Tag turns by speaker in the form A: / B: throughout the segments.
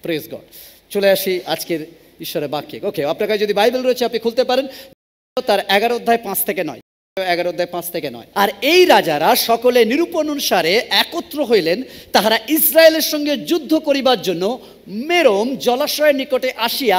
A: Praise god. চলে আসি আজকের ঈশ্বরের বাক্যে। ওকে, আপনার কাছে যদি বাইবেল রয়েছে আপনি খুলতে পারেন, তার 11 অধ্যায় 5 থেকে 9। 11 অধ্যায় 5 থেকে 9। আর এই রাজারা সকলে নিরূপণ অনুসারে একত্র হইলেন, তাহারা ইসরায়েলের সঙ্গে যুদ্ধ করিবার জন্য মেরোম জলাশয়ের নিকটে আসিয়া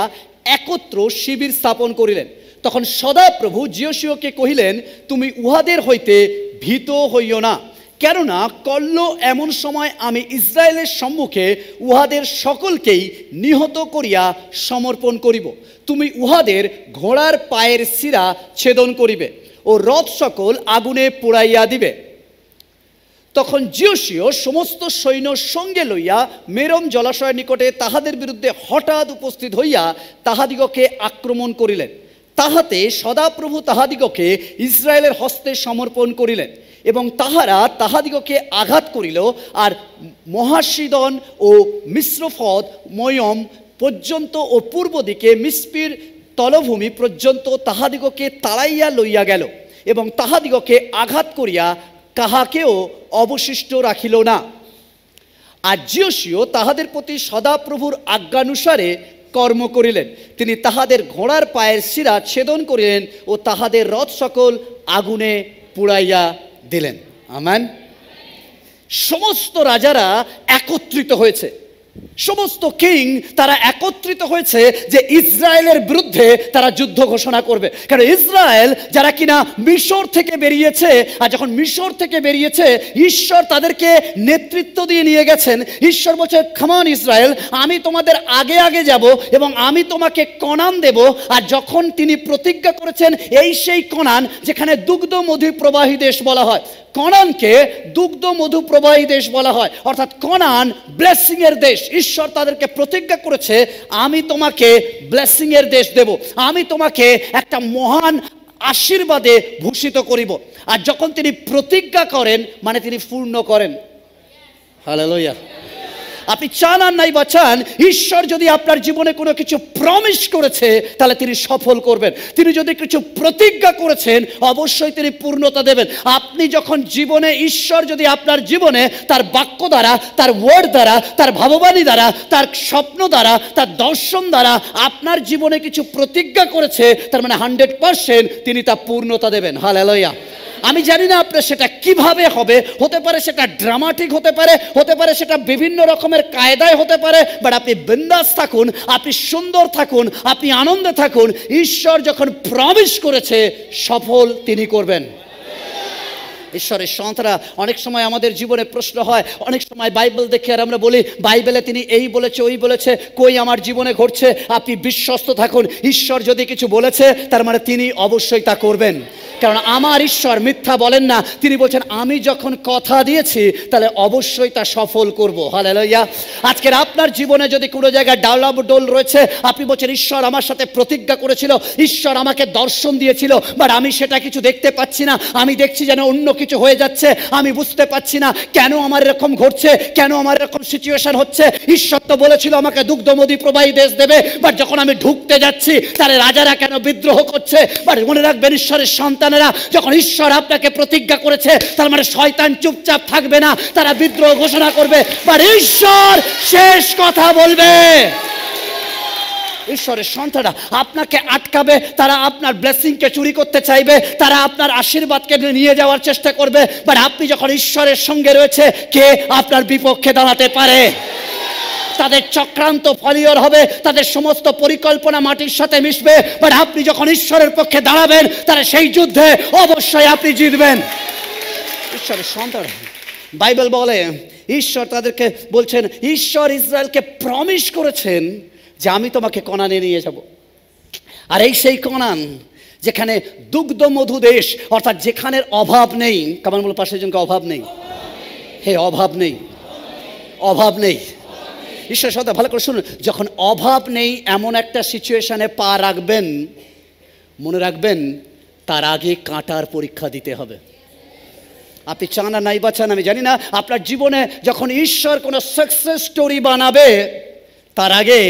A: একত্র শিবির স্থাপন করিলেন। তখন সদাপ্রভু যোশীয়কে কহিলেন, তুমি উহাদের হইতে ভীত হইও না, কেননা কল্য এমন সময় আমি ইসরায়েলের সম্মুখে উহাদের সকলকেই নিহত করিয়া সমর্পণ করিব। তুমি উহাদের ঘোড়ার পায়ের শিরা ছেদন করিবে ও রথ সকল আগুনে পোড়াইয়া দিবে। তখন যোশীয় সমস্ত সৈন্য সঙ্গে লইয়া মেরোম জলাশয়ের নিকটে তাহাদের বিরুদ্ধে হঠাৎ উপস্থিত হইয়া তাহাদিগকে আক্রমণ করিলেন। তাহাতে সদাপ্রভু তাহাদিগকে ইসরায়েলের হস্তে সমর্পণ করিলেন এবং তাহারা তাহাদিগকে আঘাত করিল। আর মহাসিদন ও মিশ্রফদ ময়ম পর্যন্ত ও পূর্ব দিকে মিসপির তলভূমি পর্যন্ত তাহাদিগকে তাড়াইয়া লইয়া গেল এবং তাহাদিগকে আঘাত করিয়া কাহাকেও অবশিষ্ট রাখিল না। আর যোশীয় তাহাদের প্রতি সদাপ্রভুর আজ্ঞানুসারে কর্ম করিলেন। তিনি তাহাদের ঘোড়ার পায়ের শিরা ছেদন করিলেন ও তাহাদের রথ সকল আগুনে পুড়াইয়া দিলেন। আমেন। সমস্ত রাজারা একত্রিত হয়েছে, সমস্ত কিং তারা একত্রিত হয়েছে যে ইসরায়েলের বিরুদ্ধে তারা যুদ্ধ ঘোষণা করবে। কারণ ইসরায়েল যারা কিনা মিশর থেকে বেরিয়েছে, আর যখন মিশর থেকে বেরিয়েছে ঈশ্বর তাদেরকে নেতৃত্ব দিয়ে নিয়ে গেছেন। ঈশ্বর বলছে, কাম অন ইসরায়েল, আমি তোমাদের আগে আগে যাব এবং আমি তোমাকে কনান দেব। আর যখন তিনি প্রতিজ্ঞা করেছেন, এই সেই কনান যেখানে দুগ্ধ মধু প্রবাহী দেশ বলা হয়। কনানকে দুগ্ধ মধু প্রবাহী দেশ বলা হয়, অর্থাৎ কনান ব্লেসিং এর দেশ। ঈশ্বর তাদেরকে প্রতিজ্ঞা করেছে, আমি তোমাকে ব্লেসিং এর দেশ দেব, আমি তোমাকে একটা মহান আশীর্বাদে ভূষিত করিব। আর যখন তিনি প্রতিজ্ঞা করেন মানে তিনি পূর্ণ করেন। হালেলুয়া। আপনি চান আর নাই বা চান, ঈশ্বর যদি আপনার জীবনে কোনো কিছু প্রমিস করেছে তাহলে তিনি সফল করবেন। তিনি যদি কিছু প্রতিজ্ঞা করেছেন অবশ্যই তিনি পূর্ণতা দেবেন। আপনি যখন জীবনে, ঈশ্বর যদি আপনার জীবনে তার বাক্য দ্বারা, তার ওয়ার্ড দ্বারা, তার ভাববাণী দ্বারা, তার স্বপ্ন দ্বারা, তার দর্শন দ্বারা আপনার জীবনে কিছু প্রতিজ্ঞা করেছে, তার মানে 100% তিনি তা পূর্ণতা দেবেন। হালেলুয়া। আমি জানি না আপনার সেটা কিভাবে হবে, হতে পারে সেটা ড্রামাটিক হতে পারে, হতে পারে সেটা বিভিন্ন রকমের কায়দায় হতে পারে, বাট আপনি বিন্দাস থাকুন, আপনি সুন্দর থাকুন, আপনি আনন্দে থাকুন। ঈশ্বর যখন প্রমিস করেছে সফল তিনি করবেন। ঈশ্বরের সন্তানরা অনেক সময় আমাদের জীবনে প্রশ্ন হয়, অনেক সময় বাইবেল দেখে আর আমরা বলি বাইবেলে তিনি এই বলেছে ওই বলেছে, কই আমার জীবনে ঘটছে। আপনি বিশ্বস্ত থাকুন, ঈশ্বর যদি কিছু বলেছে তার মানে তিনি অবশ্যই তা করবেন। কারণ আমার ঈশ্বর মিথ্যা বলেন না। তিনি বলছেন, আমি যখন কথা দিয়েছি তাহলে অবশ্যই তা সফল করব। হালেলুয়া। আজকের আপনার জীবনে যদি কোনো জায়গায় ডালাবডোল রয়েছে, আপনি বলছেন ঈশ্বর আমার সাথে প্রতিজ্ঞা করেছিল, ঈশ্বর আমাকে দর্শন দিয়েছিল, বাট আমি সেটা কিছু দেখতে পাচ্ছি না, আমি দেখছি যেন অন্য কিছু হয়ে যাচ্ছে, আমি বুঝতে পারছি না কেন আমার এরকম ঘটছে, কেন আমার এরকম সিচুয়েশন হচ্ছে। ঈশ্বর তো বলেছিল আমাকে দুগ্ধমধু প্রবাহী দেশ দেবে, বাট যখন আমি ঢুকতে যাচ্ছি তাহলে রাজারা কেন বিদ্রোহ করছে। বাট মনে রাখবেন, ঈশ্বরের সন্তান, যখন ঈশ্বর আপনাকে প্রতিজ্ঞা করেছে তার মানে শয়তান চুপচাপ থাকবে না, তারা বিদ্রোহ ঘোষণা করবে, বাট ঈশ্বর শেষ কথা বলবে। ঈশ্বরের সন্তানরা আপনাকে আটকাবে, তারা আপনার ব্লেসিংকে চুরি করতে চাইবে, তারা আপনার আশীর্বাদকে নিয়ে যাওয়ার চেষ্টা করবে, বাট আপনি যখন ঈশ্বরের সঙ্গে রয়েছে, কে আপনার বিপক্ষে দাঁড়াতে পারে? তাদের চক্রান্ত ফলিওর হবে, তাদের সমস্ত পরিকল্পনা মাটির সাথে মিশবে, বাট আপনি যখন ঈশ্বরের পক্ষে দাঁড়াবেন তাহলে সেই যুদ্ধে অবশ্যই আপনি জিতবেন। ঈশ্বরের সন্তান, বাইবেল বলে ঈশ্বর তাদেরকে বলছেন, ঈশ্বর ইসরায়েলকে প্রমিস করেছেন যে আমি তোমাকে কনানে নিয়ে যাব। আর এই সেই কনান যেখানে দুগ্ধ মধু দেশ, অর্থাৎ যেখানের অভাব নেই। কামান বলে পাশের জনকে অভাব নেই। হে অভাব নেই, অভাব নেই। ঈশ্বরের সাথে ভালো করে শুনুন, যখন অভাব নেই এমন একটা সিচুয়েশনে পা রাখবেন, মনে রাখবেন তার আগে কাঁটার পরীক্ষা দিতে হবে। আপনি চান আর নাই বা চান আমি জানি না, আপনার জীবনে যখন ঈশ্বর কোনো সাকসেস স্টোরি বানাবে তার আগে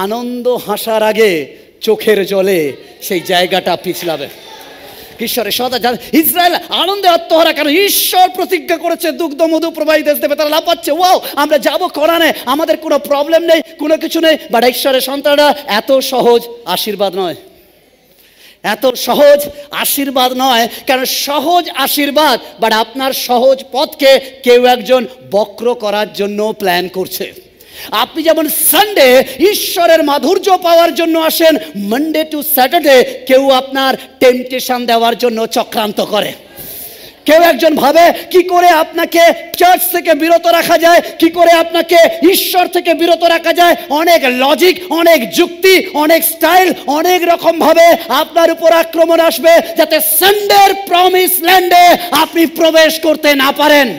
A: আনন্দ হাসার আগে চোখের জলে সেই জায়গাটা পিছলাবে। ঈশ্বরের সদা ইসরায়েল আনন্দে আত্মহারা, কারণ ঈশ্বর প্রতিজ্ঞা করেছে দুগ্ধ মধু প্রবাহী দেশ দেবে। তারা লাফাচ্ছে, ওয়াও আমরা যাবো কোরআনে, আমাদের কোনো প্রবলেম নেই, কোনো কিছু নেই। বাট ঈশ্বরের সন্তানরা এত সহজ আশীর্বাদ নয়, এত সহজ আশীর্বাদ নয়। কারণ সহজ আশীর্বাদ বাট আপনার সহজ পথকে কেউ একজন বক্র করার জন্য প্ল্যান করছে। আপনি যেমন সানডে ঈশ্বরের মাধুর্য পাওয়ার জন্য আসেন, মানডে টু স্যাটারডে কেউ আপনার টেম্পটেশন দেওয়ার জন্য চক্রান্ত করে। কেউ একজন ভাবে কি করে আপনাকে চার্চ থেকে বিরত রাখা যায়, কি করে আপনাকে ঈশ্বর থেকে বিরত রাখা যায়। অনেক লজিক, অনেক যুক্তি, অনেক স্টাইল, অনেক রকম ভাবে আপনার উপর আক্রমণ আসবে, যাতে সানডের প্রমিস ল্যান্ডে আপনি প্রবেশ করতে না পারেন।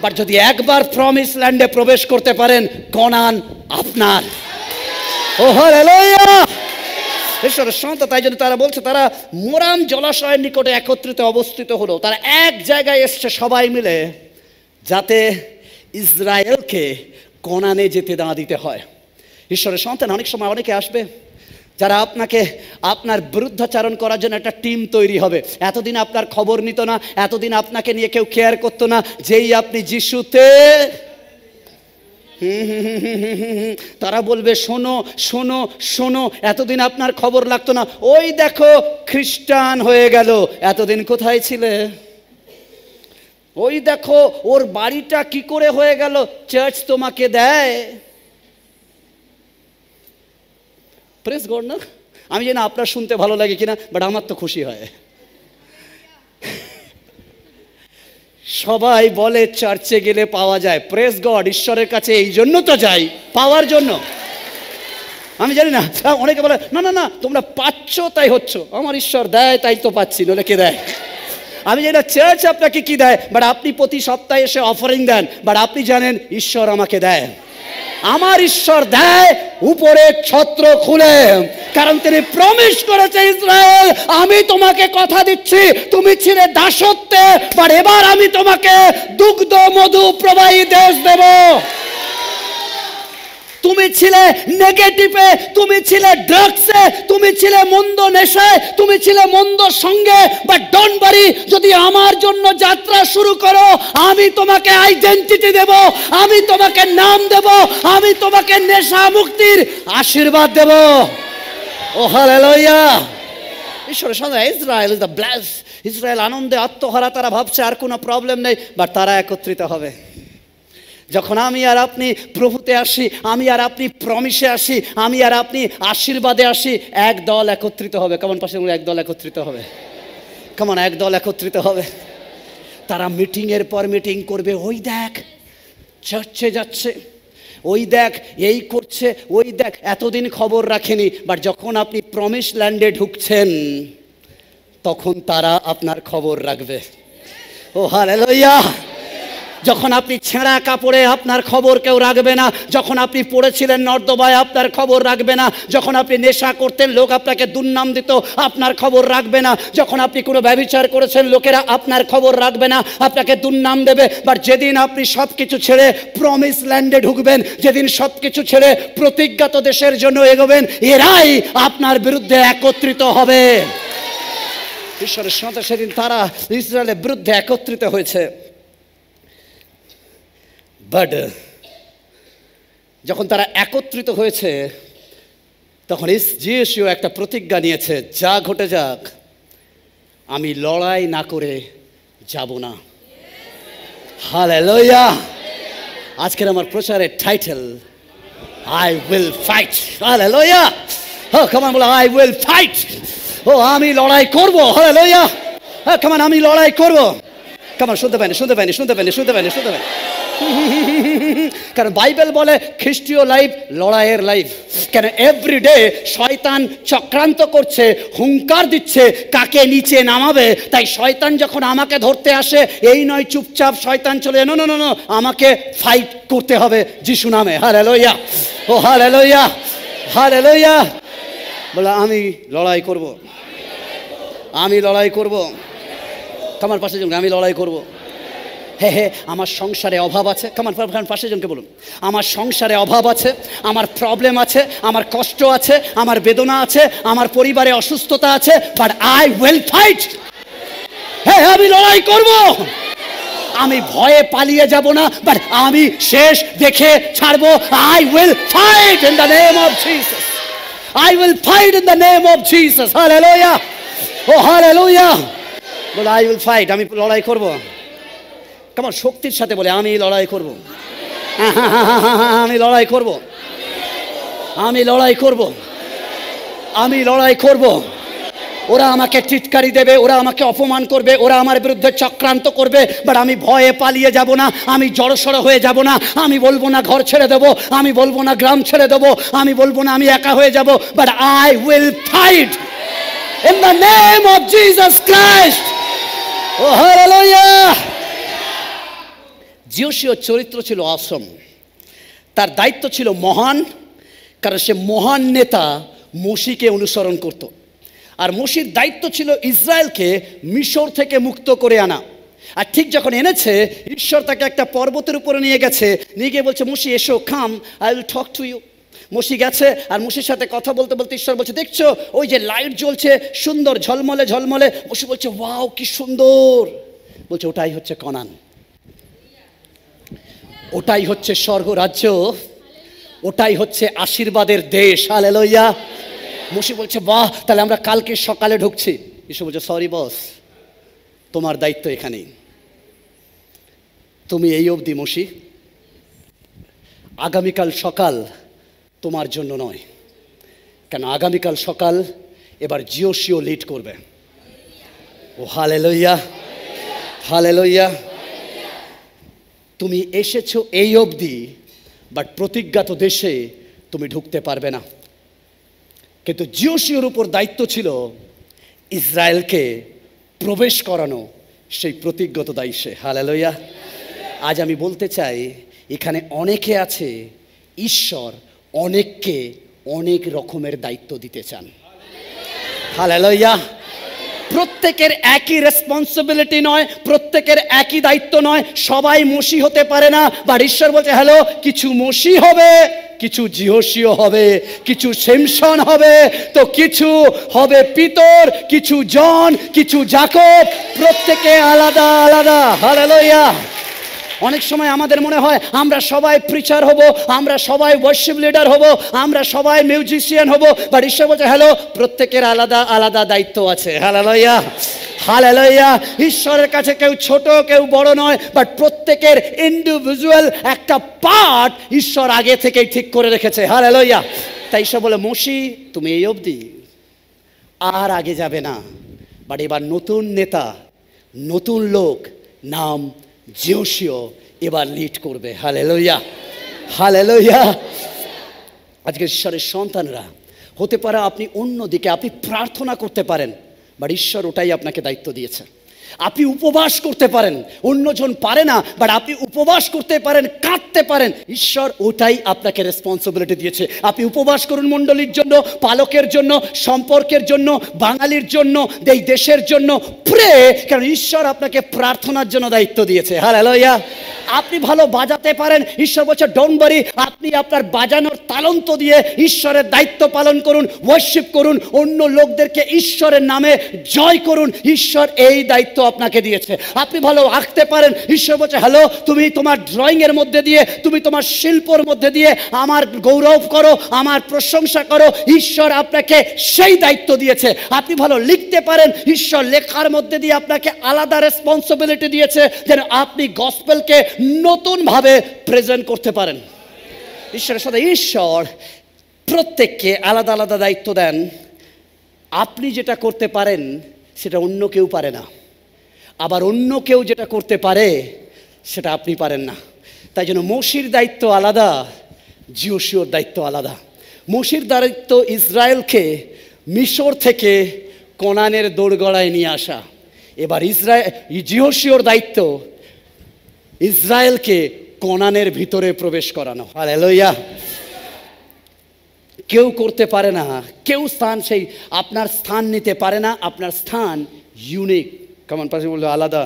A: বাট যদি একবার প্রমিস ল্যান্ডে প্রবেশ করতে পারেন, কনান আপনার। ও হালেলুয়া! ঈশ্বরের সন্তান, তাই জন্য তারা বলছে, তারা মোরাম জলাশয়ের নিকটে একত্রিত অবস্থিত হলো। তারা এক জায়গায় এসছে সবাই মিলে, যাতে ইসরায়েলকে কনানে যেতে না দিতে হয়। ঈশ্বরের সন্তান, অনেক সময় অনেকে আসবে যারা আপনাকে আপনার বিরুদ্ধাচারণ করার জন্য একটা টিম তৈরি হবে। এতদিন আপনার খবর নিত না, এতদিন আপনাকে নিয়ে কেউ কেয়ার করতো না। যেই আপনি যিশুতে, তারা বলবে শোনো শোনো শোনো, এতদিন আপনার খবর লাগতো না, ওই দেখো খ্রিস্টান হয়ে গেল, এতদিন কোথায় ছিলে? ওই দেখো ওর বাড়িটা কি করে হয়ে গেল, চার্চ তোমাকে দেয়। প্রেজ গড না? আমি জানি আপনার শুনতে ভালো লাগে কিনা, বাট আমার তো খুশি হয়। সবাই বলে চার্চে গেলে পাওয়া যায়। প্রেজ গড, ঈশ্বরের কাছে এই জন্য তো যাই, পাওয়ার জন্য। আমি জানি না, অনেকে বলে না না না তোমরা পাচ্ছ তাই হচ্ছ, আমার ঈশ্বর দেয় তাই তো পাচ্ছি, নইলে কে দেয়? আমি জানি না চার্চ আপনাকে কি দেয়, বাট আপনি প্রতি সপ্তাহে এসে অফারিং দেন, বাট আপনি জানেন ঈশ্বর আমাকে দেয়। আমার ঈশ্বর দেয় উপরে ছত্র খুলে, কারণ তিনি প্রমিস করেছে, ইসরায়েল আমি তোমাকে কথা দিচ্ছি, তুমি ছিলে দাসত্বে, বাট এবার আমি তোমাকে দুগ্ধ মধু প্রবাহী দেশ দেব। তুমি ছিলে নেগেটিভে, তুমি ছিলে ড্রাগসে, তুমি ছিলে মন্দ নেশায়, তুমি ছিলে মন্দ সঙ্গে, বাট ডোন্ট ওয়ারি, যদি আমার জন্য যাত্রা শুরু করো, আমি তোমাকে আইডেন্টিটি দেব, আমি তোমাকে নাম দেব, আমি তোমাকে নেশা মুক্তির আশীর্বাদ দেব। ও হালেলুয়া! ঈশ্বরের সঙ্গে Israel is the blessed. Israel আনন্দে আত্মহারা, তারা ভাবছে আর কোনো প্রবলেম নেই, বাট তারা একত্রিত হবে। যখন আমি আর আপনি প্রভুতে আসি, আমি আর আপনি প্রমিসে আসি, আমি আর আপনি আশীর্বাদে আসি, এক দল একত্রিত হবে। কেমন পাশে এক দল একত্রিত হবে? কেমন এক দল একত্রিত হবে? তারা মিটিংয়ের পর মিটিং করবে। ওই দেখ চার্চে যাচ্ছে, ওই দেখ এই করছে, ওই দেখ এতদিন খবর রাখেনি, বাট যখন আপনি প্রমিস ল্যান্ডে ঢুকছেন তখন তারা আপনার খবর রাখবে। ও হালেলুয়া! যখন আপনি ছেঁড়া কাপড়ে আপনার খবর কেউ রাখবে না, যখন আপনি পড়েছিলেন নর্দমায় আপনার খবর রাখবে না, যখন আপনি নেশা করতেন লোক আপনাকে দুর্নাম দিত আপনার খবর রাখবে না, যখন আপনি কোনো ব্যভিচার করেছেন লোকেরা আপনার খবর রাখবে না, আপনাকে দুর্নাম দেবে। বাট যেদিন আপনি সব কিছু ছেড়ে প্রমিস ল্যান্ডে ঢুকবেন, যেদিন সব কিছু ছেড়ে প্রতিজ্ঞাত দেশের জন্য এগোবেন, এরাই আপনার বিরুদ্ধে একত্রিত হবে। ঈশ্বরের সাথে সেদিন তারা ইসরায়েলের বিরুদ্ধে একত্রিত হয়েছে। বাট যখন তারা একত্রিত হয়েছে তখন যিশু একটা প্রতিজ্ঞা নিয়েছে, যা ঘটে যাক আমি লড়াই না করে যাব না। হালেলুয়া! আজকের আমার প্রচারের title I will fight. Hallelujah! Oh come on বলো, আই উইল ফাইট। ও আমি লড়াই করব। হালেলুয়া! কাম অন, আমি লড়াই করব। কাম অন, শুনতে পাইনি শুনতে পাইনি শুনতে পাইনি শুনতে পাইনি শুনতে পাইনি কারণ বাইবেল বলে খ্রিস্টীয় লাইফ লড়াইয়ের লাইফ। কেন এভরিডে শয়তান চক্রান্ত করছে, হুঙ্কার দিচ্ছে কাকে নিচে নামাবে। তাই শয়তান যখন আমাকে ধরতে আসে, এই নয় চুপচাপ শয়তান চলে যায়, নো নো নো, আমাকে ফাইট করতে হবে যিশু নামে। হালেলুয়া! Oh hallelujah! হালেলুয়া! বলে আমি লড়াই করব, আমি লড়াই করব। আমার পাশে আমি লড়াই করব। হে হে আমার সংসারে অভাব আছে, কামান পাশে জনকে বলুন, আমার সংসারে অভাব আছে, আমার প্রবলেম আছে, আমার কষ্ট আছে, আমার বেদনা আছে, আমার পরিবারে অসুস্থতা আছে, বাট আই উইল ফাইট। হ্যাঁ, আমি লড়াই করব, আমি ভয়ে পালিয়ে যাব না, বাট আমি শেষ দেখে ছাড়বো। I will fight in the name of Jesus, I will fight in the name of Jesus. Hallelujah, oh hallelujah. বলে আই উইল ফাইট, আমি লড়াই করব। কেমন শক্তির সাথে বলে আমি লড়াই করব, আমি লড়াই করব, আমি লড়াই করব, আমি লড়াই করব। ওরা আমাকে টিটকারি দেবে, ওরা আমাকে অপমান করবে, ওরা আমার বিরুদ্ধে চক্রান্ত করবে, বাট আমি ভয়ে পালিয়ে যাব না, আমি জড়সড় হয়ে যাব না, আমি বলবো না ঘর ছেড়ে দেবো, আমি বলবো না গ্রাম ছেড়ে দেবো, আমি বলবো না আমি একা হয়ে যাব, but I will fight in the name of Jesus Christ. ও হালেলুয়া। যোশিয়ার চরিত্র ছিল অসম, তার দায়িত্ব ছিল মহান, কারণ সে মহান নেতা মোশিকে অনুসরণ করত। আর মোশির দায়িত্ব ছিল ইসরায়েলকে মিশর থেকে মুক্ত করে আনা। আর ঠিক যখন এনেছে, ঈশ্বর তাকে একটা পর্বতের উপরে নিয়ে গেছে, নিয়ে গিয়ে বলছে মোশি এসো, come, I will talk to you. মোশি গেছে, আর মোশির সাথে কথা বলতে বলতে ঈশ্বর বলছে দেখছো ওই যে লাইট জ্বলছে সুন্দর ঝলমলে ঝলমলে। মোশি বলছে ওয়াও কি সুন্দর। বলছে ওটাই হচ্ছে কনান, ওটাই হচ্ছে স্বর্গরাজ্য, ওটাই হচ্ছে আশীর্বাদের দেশ। হালেলুয়া। মোশি বলছে বাহ, তাহলে আমরা কালকে সকালে ঢুকছি। ঈশ্বর বলছে সরি বস, তোমার দায়িত্ব এখানেই, তুমি এই অবধি মোশি, আগামীকাল সকাল তোমার জন্য নয়, কেন আগামীকাল সকাল এবার যোশিয়া লিড করবে। ও হালেলুয়া, হালেলুয়া। তুমি এসেছো এই অবধি, বাট প্রতিজ্ঞাত দেশে তুমি ঢুকতে পারবে না। কিন্তু যোশিয়ার উপর দায়িত্ব ছিল ইসরায়েলকে প্রবেশ করানো সেই প্রতিজ্ঞত দায়িত্বে। হালেলুয়া। আজ আমি বলতে চাই এখানে অনেকে আছে, ঈশ্বর অনেককে অনেক রকমের দায়িত্ব দিতে চান। হালেলুয়া। প্রত্যেকের একই রেসপন্সিবিলিটি নয়, প্রত্যেকের একই দায়িত্ব নয়, সবাই মোশি হতে পারে না। বাট ঈশ্বর বলছে হ্যালো, কিছু মোশি হবে, কিছু যোশিয়া হবে, কিছু সিমশন হবে, তো কিছু হবে পিতর, কিছু জন, কিছু যাকব, প্রত্যেকে আলাদা আলাদা। হালেলুয়া। অনেক সময় আমাদের মনে হয় আমরা সবাই প্রিচার হব, আমরা সবাই ওয়ার্শিপ লিডার হব, আমরা সবাই মিউজিশিয়ান হব, বাট ঈশ্বর বলছে হ্যালো, প্রত্যেকের আলাদা আলাদা দায়িত্ব আছে। Hallelujah, hallelujah. ঈশ্বরের কাছে কেউ ছোট কেউ বড় নয়, বাট প্রত্যেকের ইন্ডিভিজুয়াল একটা পার্ট ঈশ্বর আগে থেকেই ঠিক করে রেখেছে। হালেলুয়া। তাই ঈশ্বর বলে মোশি তুমি এই অবধি, আর আগে যাবে না, বাট এবার নতুন নেতা, নতুন লোক, নাম যোশিয়া এবার লিড করবে। Hallelujah, hallelujah. আজকে ঈশ্বরের সন্তানরা হতে পারে আপনি অন্যদিকে আপনি প্রার্থনা করতে পারেন, বাট ঈশ্বর ওটাই আপনাকে দায়িত্ব দিয়েছে। আপনি উপবাস করতে পারেন, অন্যজন পারে না, বাট আপনি উপবাস করতে পারেন, কাঁদতে পারেন, ঈশ্বর ওটাই আপনাকে রেসপন্সিবিলিটি দিয়েছে। আপনি উপবাস করুন মণ্ডলীর জন্য, পালকের জন্য, সম্পর্কের জন্য, বাঙালির জন্য, এই দেশের জন্য প্রে, কারণ ঈশ্বর আপনাকে প্রার্থনার জন্য দায়িত্ব দিয়েছে। হালেলুয়া। আপনি ভালো বাজাতে পারেন, ঈশ্বর বলছে ডোন্ট ওয়ারি, আপনি আপনার বাজানোর তালন্ত দিয়ে ঈশ্বরের দায়িত্ব পালন করুন, ওয়ার্শিপ করুন, অন্য লোকদেরকে ঈশ্বরের নামে জয় করুন, ঈশ্বর এই দায়িত্ব আপনাকে দিয়েছে। আপনি ভালো আঁকতে পারেন, ঈশ্বর বলছে হ্যালো, তুমি তোমার ড্রয়িং এর মধ্যে দিয়ে, তুমি তোমার শিল্পর মধ্যে দিয়ে আমার গৌরব করো, আমার প্রশংসা করো, ঈশ্বর আপনাকে সেই দায়িত্ব দিয়েছে। আপনি ভালো লিখতে পারেন, ঈশ্বর লেখার মধ্যে দিয়ে আপনাকে আলাদা রেসপন্সিবিলিটি দিয়েছে, যেন আপনি গসপেলকে নতুনভাবে প্রেজেন্ট করতে পারেন। ঈশ্বরের সাথে ঈশ্বর প্রত্যেককে আলাদা আলাদা দায়িত্ব দেন। আপনি যেটা করতে পারেন সেটা অন্য কেউ পারে না, আবার অন্য কেউ যেটা করতে পারে সেটা আপনি পারেন না। তাই জন্য মোশির দায়িত্ব আলাদা, যোশিয়ার দায়িত্ব আলাদা। মোশির দায়িত্ব ইসরায়েলকে মিশর থেকে কনানের দোরগড়ায় নিয়ে আসা। এবার যোশিয়ার দায়িত্ব ইসরায়েলকে কনানের ভিতরে প্রবেশ করানো। হালেলুয়া। কেউ করতে পারে না, কেউ স্থান সেই আপনার স্থান নিতে পারে না। আপনার স্থান ইউনিক। কেমন পাশে বললো আলাদা,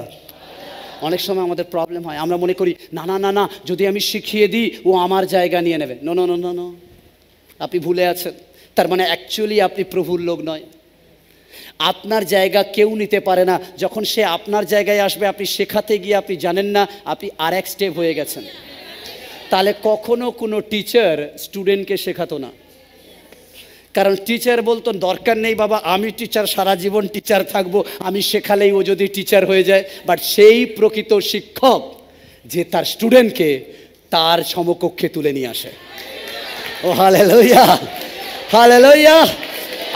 A: অনেক সময় আমাদের প্রবলেম হয়, আমরা মনে করি না না না না, যদি আমি শিখিয়ে দিই ও আমার জায়গা নিয়ে নেবে। No no no no no, আপনি ভুলে আছেন। তার মানে অ্যাকচুয়ালি আপনি প্রভুর লোক নয়। আপনার জায়গা কেউ নিতে পারে না। যখন সে আপনার জায়গায় আসবে, আপনি শেখাতে গিয়ে আপনি জানেন না আপনি আর এক স্টেপ হয়ে গেছেন। তাহলে কখনো কোনো টিচার স্টুডেন্টকে শেখাতো না, কারণ টিচার বলতো দরকার নেই বাবা, আমি টিচার, সারা জীবন টিচার থাকবো, আমি শেখালেই ও যদি টিচার হয়ে যায়। বাট সেই প্রকৃত শিক্ষক যে তার স্টুডেন্টকে তার সমকক্ষে তুলে নিয়ে আসে। ও হালেলুয়া, হালেলুয়া।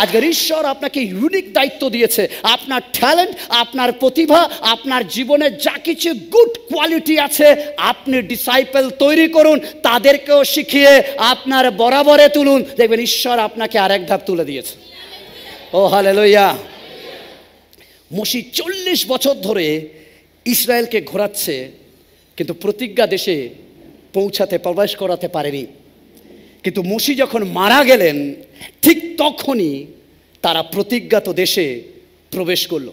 A: আজকের ঈশ্বর আপনাকে ইউনিক দায়িত্ব দিয়েছে। আপনার ট্যালেন্ট, আপনার প্রতিভা, আপনার জীবনে যা কিছু গুড কোয়ালিটি আছে, আপনি ডিসাইপল তৈরি করুন, তাদেরকেও শিখিয়ে আপনার বরাবরে তুলুন। দেখবেন ঈশ্বর আপনাকে আরেক ধাপ তুলে দিয়েছে। ও হালেলুয়া। মোশি 40 বছর ধরে ইসরায়েলকে ঘোরাচ্ছে, কিন্তু প্রতিজ্ঞা দেশে পৌঁছাতে, প্রবেশ করাতে পারেনি। কিন্তু মোশি যখন মারা গেলেন, ঠিক তখনই তারা প্রতিজ্ঞাত দেশে প্রবেশ করলো।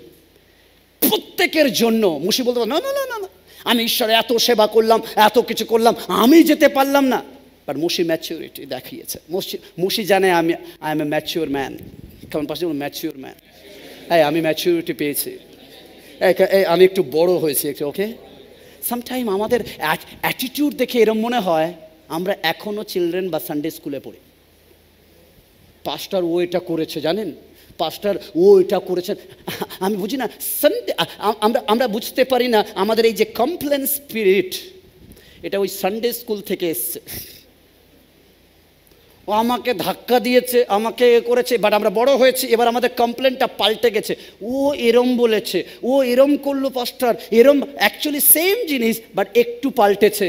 A: প্রত্যেকের জন্য মোশি বলতো না না না না, আমি ঈশ্বরের এত সেবা করলাম, এত কিছু করলাম, আমি যেতে পারলাম না। বাট মোশি ম্যাচিউরিটি দেখিয়েছে। মোশি জানে I M A mature man. কেমন পাশে ম্যাচিউর ম্যান, আমি ম্যাচিউরিটি পেয়েছি, আমি একটু বড় হয়েছি একটু। ওকে, সামটাইম আমাদের অ্যাটিটিউড দেখে এরম মনে হয় আমরা এখনও চিলড্রেন বা সানডে স্কুলে পড়ি। পাস্টার ও এটা করেছে, জানেন, পাস্টার ও এটা করেছে। আমি বুঝি না, সানডে আমরা বুঝতে পারি না আমাদের এই যে কমপ্লেন স্পিরিট, এটা ওই সানডে স্কুল থেকে এসছে। ও আমাকে ধাক্কা দিয়েছে, আমাকে এ করেছে, বাট আমরা বড় হয়েছি, এবার আমাদের কমপ্লেনটা পাল্টে গেছে। ও এরম বলেছে, ও এরম করলো পাস্টার, এরম। অ্যাকচুয়ালি সেম জিনিস, বাট একটু পাল্টেছে।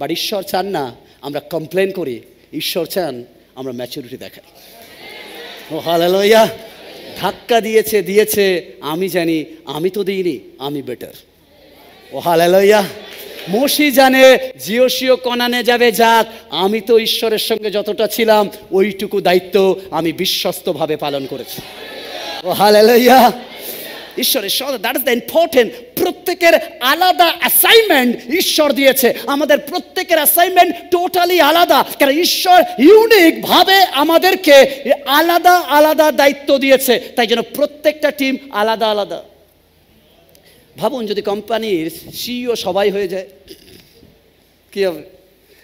A: বাট ঈশ্বর চান না আমরা কমপ্লেন করি, ঈশ্বর চান আমরা ম্যাচুরিটি দেখাই। ও হালেলুয়া। ধাক্কা দিয়েছে, আমি জানি আমি তো দিইনি, আমি বেটার। ও হালেলুয়া। মোশি জানে জিওসিও কনানে যাবে যাক, আমি তো ঈশ্বরের সঙ্গে যতটা ছিলাম ওইটুকু দায়িত্ব আমি বিশ্বস্তভাবে পালন করেছি। ও হালেলুয়া। ঈশ্বরের দ্যাট ইজ দ্য ইম্পর্টেন্ট। প্রত্যেকের আলাদা অ্যাসাইনমেন্ট ঈশ্বর দিয়েছে। আমাদের প্রত্যেকের অ্যাসাইনমেন্ট টোটালি আলাদা, কারণ ঈশ্বর ইউনিক ভাবে আমাদেরকে আলাদা আলাদা দায়িত্ব দিয়েছে। তাই জন্য প্রত্যেকটা টিম আলাদা আলাদা। ভাবুন যদি কোম্পানির সিইও সবাই হয়ে যায়, কি হবে?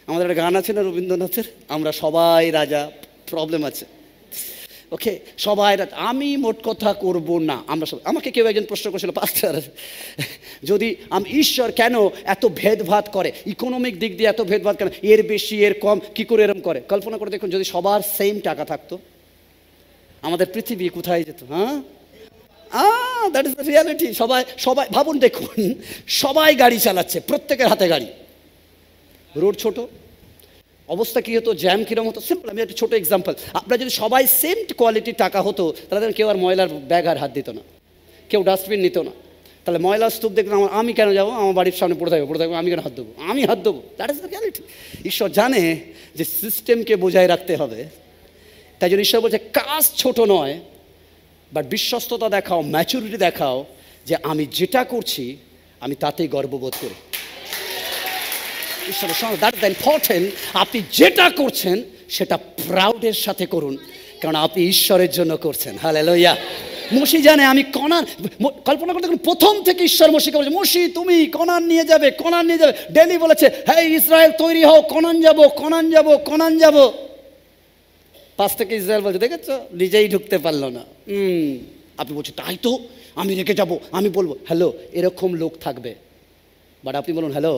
A: আমাদের একটা গান আছে না রবীন্দ্রনাথের, আমরা সবাই রাজা, প্রবলেম আছে। ওকে, সবাই আমি মোট কথা করব না, আমরা সবাই। আমাকে কেউ একজন প্রশ্ন করেছিল, পাস্টার যদি ঈশ্বর কেন এত ভেদভাদ করে, ইকোনমিক দিক দিয়ে এত ভেদভাদ কেন, এর বেশি এর কম, কি করে এরম করে? কল্পনা করে দেখুন, যদি সবার সেম টাকা থাকতো, আমাদের পৃথিবী কোথায় যেত? That is the reality. সবাই ভাবুন, দেখুন সবাই গাড়ি চালাচ্ছে, প্রত্যেকের হাতে গাড়ি, রোড ছোট, অবস্থা কী হতো, জ্যাম কীরকম হতো? সিম্পল, আমি একটা ছোটো এক্সাম্পল। আপনার যদি সবাই সেম কোয়ালিটির টাকা হতো, তাহলে কেউ আর ময়লার ব্যাগ আর হাত দিত না, কেউ ডাস্টবিন নিত না। তাহলে ময়লার স্তূপ দেখলাম, আমি কেন যাবো, আমার বাড়ির সামনে পড়ে থাকবে, আমি কেন হাত দেবো, আমি হাত দেবো। That is the reality. ঈশ্বর জানে যে সিস্টেমকে বজায় রাখতে হবে, তাই জন্য ঈশ্বর বলছে কাজ ছোট নয়, বাট বিশ্বস্ততা দেখাও, ম্যাচুরিটি দেখাও, যে আমি যেটা করছি আমি তাতেই গর্ববোধ করি। ঈশ্বরের সঙ্গে দ্যাট ইজ দ্য ইম্পর্টেন্ট। আপনি যেটা করছেন সেটা প্রাউডের সাথে করুন, কারণ আপনি ঈশ্বরের জন্য করছেন। হালেলুয়া। মোশি জানে আমি কনান, কল্পনা করতে প্রথম থেকে ঈশ্বর মোশিকে বলছে, মোশি তুমি কনান নিয়ে যাবে, কনান নিয়ে যাবে। ডেলি বলেছে, হ্যাঁ ইসরায়েল তৈরি হও, কনান যাব, কনান যাব, কনান যাব। পাশ থেকে ইসরায়েল বলছে, দেখেছ, নিজেই ঢুকতে পারলো না। আপনি বলছেন তাই তো, আমি রেখে যাব, আমি বলবো। হ্যালো, এরকম লোক থাকবে, বাট আপনি বলুন, হ্যালো,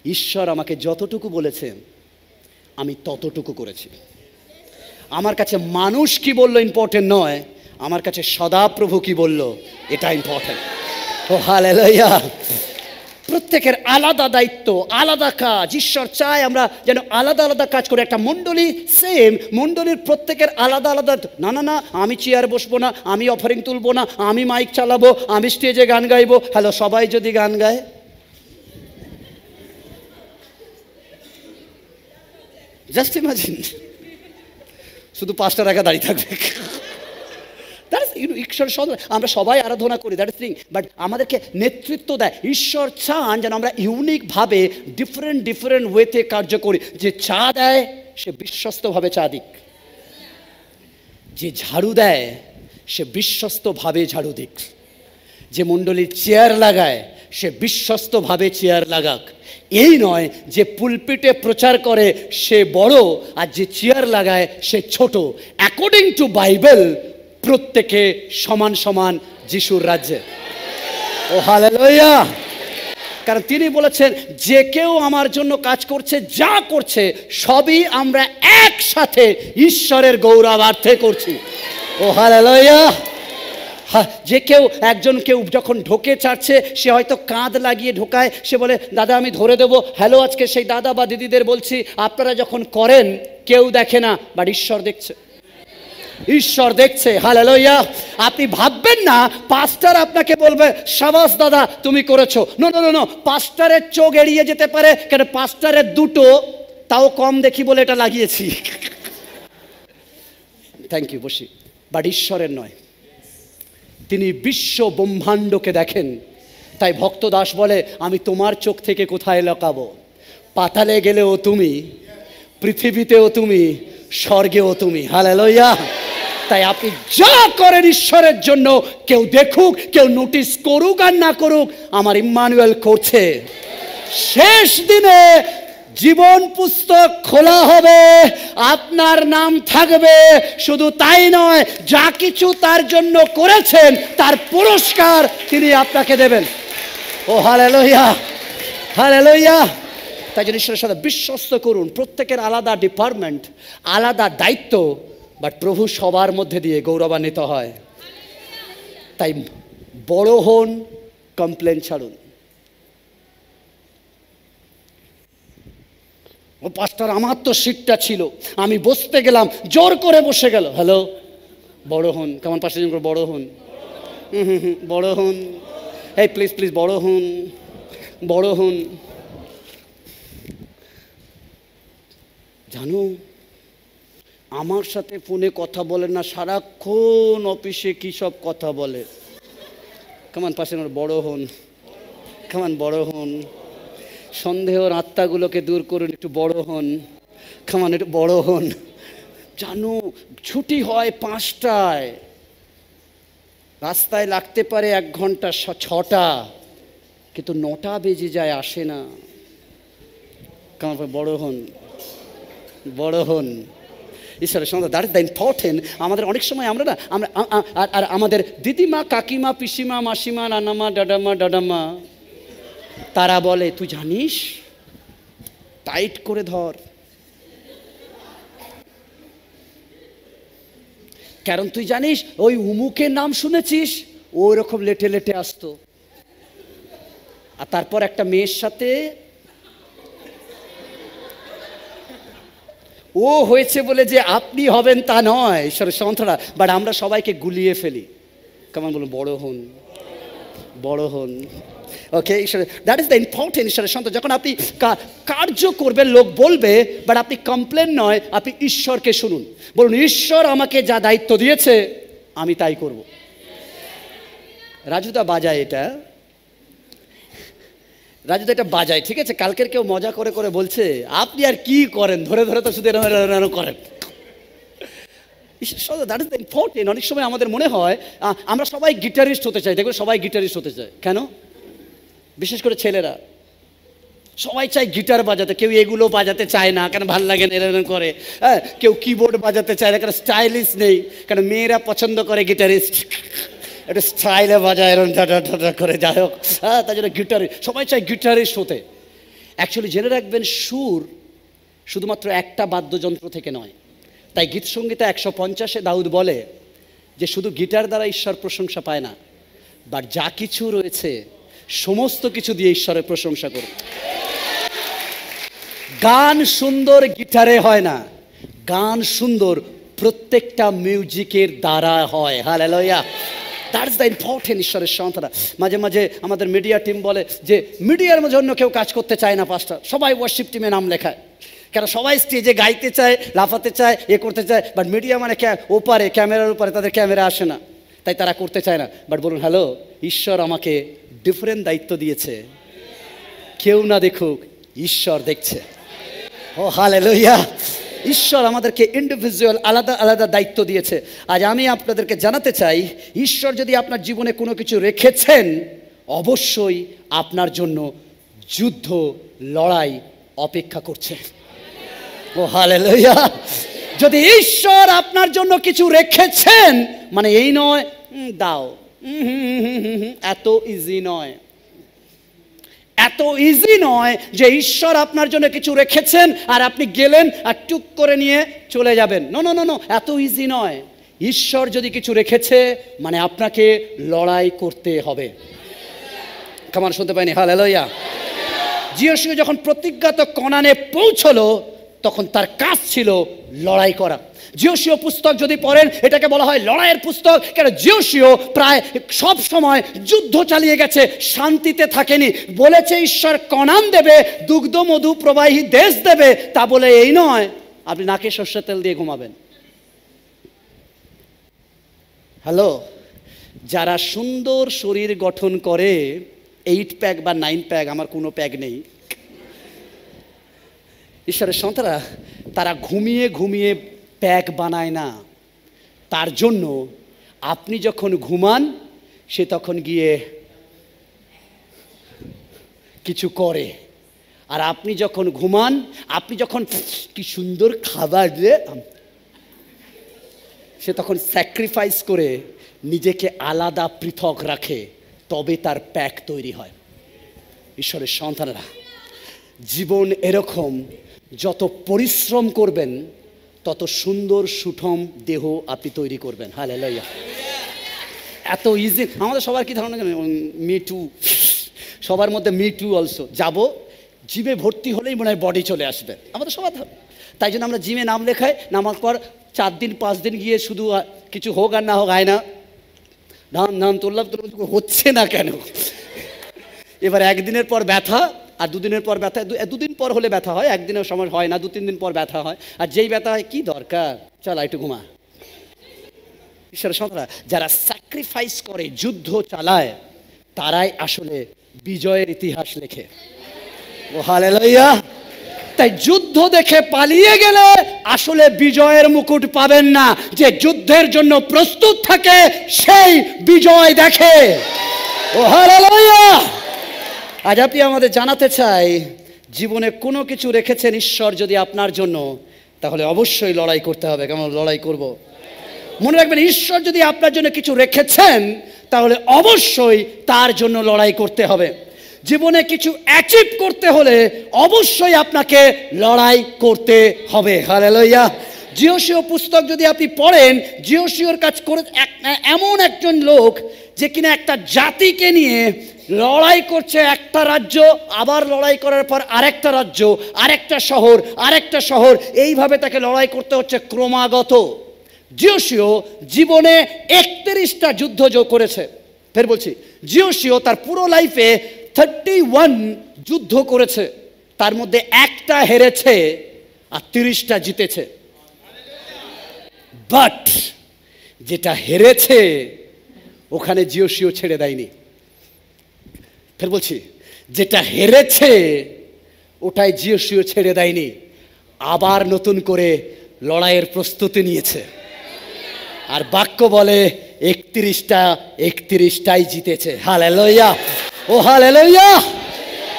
A: ঈশ্বর আমাকে যতটুকু বলেছেন আমি ততটুকু করেছি। আমার কাছে মানুষ কি বললো ইম্পর্টেন্ট নয়, আমার কাছে সদাপ্রভু কি বললো এটা ইম্পর্টেন্ট। ও হালেলুয়া। প্রত্যেকের আলাদা দায়িত্ব, আলাদা কাজ। ঈশ্বর চায় আমরা যেন আলাদা আলাদা কাজ করি। একটা মণ্ডলী সেম, মণ্ডলীর প্রত্যেকের আলাদা আলাদা। না না না, আমি চেয়ার বসবো না, আমি অফারিং তুলবো না, আমি মাইক চালাবো, আমি স্টেজে গান গাইবো। হ্যালো, সবাই যদি গান গায়, জাস্ট ইমাজিন, শুধু 5টা টাকা দাঁড়িয়ে থাকবে। আমরা সবাই আরাধনা করি, দ্যাট ইজ থিং, বাট আমাদেরকে নেতৃত্ব দেয়। ঈশ্বর চান যেন আমরা ইউনিকভাবে ডিফারেন্ট ওয়েতে কার্য করি। যে চা দেয় সে বিশ্বস্তভাবে চা দিক, যে ঝাড়ু দেয় সে বিশ্বস্তভাবে ঝাড়ু দিক, যে মণ্ডলীর চেয়ার লাগায় সে বিশ্বস্তভাবে চেয়ার লাগাক। এই নয় যে পুলপিটে প্রচার করে সে বড় আর যে চেয়ার লাগায় সে ছোট। অ্যাকর্ডিং টু বাইবেল প্রত্যেকে সমান সমান যিশুর রাজ্যে। ও হালেলুয়া! কারণ তিনি বলেছেন যে কেউ আমার জন্য কাজ করছে, যা করছে সবই আমরা একসাথে ঈশ্বরের গৌরবার্থে করছি। ও হালেলুয়া! যে কেউ কেউ যখন ঢোকে চাচ্ছে, সে হয়তো কাঁধ লাগিয়ে ঢোকায়, সে বলে দাদা আমি ধরে দেবো, হ্যালো আজকে সেই দাদা বা দিদিদের বলছি, আপনারা যখন করেন কেউ দেখে না, বাট ঈশ্বর দেখছে, ঈশ্বর দেখছে। হালেলুয়া! আপনি ভাববেন না পাস্টার আপনাকে বলবে শাবাশ দাদা তুমি করেছো, নো নো নো, পাস্টারের চোখ এড়িয়ে যেতে পারে, কেন পাস্টারের দুটো তাও কম দেখি বলে এটা লাগিয়েছি। থ্যাংক ইউ বসি। বাট ঈশ্বরের নয়, তিনি বিশ্ব ব্রহ্মাণ্ডকে দেখেন। তাই ভক্ত দাস বলে আমি তোমার চোখ থেকে কোথায় লুকাবো, পাতালে গেলেও তুমি, পৃথিবীতেও তুমি, স্বর্গেও তুমি। হালেলুয়া! তাই আপনি যা করেন ঈশ্বরের জন্য, কেউ দেখুক, কেউ নোটিস করুক আর না করুক, আমার ইম্মানুয়েল করছে। শেষ দিনে জীবন পুস্তক খোলা হবে, আপনার নাম থাকবে। শুধু তাই নয়, যা কিছু তার জন্য করেছেন তার পুরস্কার তিনি আপনাকে দেবেন। ও হালেলুয়া! হালেলুয়া! তাই জন্য ঈশ্বরের সাথে বিশ্বস্ত করুন। প্রত্যেকের আলাদা ডিপার্টমেন্ট, আলাদা দায়িত্ব, বাট প্রভু সবার মধ্যে দিয়ে গৌরবান্বিত হয়। তাই বড় হন, কমপ্লেন ছাড়ুন। ও পাস্টার আমার তো সিটটা ছিল, আমি বসতে গেলাম, জোর করে বসে গেল। হ্যালো, বড় হন। কেমন পাশে করে বড় হন, বড় হন। এই প্লিজ প্লিজ বড় হন, বড় হন। জানো আমার সাথে ফোনে কথা বলে না, সারাক্ষণ অফিসে কী সব কথা বলে। কেমন পাশে বড় হন, কেমন বড় হন। সন্দেহর আত্মাগুলোকে দূর করুন, একটু বড় হন। কেমন একটু বড় হন। জানো ছুটি হয় 5টায়, রাস্তায় লাগতে পারে 1 ঘন্টা 6টা, কিন্তু 9টা বেজে যায়, আসে না। কেমন বড় হন, বড় হন ঈশ্বরের সঙ্গে। That is the important. আমাদের অনেক সময় আমরা না আর আমাদের দিদিমা, কাকিমা, পিসিমা, মাসিমা, নানামা, ডাডামা তারা বলে তুই জানিস, টাইট করে ধর, কারণ তুই জানিস ওই উমুকের নাম শুনেছিস, ওই রকম লেটে লেটে আসতো। আর তারপর একটা মেয়ের সাথে ও হয়েছে বলে যে আপনি হবেন তা নয়, ঈশ্বরের সন্তানরা। বাট আমরা সবাইকে গুলিয়ে ফেলি। কেমন বলুন, বড় হন, বড় হন। ওকে, ঈশ্বরের দ্যাট ইজ দ্য ইম্পর্টেন্ট। ঈশ্বরের সন্তান যখন আপনি কার্য করবেন, লোক বলবে, বাট আপনি কমপ্লেন নয়, আপনি ঈশ্বরকে শুনুন। বলুন ঈশ্বর আমাকে যা দায়িত্ব দিয়েছে আমি তাই করব। রাজুদা বাজায় এটা, রাজুদা এটা বাজায়, ঠিক আছে। কালকের কেউ মজা করে করে বলছে আপনি আর কি করেন, ধরে ধরে তো শুধু এরকম করেন। That is the important. অনেক সময় আমাদের মনে হয় আমরা সবাই গিটারিস্ট হতে চাই। দেখবেন সবাই গিটারিস্ট হতে চায়। কেন? বিশেষ করে ছেলেরা সবাই চায় গিটার বাজাতে, কেউ এগুলো বাজাতে চায় না, কেন ভাল লাগে না এরকম করে। হ্যাঁ, কেউ কিবোর্ড বাজাতে চায় না, কেন স্টাইলিশ নেই, কেন মেয়েরা পছন্দ করে গিটারিস্ট, একটু স্টাইলে বাজায় এরকম ঢা করে, যাই হোক। হ্যাঁ, তাই জন্য গিটারিস্ট, সবাই চায় গিটারিস্ট হতে। অ্যাকচুয়ালি জেনে রাখবেন, সুর শুধুমাত্র একটা বাদ্যযন্ত্র থেকে নয়। তাই গীত সংগীতা 150-এ দাউদ বলে যে শুধু গিটার দ্বারা ঈশ্বর প্রশংসা পায় না, বাট যা কিছু রয়েছে সমস্ত কিছু দিয়ে ঈশ্বরের প্রশংসা করে। গান সুন্দর গিটারে হয় না, গান সুন্দর প্রত্যেকটা মিউজিকের দ্বারা হয়। Hallelujah! That is the important. ঈশ্বরের সন্তানরা মাঝে মাঝে আমাদের মিডিয়া টিম বলে যে মিডিয়ার জন্য কেউ কাজ করতে চায় না পাস্টার, সবাই ওয়ার্শিপ টিমে নাম লেখায়, কেন সবাই স্টেজে গাইতে চায়, লাফাতে চায়, করতে চায়, বাট মিডিয়া মানে ওপারে ক্যামেরার উপরে, তাদের ক্যামেরা আসে না। তাই তারা করতে চায় না। বাট বলুন, হ্যালো, ঈশ্বর আমাকে ডিফারেন্ট দায়িত্ব দিয়েছে, কেউ না দেখুক, ঈশ্বর দেখছে। ও হালেলুয়া! ঈশ্বর আমাদেরকে ইন্ডিভিজুয়াল আলাদা আলাদা দায়িত্ব দিয়েছে। আজ আমি আপনাদেরকে জানাতে চাই, ঈশ্বর যদি আপনার জীবনে কোনো কিছু রেখেছেন, অবশ্যই আপনার জন্য যুদ্ধ, লড়াই অপেক্ষা করছে। ও হালেলুয়া! যদি ঈশ্বর আপনার জন্য কিছু রেখেছেন, মানে এই নয় দাও, এত ইজি নয়, এত ইজি নয় যে ঈশ্বর আপনার জন্য কিছু রেখেছেন আর আপনি গেলেন আর টুক করে নিয়ে চলে যাবেন। নো নো নো নো, এত ইজি নয়। ঈশ্বর যদি কিছু রেখেছে মানে আপনাকে লড়াই করতে হবে। কামান শুনতে পাইনি? হালেলুয়া! যিশু যখন প্রতিজ্ঞাত কনানে পৌঁছলো, তখন তার কাজ ছিল লড়াই করা। যিশু পুস্তক যদি পড়েন, এটাকে বলা হয় লড়াইয়ের পুস্তক। কেন? যিশু প্রায় সব সময় যুদ্ধ চালিয়ে গেছে, শান্তিতে থাকেনি। বলেছে ঈশ্বর কনান দেবে, দুগ্ধ মধু প্রবাহী দেশ দেবে, তা বলে এই নয় আপনি নাকে সর্ষের তেল দিয়ে ঘুমাবেন। হ্যালো, যারা সুন্দর শরীর গঠন করে, 8 প্যাক বা 9 প্যাক, আমার কোনো প্যাক নেই, ঈশ্বরের সন্তানরা, তারা ঘুমিয়ে ঘুমিয়ে প্যাক বানায় না। তার জন্য আপনি যখন ঘুমান, সে তখন গিয়ে কিছু করে। আর আপনি যখন ঘুমান, আপনি যখন কি সুন্দর খাবার দিয়ে, সে তখন স্যাক্রিফাইস করে নিজেকে আলাদা পৃথক রাখে, তবে তার প্যাক তৈরি হয়। ঈশ্বরের সন্তানেরা, জীবন এরকম, যত পরিশ্রম করবেন তত সুন্দর সুঠম দেহ আপনি তৈরি করবেন। হালেলুয়া! এত ইজি। আমাদের সবার কি ধারণা, মি টু, সবার মধ্যে মি টু অলসো। যাবো, জিমে ভর্তি হলেই মনে হয় বডি চলে আসবে, আমাদের সবার। তাই জন্য আমরা জিমে নাম লেখাই, নামার পর 4 দিন 5 দিন গিয়ে শুধু কিছু হোক আর না হোক, আয় না নাম তুললাম, হচ্ছে না কেন? এবার একদিনের পর ব্যথা, আর 2 দিনের পর ব্যথা। 2 দিন পর হলে ব্যথা হয়, একদিনের সময় হয় না, 2-3 দিন পর ব্যথা হয়। আর যেই ব্যথা হয়, কি দরকার, চল একটু ঘুমা। ঈশ্বরের সন্তানরা, যারা স্যাক্রিফাইস করে, যুদ্ধ চালায়, তারাই আসলে বিজয়ের ইতিহাস লেখে। ও হালেলুয়া! তাই যুদ্ধ দেখে পালিয়ে গেলে আসলে বিজয়ের মুকুট পাবেন না। যে যুদ্ধের জন্য প্রস্তুত থাকে, সেই বিজয় দেখে। ও হালেলুয়া! আজ আপনি আমাদের জানাতে চাই, জীবনে কোনো কিছু রেখেছেন ঈশ্বর যদি আপনার জন্য, তাহলে অবশ্যই লড়াই করতে হবে। কেমন লড়াই করব? মনে রাখবেন, ঈশ্বর যদি আপনার জন্য কিছু রেখেছেন, তাহলে অবশ্যই তার জন্য লড়াই করতে হবে। জীবনে কিছু অ্যাচিভ করতে হলে অবশ্যই আপনাকে লড়াই করতে হবে। হালেলুয়া! যিশু পুস্তক যদি আপনি পড়েন, যিশুর কাজ করে এমন একজন লোক যে কিনা একটা জাতিকে নিয়ে লড়াই করছে। একটা রাজ্য, আবার লড়াই করার পর আরেকটা রাজ্য, আরেকটা শহর, আরেকটা শহর, এইভাবে তাকে লড়াই করতে হচ্ছে ক্রমাগত। যিশু জীবনে 31টা যুদ্ধ করেছে। ফের বলছি, যিশু তার পুরো লাইফে 31 যুদ্ধ করেছে, তার মধ্যে একটা হেরেছে আর 30টা জিতেছে। বাট যেটা হেরেছে, ওখানে যিশু ছেড়ে দেয়নি। ফের বলছি, যেটা হেরেছে ওটাই যিশু ছেড়ে দেয়নি, আবার নতুন করে লড়াইয়ের প্রস্তুতি নিয়েছে। আর বাক্য বলে 31টাই জিতেছে। হালেলুয়া! Oh hallelujah!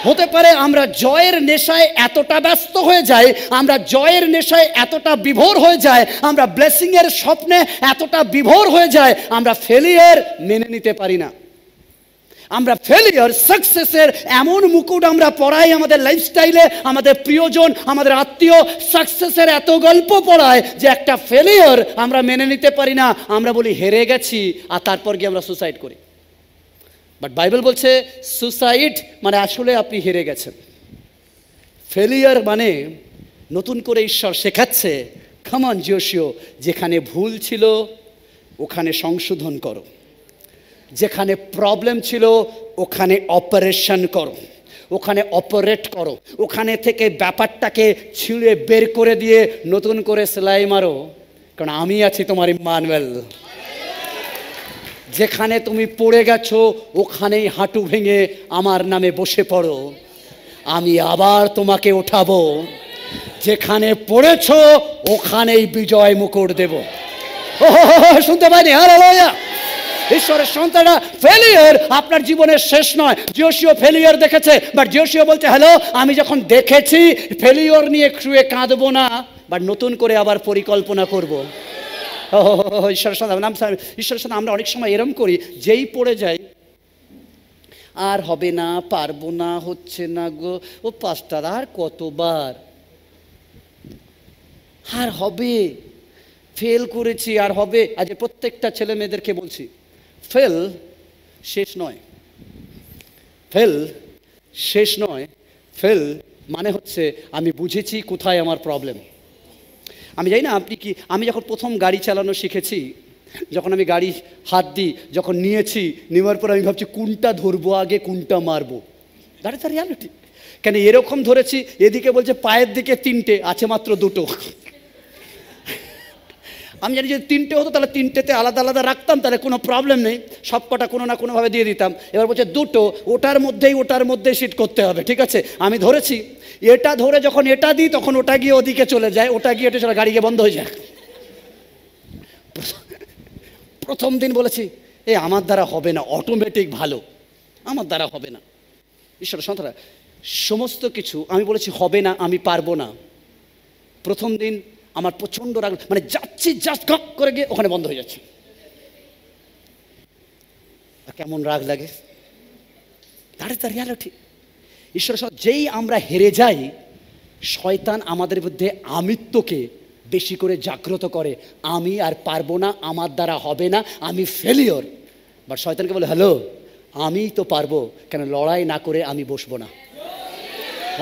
A: হতে পারে আমরা জয়ের নেশায় এতটা ব্যস্ত হয়ে যাই, আমরা জয়ের নেশায় এতটা বিভোর হয়ে যায়, আমরা ব্লেসিং এর স্বপ্নে এতটা বিভোর হয়ে যায়, আমরা ফেলিয়ার মেনে নিতে পারি না। আমরা ফেলিয়ার সাকসেসের এমন মুকুট আমরা পড়াই আমাদের লাইফস্টাইলে, আমাদের প্রিয়জন, আমাদের আত্মীয় সাকসেসের এত গল্প পড়ায় যে একটা ফেলিয়ার আমরা মেনে নিতে পারি না। আমরা বলি হেরে গেছি, আর তারপর গিয়ে আমরা সুসাইড করি। বাট বাইবেল বলছে সুসাইড মানে আসলে আপনি হেরে গেছেন। ফেলিয়ার মানে নতুন করে ঈশ্বর শেখাচ্ছে, কাম অন যিশু, যেখানে ভুল ছিল ওখানে সংশোধন করো, যেখানে প্রবলেম ছিল ওখানে অপারেশন করো, ওখানে অপারেট করো, ওখানে থেকে ব্যাপারটাকে ছিঁড়ে বের করে দিয়ে নতুন করে সেলাই মারো, কারণ আমি আছি তোমার ইম্মানুয়েল। যেখানে তুমি পড়ে গেছো ওখানেই হাঁটু ভেঙে আমার নামে বসে পড়ো, আমি আবার তোমাকে ওঠাবো। যেখানে পড়েছো ওখানেই বিজয় মুকুট দেব। ও শুনতে পাইনি? হালেলুয়া! ঈশ্বরের সন্তানরা, ফেলিয়ার আপনার জীবনের শেষ নয়। যোশিয়া ফেলিয়ার দেখেছে, বাট যোশিয়া বলছে হ্যালো, আমি যখন দেখেছি ফেলিয়ার নিয়ে শুয়ে কাঁদবো না, বাট নতুন করে আবার পরিকল্পনা করব। ঈশ্বরের সন্তান, ঈশ্বরের সন্তান আমরা অনেক সময় এরম করি, যেই পড়ে যাই আর হবে না, পারবো না, হচ্ছে না গো, ও পাঁচটার আর কতবার, আর হবে, ফেল করেছি আর হবে। আজ প্রত্যেকটা ছেলে মেয়েদেরকে বলছি, ফেল শেষ নয়, ফেল শেষ নয়। ফেল মানে হচ্ছে আমি বুঝেছি কোথায় আমার প্রবলেম। আমি জানি না আপনি কি, আমি যখন প্রথম গাড়ি চালানো শিখেছি, যখন আমি গাড়ি হাত দিই, যখন নিয়েছি, নেওয়ার পর আমি ভাবছি কোনটা ধরবো আগে, কোনটা মারবো। That is the reality. কেন এরকম ধরেছি, এদিকে বলছে পায়ের দিকে তিনটে, আছে মাত্র দুটো। আমি জানি যদি তিনটে হতো তাহলে তিনটেতে আলাদা আলাদা রাখতাম, তাহলে কোনো প্রবলেম নেই, সব কটা কোনো না কোনোভাবে দিয়ে দিতাম। এবার বলছে দুটো, ওটার মধ্যেই সিট করতে হবে। ঠিক আছে, আমি ধরেছি, এটা ধরে যখন এটা দিই তখন ওটা গিয়ে ওদিকে চলে যায়, ওটা গিয়ে এটা চলে, গাড়ি গিয়ে বন্ধ হয়ে যায়। প্রথম দিন বলেছি আমার দ্বারা হবে না, অটোমেটিক ভালো, আমার দ্বারা হবে না। ঈশ্বরের সন্তানরা, সমস্ত কিছু আমি বলেছি হবে না, আমি পারবো না। প্রথম দিন আমার প্রচণ্ড রাগ, মানে যাচ্ছি জাস্ট গক করে গিয়ে ওখানে বন্ধ হয়ে যাচ্ছে। কেমন রাগ লাগে। That is the reality. ঈশ্বরের সাথে যেই আমরা হেরে যাই, শয়তান আমাদের মধ্যে আমিত্বকে বেশি করে জাগ্রত করে। আমি আর পারবো না, আমার দ্বারা হবে না, আমি ফেলিওর। বাট শয়তানকে বলে হ্যালো, আমি তো পারবো, কেন লড়াই না করে আমি বসবো না।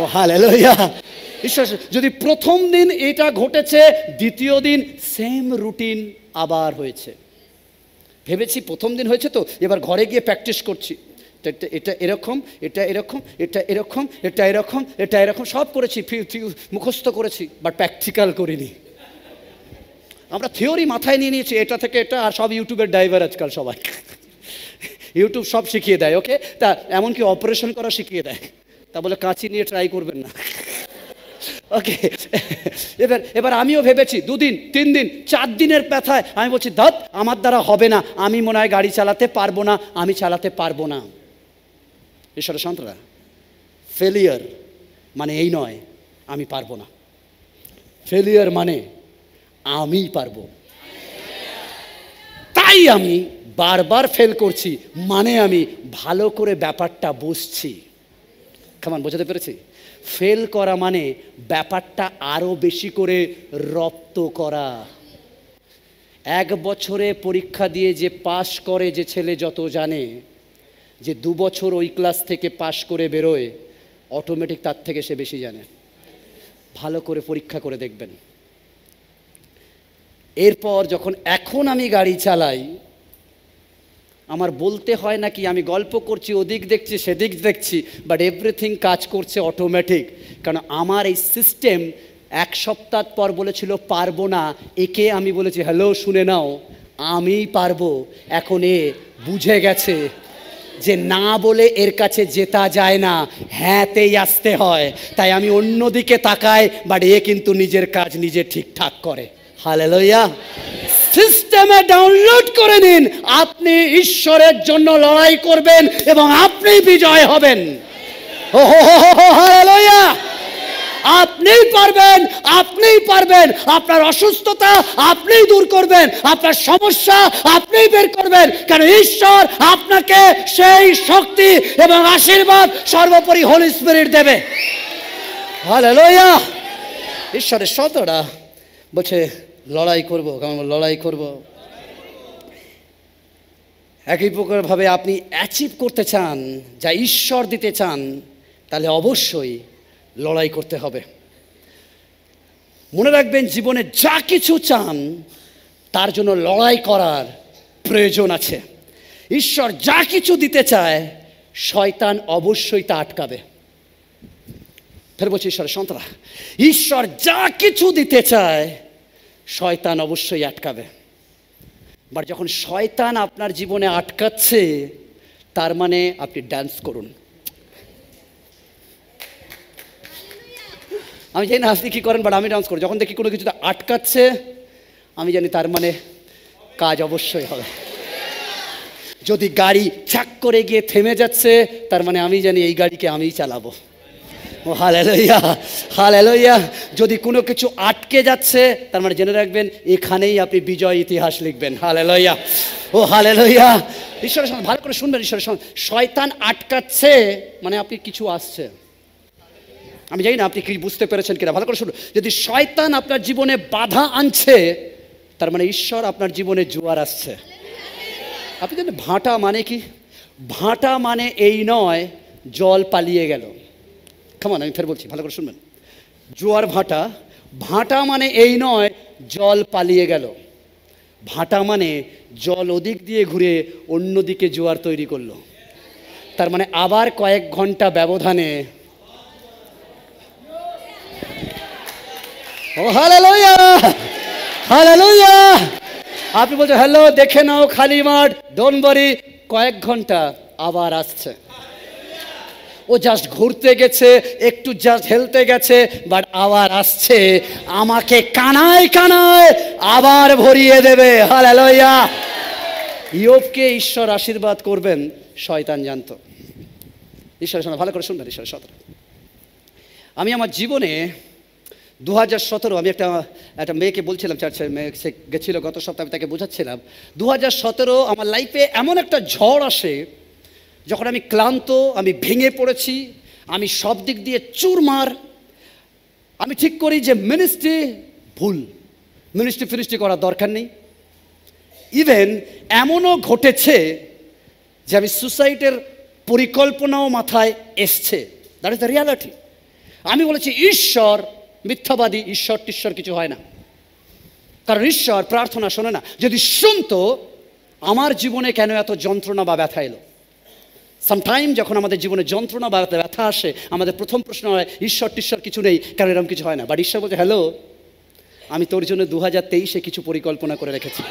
A: ও হালেলুয়া! ঈশ্বর, যদি প্রথম দিন এটা ঘটেছে, দ্বিতীয় দিন সেম রুটিন আবার হয়েছে। ভেবেছি প্রথম দিন হয়েছে তো, এবার ঘরে গিয়ে প্র্যাকটিস করছি, এটা এরকম, এটা এরকম, এটা এরকম, এটা এরকম, এটা এরকম, সব করেছি, মুখস্থ করেছি, বাট প্র্যাকটিক্যাল করিনি। আমরা থিওরি মাথায় নিয়ে নিয়েছি, এটা থেকে এটা, আর সব ইউটিউবের ড্রাইভার আজকাল সবাই, ইউটিউব সব শিখিয়ে দেয়। ওকে, তা এমনকি অপারেশন করা শিখিয়ে দেয়। তা বলে কাঁচি নিয়ে ট্রাই করবেন না। ওকে, এবার আমিও ভেবেছি 2 দিন 3 দিন 4 দিনের ব্যথায় আমি বলছি দাঁত আমার দ্বারা হবে না, আমি মনে হয় গাড়ি চালাতে পারবো না, আমি চালাতে পারবো না। ঈশ্বরের সন্তানরা, ফেলিয়ার মানে এই নয় আমি পারবো না, ফেলিয়ার মানে আমি পারবো। তাই আমি বারবার ফেল করছি, মানে আমি ভালো করে ব্যাপারটা বুঝছি। কেমন বোঝাতে পেরেছি? ফেল করা মানে ব্যাপারটা আরো বেশি করে রপ্ত করা। 1 বছরে পরীক্ষা দিয়ে যে পাশ করে যে ছেলে যত জানে, যে 2 বছর ওই ক্লাস থেকে পাশ করে বেরোয়, অটোমেটিক তার থেকে সে বেশি জানে। ভালো করে পরীক্ষা করে দেখবেন। এরপর যখন এখন আমি গাড়ি চালাই, আমার বলতে হয় না কি, আমি গল্প করছি, ওদিক দেখছি সেদিক দেখছি, বাট এভরিথিং কাজ করছে অটোমেটিক। কারণ আমার এই সিস্টেম 1 সপ্তাহ পর বলেছিল পারবো না, একে আমি বলেছি হ্যালো শুনে নাও, আমি পারবো। এখন এ বুঝে গেছে যে না বলে এর কাছে জেতা যায় না, হ্যাঁতেই আসতে হয়। তাই আমি অন্যদিকে তাকাই, বাট এ কিন্তু নিজের কাজ নিজে ঠিকঠাক করে। হালেলুয়া! সিস্টেমে ডাউনলোড করে নিন, আপনি ঈশ্বরের জন্য লড়াই করবেন এবং আপনি বিজয় হবেন। হালেলুয়া! আপনিই পারবেন, আপনিই পারবেন। আপনার অসুস্থতা আপনিই দূর করবেন, আপনার সমস্যা আপনিই বের করবেন, কারণ ঈশ্বর আপনাকে সেই শক্তি এবং আশীর্বাদ সর্বোপরি হোলি স্পিরিট দেবে। হালেলুয়া! ঈশ্বরের সতরা বলছে লড়াই করব, লড়াই করব। একই প্রকারভাবে আপনি অ্যাচিভ করতে চান যা ঈশ্বর দিতে চান, তাহলে অবশ্যই লড়াই করতে হবে। মনে রাখবেন, জীবনে যা কিছু চান তার জন্য লড়াই করার প্রয়োজন আছে। ঈশ্বর যা কিছু দিতে চায়, শয়তান অবশ্যই তা আটকাবে। ফের বলছি, ঈশ্বরের সন্তানরা, ঈশ্বর যা কিছু দিতে চায়, শয়তান অবশ্যই আটকাবে। বাট যখন শয়তান আপনার জীবনে আটকাচ্ছে, তার মানে আপনি ডান্স করুন। আমি জানি না আপনি কী করেন, বাট আমি ডান্স করি যখন দেখি কোনো কিছুতে আটকাচ্ছে। আমি জানি তার মানে কাজ অবশ্যই হবে। যদি গাড়ি ছ্যাক করে গিয়ে থেমে যাচ্ছে, তার মানে আমি জানি এই গাড়িকে আমিই চালাবো। ও হালেলুয়া, হালেলুয়া। যদি কোনো কিছু আটকে যাচ্ছে, তার মানে জেনে রাখবেন এখানেই আপনি বিজয় ইতিহাস লিখবেন। Hallelujah, oh hallelujah. ঈশ্বরের সঙ্গে ভালো করে শুনবেন। ঈশ্বরের সঙ্গে শয়তান আটকাচ্ছে মানে আপনি কিছু আসছে। আমি জানি না আপনি কি বুঝতে পেরেছেন কিনা, ভালো করে শুনুন। যদি শয়তান আপনার জীবনে বাধা আনছে, তার মানে ঈশ্বর আপনার জীবনে জোয়ার আসছে। আপনি জানেন ভাটা মানে কি? ভাটা মানে এই নয় জল পালিয়ে গেল। কেমন, আমি ফের বলছি, ভালো করে শুনবেন। জোয়ার ভাটা, ভাটা মানে এই নয় জল পালিয়ে গেল। ভাটা মানে জল ওদিক দিয়ে ঘুরে অন্যদিকে জোয়ার তৈরি করলো। তার মানে আবার কয়েক ঘন্টা ব্যবধানে, ও হালেলুয়া, হালেলুয়া। আপনি বলছেন হ্যালো, দেখে নাও খালি মাঠ, ডোন্ট ওয়ারি, কয়েক ঘন্টা আবার আসছে। ও জাস্ট ঘুরতে গেছে, একটু জাস্ট হেলতে গেছে, বাট আবার আসছে আমাকে কানায় কানায় আবার ভরিয়ে দেবে। হালেলুয়া। ইয়োবকে ঈশ্বর আশীর্বাদ করবেন, শয়তান জানতো। ঈশ্বরের সঙ্গে ভালো করে শুনবেন। ঈশ্বরের সতর্ক। আমি আমার জীবনে 2017 আমি একটা মেয়েকে বলছিলাম, চার্চের মেয়ে, সে গেছিলো গত সপ্তাহে, আমি তাকে বোঝাচ্ছিলাম 2017 আমার লাইফে এমন একটা ঝড় আসে যখন আমি ক্লান্ত, আমি ভেঙে পড়েছি, আমি সব দিক দিয়ে চুরমার। আমি ঠিক করি যে মিনিস্ট্রি ভুল, মিনিস্ট্রি ফিনিস্ট্রি করার দরকার নেই। ইভেন এমনও ঘটেছে যে আমি সুসাইডের পরিকল্পনাও মাথায় এসছে। That is the reality. আমি বলেছি ঈশ্বর মিথ্যাবাদী, ঈশ্বর টিশ্বর কিছু হয় না, কারণ ঈশ্বর প্রার্থনা শোনে না। যদি শুনতো, আমার জীবনে কেন এত যন্ত্রণা বা ব্যথা এলো? সামটাইম যখন আমাদের জীবনে যন্ত্রণা বা ব্যথা আসে, আমাদের প্রথম প্রশ্ন হয় ঈশ্বর টিশ্বর কিছু নেই, কারণ এরকম কিছু হয় না। বাট ঈশ্বর বলছে হ্যালো, আমি তোর জন্য 2023-এ কিছু পরিকল্পনা করে রেখেছি।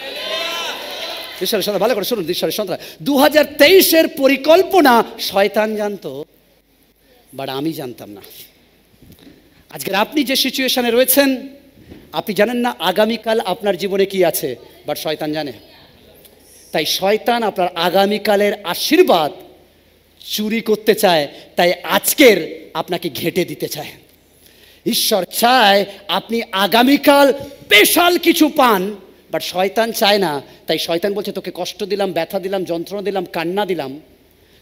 A: ঈশ্বরের সাথে ভালো করে শুনুন। ঈশ্বরের সন্তান, 2023-এর পরিকল্পনা শয়তান জানতো, বাট আমি জানতাম না। আজকের আপনি যে সিচুয়েশনে রয়েছেন, আপনি জানেন না আগামীকাল আপনার জীবনে কি আছে, বাট শয়তান জানে। তাই শয়তান আপনার আগামীকালের আশীর্বাদ চুরি করতে চায়, তাই আজকের আপনাকে ঘেঁটে দিতে চায়। ঈশ্বর চায় আপনি আগামীকাল স্পেশাল কিছু পান, বাট শয়তান চায় না। তাই শয়তান বলছে তোকে কষ্ট দিলাম, ব্যথা দিলাম, যন্ত্রণা দিলাম, কান্না দিলাম,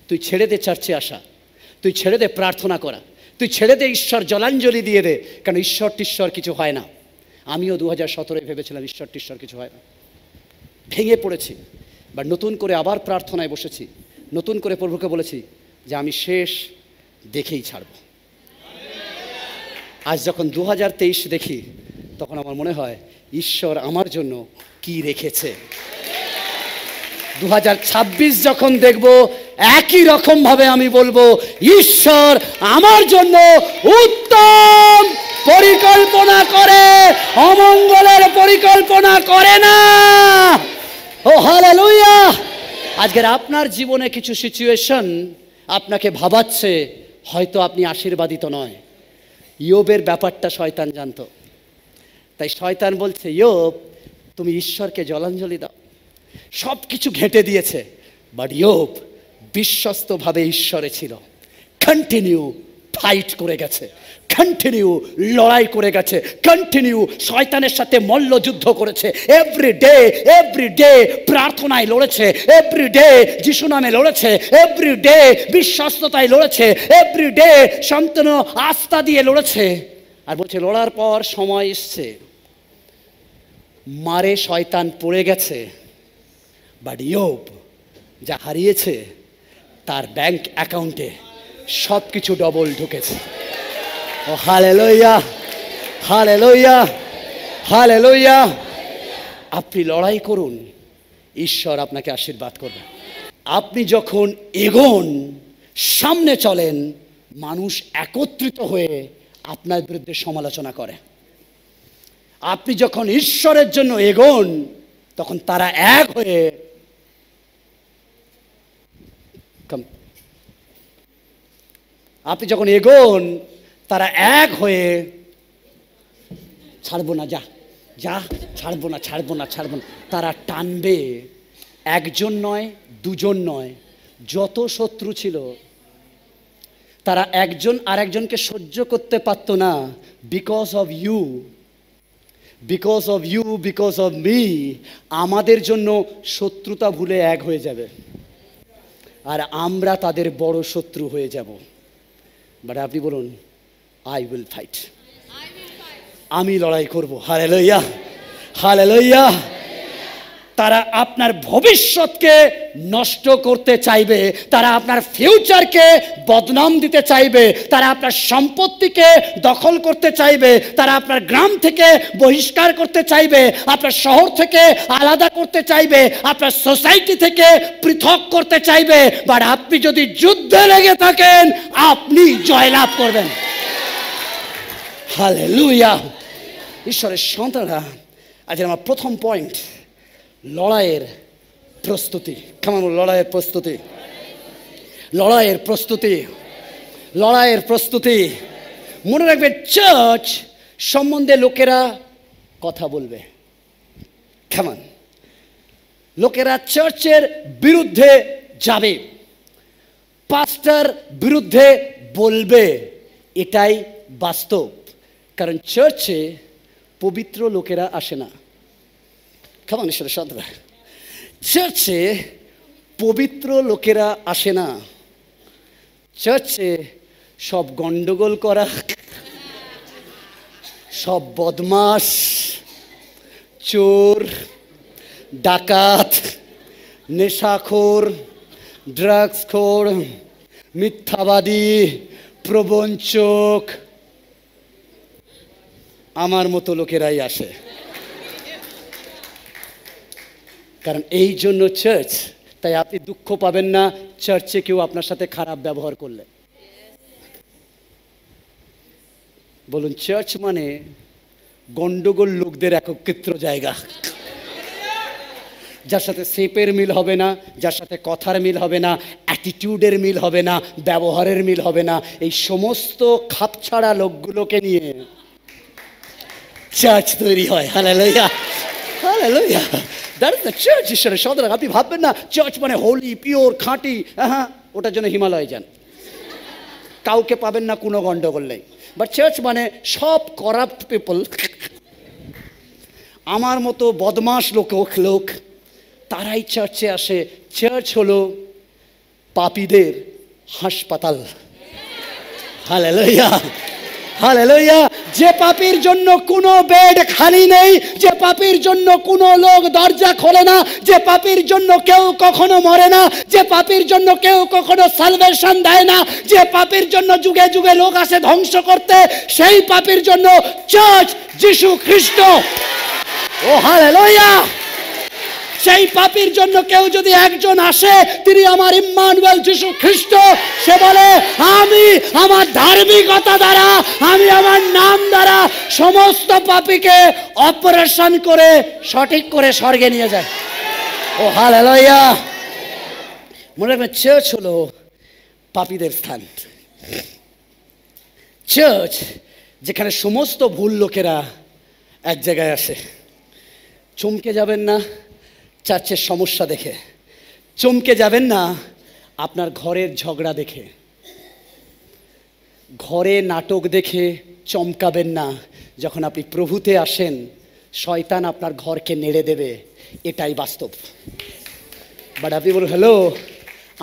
A: তুই ছেড়ে দে চার্চে আসা, তুই ছেড়ে দে প্রার্থনা করা, তুই ছেড়ে দে ঈশ্বর জলাঞ্জলি দিয়ে দে, কারণ ঈশ্বর টিশ্বর কিছু হয় না। আমিও 2017-এ ভেবেছিলাম ঈশ্বর টিশ্বর কিছু হয় না, ভেঙে পড়েছি। বাট নতুন করে আবার প্রার্থনায় বসেছি, নতুন করে প্রভুকে বলেছি যে আমি শেষ দেখেই ছাড়ব। আজ যখন 2023 দেখি, তখন আমার মনে হয় ঈশ্বর আমার জন্য কি রেখেছে। 2026 যখন দেখব, একই রকম ভাবে আমি বলবো ঈশ্বর আমার জন্য উত্তম পরিকল্পনা করে, অমঙ্গলের পরিকল্পনা করে না। ও হালেলুয়া। আজকের আপনার জীবনে কিছু সিচুয়েশন আপনাকে ভাবাচ্ছে হয়তো আপনি আশীর্বাদিত নয়। ইয়োবের ব্যাপারটা শয়তান জানতো, তাই শয়তান বলছে ইয়োব তুমি ঈশ্বরকে জলাঞ্জলি দাও। সব কিছু ঘেঁটে দিয়েছে, বাট ইয়োব বিশ্বস্তভাবে ঈশ্বরে ছিল। কন্টিনিউ ফাইট করে গেছে, কন্টিনিউ লড়াই করে গেছে, কন্টিনিউ শয়তানের সাথে মল্লযুদ্ধ করেছে। এভরি ডে প্রার্থনায় লড়েছে, এভরি ডে যিশু নামে লড়েছে, এভরি ডে বিশ্বস্ততায় লড়েছে, এভরি ডে সন্তান আস্থা দিয়ে লড়েছে। আর বলছে লড়ার পর সময় এসছে, মারে শয়তান পড়ে গেছে, বাট ইয়োব যা হারিয়েছে তার ব্যাংক অ্যাকাউন্টে সব কিছু ডবল ঢুকেছে। ও হালেলুয়া, হালেলুয়া, হালেলুয়া। আপনি লড়াই করুন, ঈশ্বর আপনাকে আশীর্বাদ করবে। আপনি যখন এগোন, সামনে চলেন, মানুষ একত্রিত হয়ে আপনার বিরুদ্ধে সমালোচনা করে। আপনি যখন ঈশ্বরের জন্য এগোন, তখন তারা এক হয়ে আপনি যখন এগোন, তারা এক হয়ে ছাড়বো না, যা যা, ছাড়বো না, ছাড়বো না, ছাড়বো না, তারা টানবে। একজন নয়, দুজন নয়, যত শত্রু ছিল তারা একজন আরেকজনকে সহ্য করতে পারতো না। Because of you, because of you, because of me, আমাদের জন্য শত্রুতা ভুলে এক হয়ে যাবে, আর আমরা তাদের বড় শত্রু হয়ে যাব। বাট আপনি বলুন, আই উইল ফাইট, আমি লড়াই করব। Hallelujah, hallelujah. তারা আপনার ভবিষ্যৎকে নষ্ট করতে চাইবে, তারা আপনার ফিউচারকে বদনাম দিতে চাইবে, তারা আপনার সম্পত্তিকে দখল করতে চাইবে, তারা আপনার গ্রাম থেকে বহিষ্কার করতে চাইবে, আপনার শহর থেকে আলাদা করতে চাইবে, আপনার সোসাইটি থেকে পৃথক করতে চাইবে। বাট আপনি যদি যুদ্ধে লেগে থাকেন, আপনি জয়লাভ করবেন। হালেলুয়া। ঈশ্বরের সন্তানরা, আজ আমার প্রথম পয়েন্ট, লড়াইয়ের প্রস্তুতি। কেমন? লড়াইয়ের প্রস্তুতি, লড়াইয়ের প্রস্তুতি, লড়াইয়ের প্রস্তুতি। মনে রাখবেন, চার্চ সম্বন্ধে লোকেরা কথা বলবে। কেমন? লোকেরা চার্চের বিরুদ্ধে যাবে, পাস্টার বিরুদ্ধে বলবে, এটাই বাস্তব। কারণ চার্চে পবিত্র লোকেরা আসে না। কেমন? ঈশ্বরের সন্তানরা, চার্চে পবিত্র লোকেরা আসে না। চার্চে সব গন্ডগোল করা, সব বদমাশ, চোর, ডাকাত, নেশাখোর, ড্রাগসখোর, মিথ্যাবাদী, প্রবঞ্চক, আমার মতো লোকেরাই আসে। কারণ এই জন্য চার্চ, তাই আপনি দুঃখ পাবেন না চার্চে কেউ আপনার সাথে খারাপ ব্যবহার করলে। বলুন, চার্চ মানে গন্ডগোল লোকদের একত্রিত জায়গা, যার সাথে শেপের মিল হবে না, যার সাথে কথার মিল হবে না, অ্যাটিটিউডের মিল হবে না, ব্যবহারের মিল হবে না, এই সমস্ত খাপছাড়া লোকগুলোকে নিয়ে চার্চ তৈরি হয়। Hallelujah, hallelujah. That is the church. ঈশ্বরের সন্তান, আপনি ভাববেন না চার্চ মানে হোলি, পিওর, খাঁটি। হ্যাঁ, ওটার জন্য হিমালয় যান, কাউকে পাবেন না কোনো গন্ডগোল নেই। বাট চার্চ মানে সব করাপ্ট পিপল, আমার মতো বদমাশ লোক, তারাই চার্চে আসে। চার্চ হলো পাপীদের হাসপাতাল। Hallelujah, hallelujah. যে পাপীর জন্য কোনো বেড খালি নেই, যে পাপীর জন্য কোনো লোক দরজা খোলে না, যে পাপীর জন্য কেউ কখনো মরে না, যে পাপীর জন্য কেউ কখনো সালভেশন দেয় না, যে পাপীর জন্য যুগে যুগে লোক আসে ধ্বংস করতে, সেই পাপীর জন্য চার্চ যিশু খ্রিস্ট। ও হালেলুয়া। সেই পাপীর জন্য কেউ যদি একজন আসে, তিনি আমার ইম্মানুয়েল যিশু খ্রিস্ট। সে বলে, আমি আমার ধার্মিকতা দ্বারা, আমি আমার নাম দ্বারা সমস্ত পাপীকে অপারেশন করে সঠিক করে স্বর্গে নিয়ে যায়। ও হালেলুয়া। মনে রাখবেন, চার্চ হলো পাপীদের স্থান। চার্চ যেখানে সমস্ত ভুল লোকেরা এক জায়গায় আসে। চমকে যাবেন না চার্চের সমস্যা দেখে, চমকে যাবেন না আপনার ঘরের ঝগড়া দেখে, ঘরে নাটক দেখে চমকাবেন না। যখন আপনি প্রভুতে আসেন, শয়তান আপনার ঘরকে নেড়ে দেবে, এটাই বাস্তব। বাট আপনি বলুন, হ্যালো,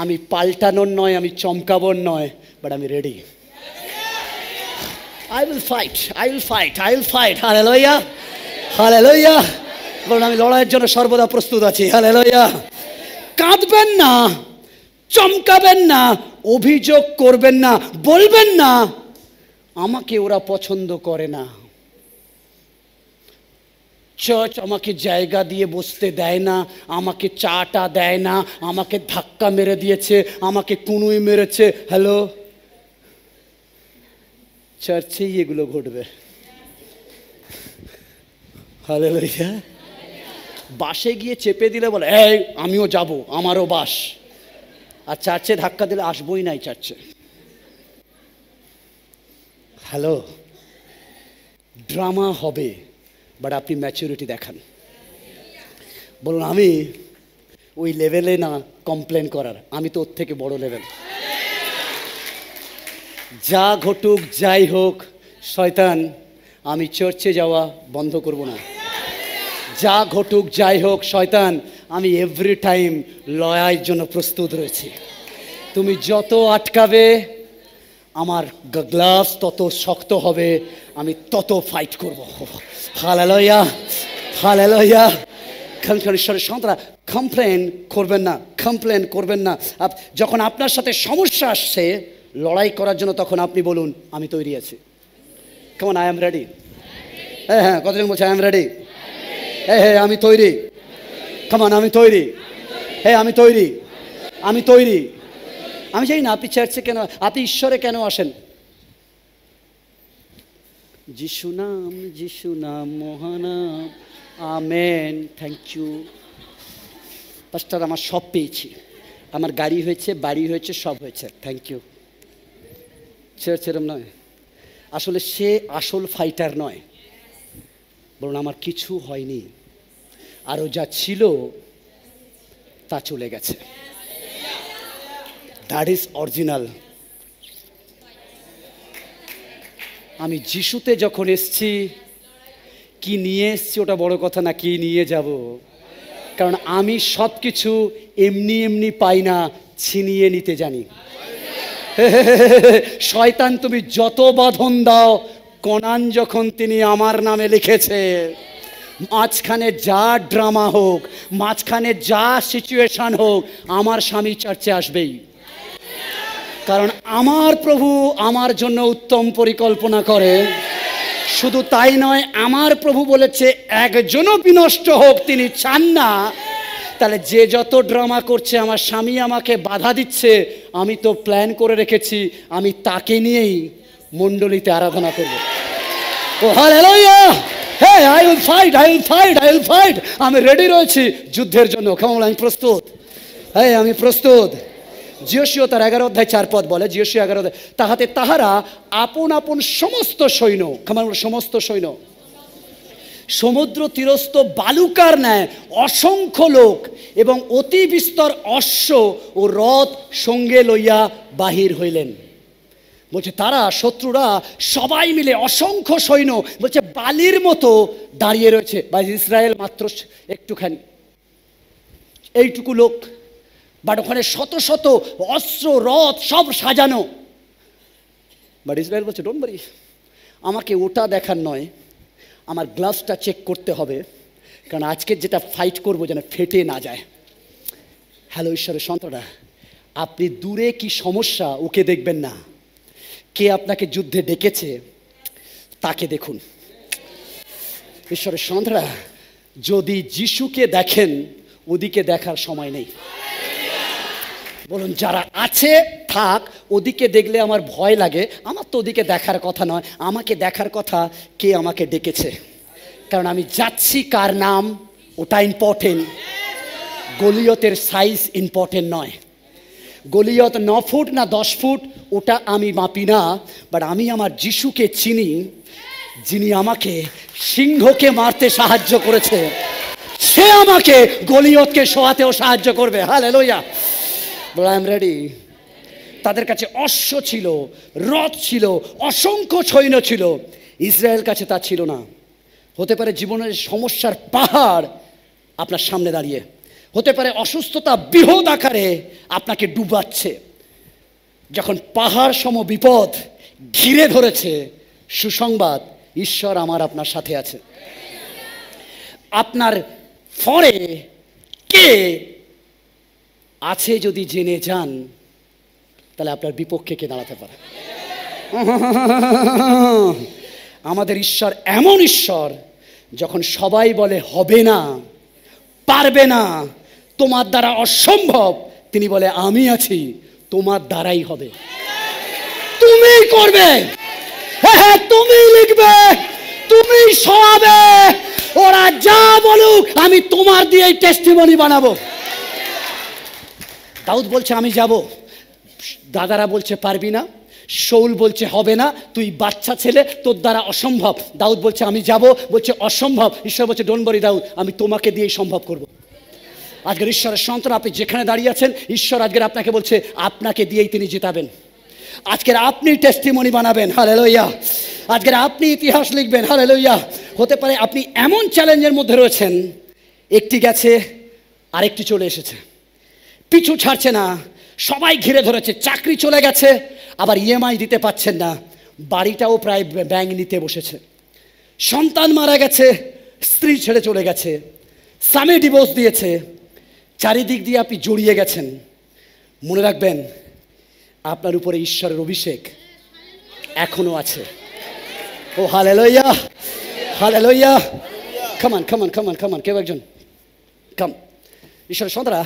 A: আমি পাল্টানোর নয়, আমি চমকাবোর নয়, বাট আমি ready. I will fight, I will fight, I will fight. Hallelujah, hallelujah. বলুন, আমি লড়াইয়ের জন্য সর্বদা প্রস্তুত আছি। হালেলুয়া। কাঁদবেন না, চমকাবেন না, অভিযোগ করবেন না, বলবেন না আমাকে ওরা পছন্দ করে না, চার্চ আমাকে জায়গা দিয়ে বসতে দেয় না, আমাকে চাটা দেয় না, আমাকে ধাক্কা মেরে দিয়েছে, আমাকে কুনুই মেরেছে। হ্যালো, চার্চেই এগুলো ঘটবে। হালেলুয়া, বাসে গিয়ে চেপে দিলে বলে এই আমিও যাব, আমারও বাস। আর চার্চে ধাক্কা দিলে আসবোই নাই চার্চে। হ্যালো, ড্রামা হবে, বাট আপনি ম্যাচুরিটি দেখান। বলুন আমি ওই লেভেলে না কমপ্লেন করার, আমি তো ওর থেকে বড় লেভেল। যা ঘটুক যাই হোক শয়তান, আমি চার্চে যাওয়া বন্ধ করব না। যা ঘটুক যাই হোক শয়তান, আমি এভরি টাইম লড়াইয়ের জন্য প্রস্তুত রয়েছি। তুমি যত আটকাবে আমার গ্লাভস তত শক্ত হবে, আমি তত ফাইট করব। Hallelujah, hallelujah. ঈশ্বরের সন্তানরা কমপ্লেন করবেন না, কমপ্লেন করবেন না। যখন আপনার সাথে সমস্যা আসছে লড়াই করার জন্য, তখন আপনি বলুন আমি তৈরি আছি। কেমন আই এম রেডি। হ্যাঁ হ্যাঁ, কতজন বলছে আই এম রেডি? হ্যাঁ হ্যাঁ, আমি তৈরি। কেমন আমি তৈরি? হ্যাঁ আমি তৈরি, আমি তৈরি। আমি জানি না আপনি চার্চে কেন, আপনি ঈশ্বরে কেন আসেন? যিশু নাম মহানাম, আমেন, থ্যাংক ইউ পাস্টার। আমার সব পেয়েছি, আমার গাড়ি হয়েছে, বাড়ি হয়েছে, সব হয়েছে, থ্যাংক ইউ। চার্চ এরম নয়, আসলে সে আসল ফাইটার নয়। বলুন আমার কিছু হয়নি, আরও যা ছিল তা চলে গেছে। That is original. আমি যিশুতে যখন এসছি, কি নিয়ে এসছি ওটা বড় কথা না, কি নিয়ে যাব। কারণ আমি সব কিছু এমনি এমনি পাই না, ছিনিয়ে নিতে জানি। শয়তান তুমি যত বাঁধন দাও, কোরআন যখন তিনি আমার নামে লিখেছে, মাঝখানে যা ড্রামা হোক, মাঝখানে যা সিচুয়েশন হোক, আমার স্বামী চার্চে আসবেই। কারণ আমার প্রভু আমার জন্য উত্তম পরিকল্পনা করে। শুধু তাই নয়, আমার প্রভু বলেছে একজনও বিনষ্ট হোক তিনি চান না। তাহলে যে যত ড্রামা করছে, আমার স্বামী আমাকে বাধা দিচ্ছে, আমি তো প্ল্যান করে রেখেছি আমি তাকে নিয়েই মণ্ডলীতে আরাধনা করব। ও হালেলুয়া, হ্যাঁ I will fight, I will fight, I will fight. আমি রেডি রয়েছি যুদ্ধের জন্য। কেমন আমি প্রস্তুত, হ্যাঁ আমি প্রস্তুত। যিশিয়া তার 11 অধ্যায় 4 পদ বলে, যিশিয়া 11 অধ্যায়, তাহাতে তাহারা আপন আপন সমস্ত সৈন্য, সমস্ত সৈন্য, সমুদ্র তীরস্থ বালুকার ন্যায় অসংখ্য লোক এবং অতি বিস্তর অশ্ব ও রথ সঙ্গে লইয়া বাহির হইলেন। বলছে তারা, শত্রুরা সবাই মিলে অসংখ্য সৈন্য, বলছে বালির মতো দাঁড়িয়ে রয়েছে। বা ইসরায়েল মাত্র একটুখানি, এইটুকু লোক, বাট ওখানে শত শত অস্ত্র রথ সব সাজানো। বাট ইসরায়েল বলছে ডোন্ট ওয়ারি, আমাকে ওটা দেখার নয়, আমার গ্লাভসটা চেক করতে হবে, কারণ আজকে যেটা ফাইট করবো যেন ফেটে না যায়। হ্যালো ঈশ্বরের সন্তানরা, আপনি দূরে কি সমস্যা ওকে দেখবেন না, কে আপনাকে যুদ্ধে ডেকেছে তাকে দেখুন। ঈশ্বরের সন্তানরা, যদি যিশুকে দেখেন, ওদিকে দেখার সময় নেই। বলুন যারা আছে থাক, ওদিকে দেখলে আমার ভয় লাগে। আমার তো ওদিকে দেখার কথা নয়, আমাকে দেখার কথা কে আমাকে ডেকেছে। কারণ আমি যাচ্ছি কার নাম, ওটা ইম্পর্টেন্ট। গলিয়তের সাইজ ইম্পর্টেন্ট নয়। গলিয়ত 9 ফুট না 10 ফুট ওটা আমি মাপি না, বাট আমি আমার যিশুকে চিনি, যিনি আমাকে সিংহকে মারতে সাহায্য করেছে। সে আমাকে গলিয়তকে শোয়াতেও সাহায্য করবে। Hallelujah, ball I am ready. তাদের কাছে অশ্ব ছিল, রথ ছিল, অসংখ্য সৈন্য ছিল। ইসরায়েল কাছে তা ছিল না। হতে পারে জীবনের সমস্যার পাহাড় আপনার সামনে দাঁড়িয়ে, হতে পারে অসুস্থতা বৃহৎ আকারে আপনাকে ডুবাচ্ছে। যখন পাহাড় সম বিপদ ঘিরে ধরেছে, সুসংবাদ, ঈশ্বর আমার আপনার সাথে আছে। আপনার ফরে কে আছে যদি জেনে যান, তাহলে আপনার বিপক্ষে কে দাঁড়াতে পারে? আমাদের ঈশ্বর এমন ঈশ্বর, যখন সবাই বলে হবে না, পারবে না, তোমার দ্বারা অসম্ভব, তিনি বলে আমি আছি, তোমার দ্বারাই হবে, তুমি করবে, হ্যাঁ তুমি লিখবে, তুমি শোয়াবে, ওরা যা বলুক আমি তোমার দিয়ে টেস্টিমনি বানাবো। দাউদ বলছে আমি যাব, দাদারা বলছে পারবি না, শাউল বলছে হবে না, তুই বাচ্চা ছেলে, তোর দ্বারা অসম্ভব। দাউদ বলছে আমি যাব, বলছে অসম্ভব। ঈশ্বর বলছে ডোন্ট ওয়ারি দাউদ, আমি তোমাকে দিয়েই সম্ভব করব। আজকের ঈশ্বরের সন্তান, আপনি যেখানে দাঁড়িয়ে আছেন, ঈশ্বর আজকের আপনাকে বলছে আপনাকে দিয়েই তিনি জিতাবেন। আজকের আপনি টেস্টিমনি বানাবেন, হালেলুয়া। আজকের আপনি ইতিহাস লিখবেন, হালেলুয়া। হতে পারে আপনি এমন চ্যালেঞ্জের মধ্যে রয়েছেন, একটি গেছে আরেকটি চলে এসেছে, পিছু ছাড়ছে না, সবাই ঘিরে ধরেছে, চাকরি চলে গেছে, আবার ইএমআই দিতে পাচ্ছেন না, বাড়িটাও প্রায় ব্যাংক নিতে বসেছে, সন্তান মারা গেছে, স্ত্রী ছেড়ে চলে গেছে, স্বামী ডিভোর্স দিয়েছে, চারিদিক দিয়ে আপনি জড়িয়ে গেছেন। মনে রাখবেন আপনার উপরে ঈশ্বরের অভিষেক এখনো আছে। ও হালেলুয়া, হালেলুয়া। কামান কামান কামান কামান, কেউ একজন কাম। ঈশ্বরের সন্তানরা,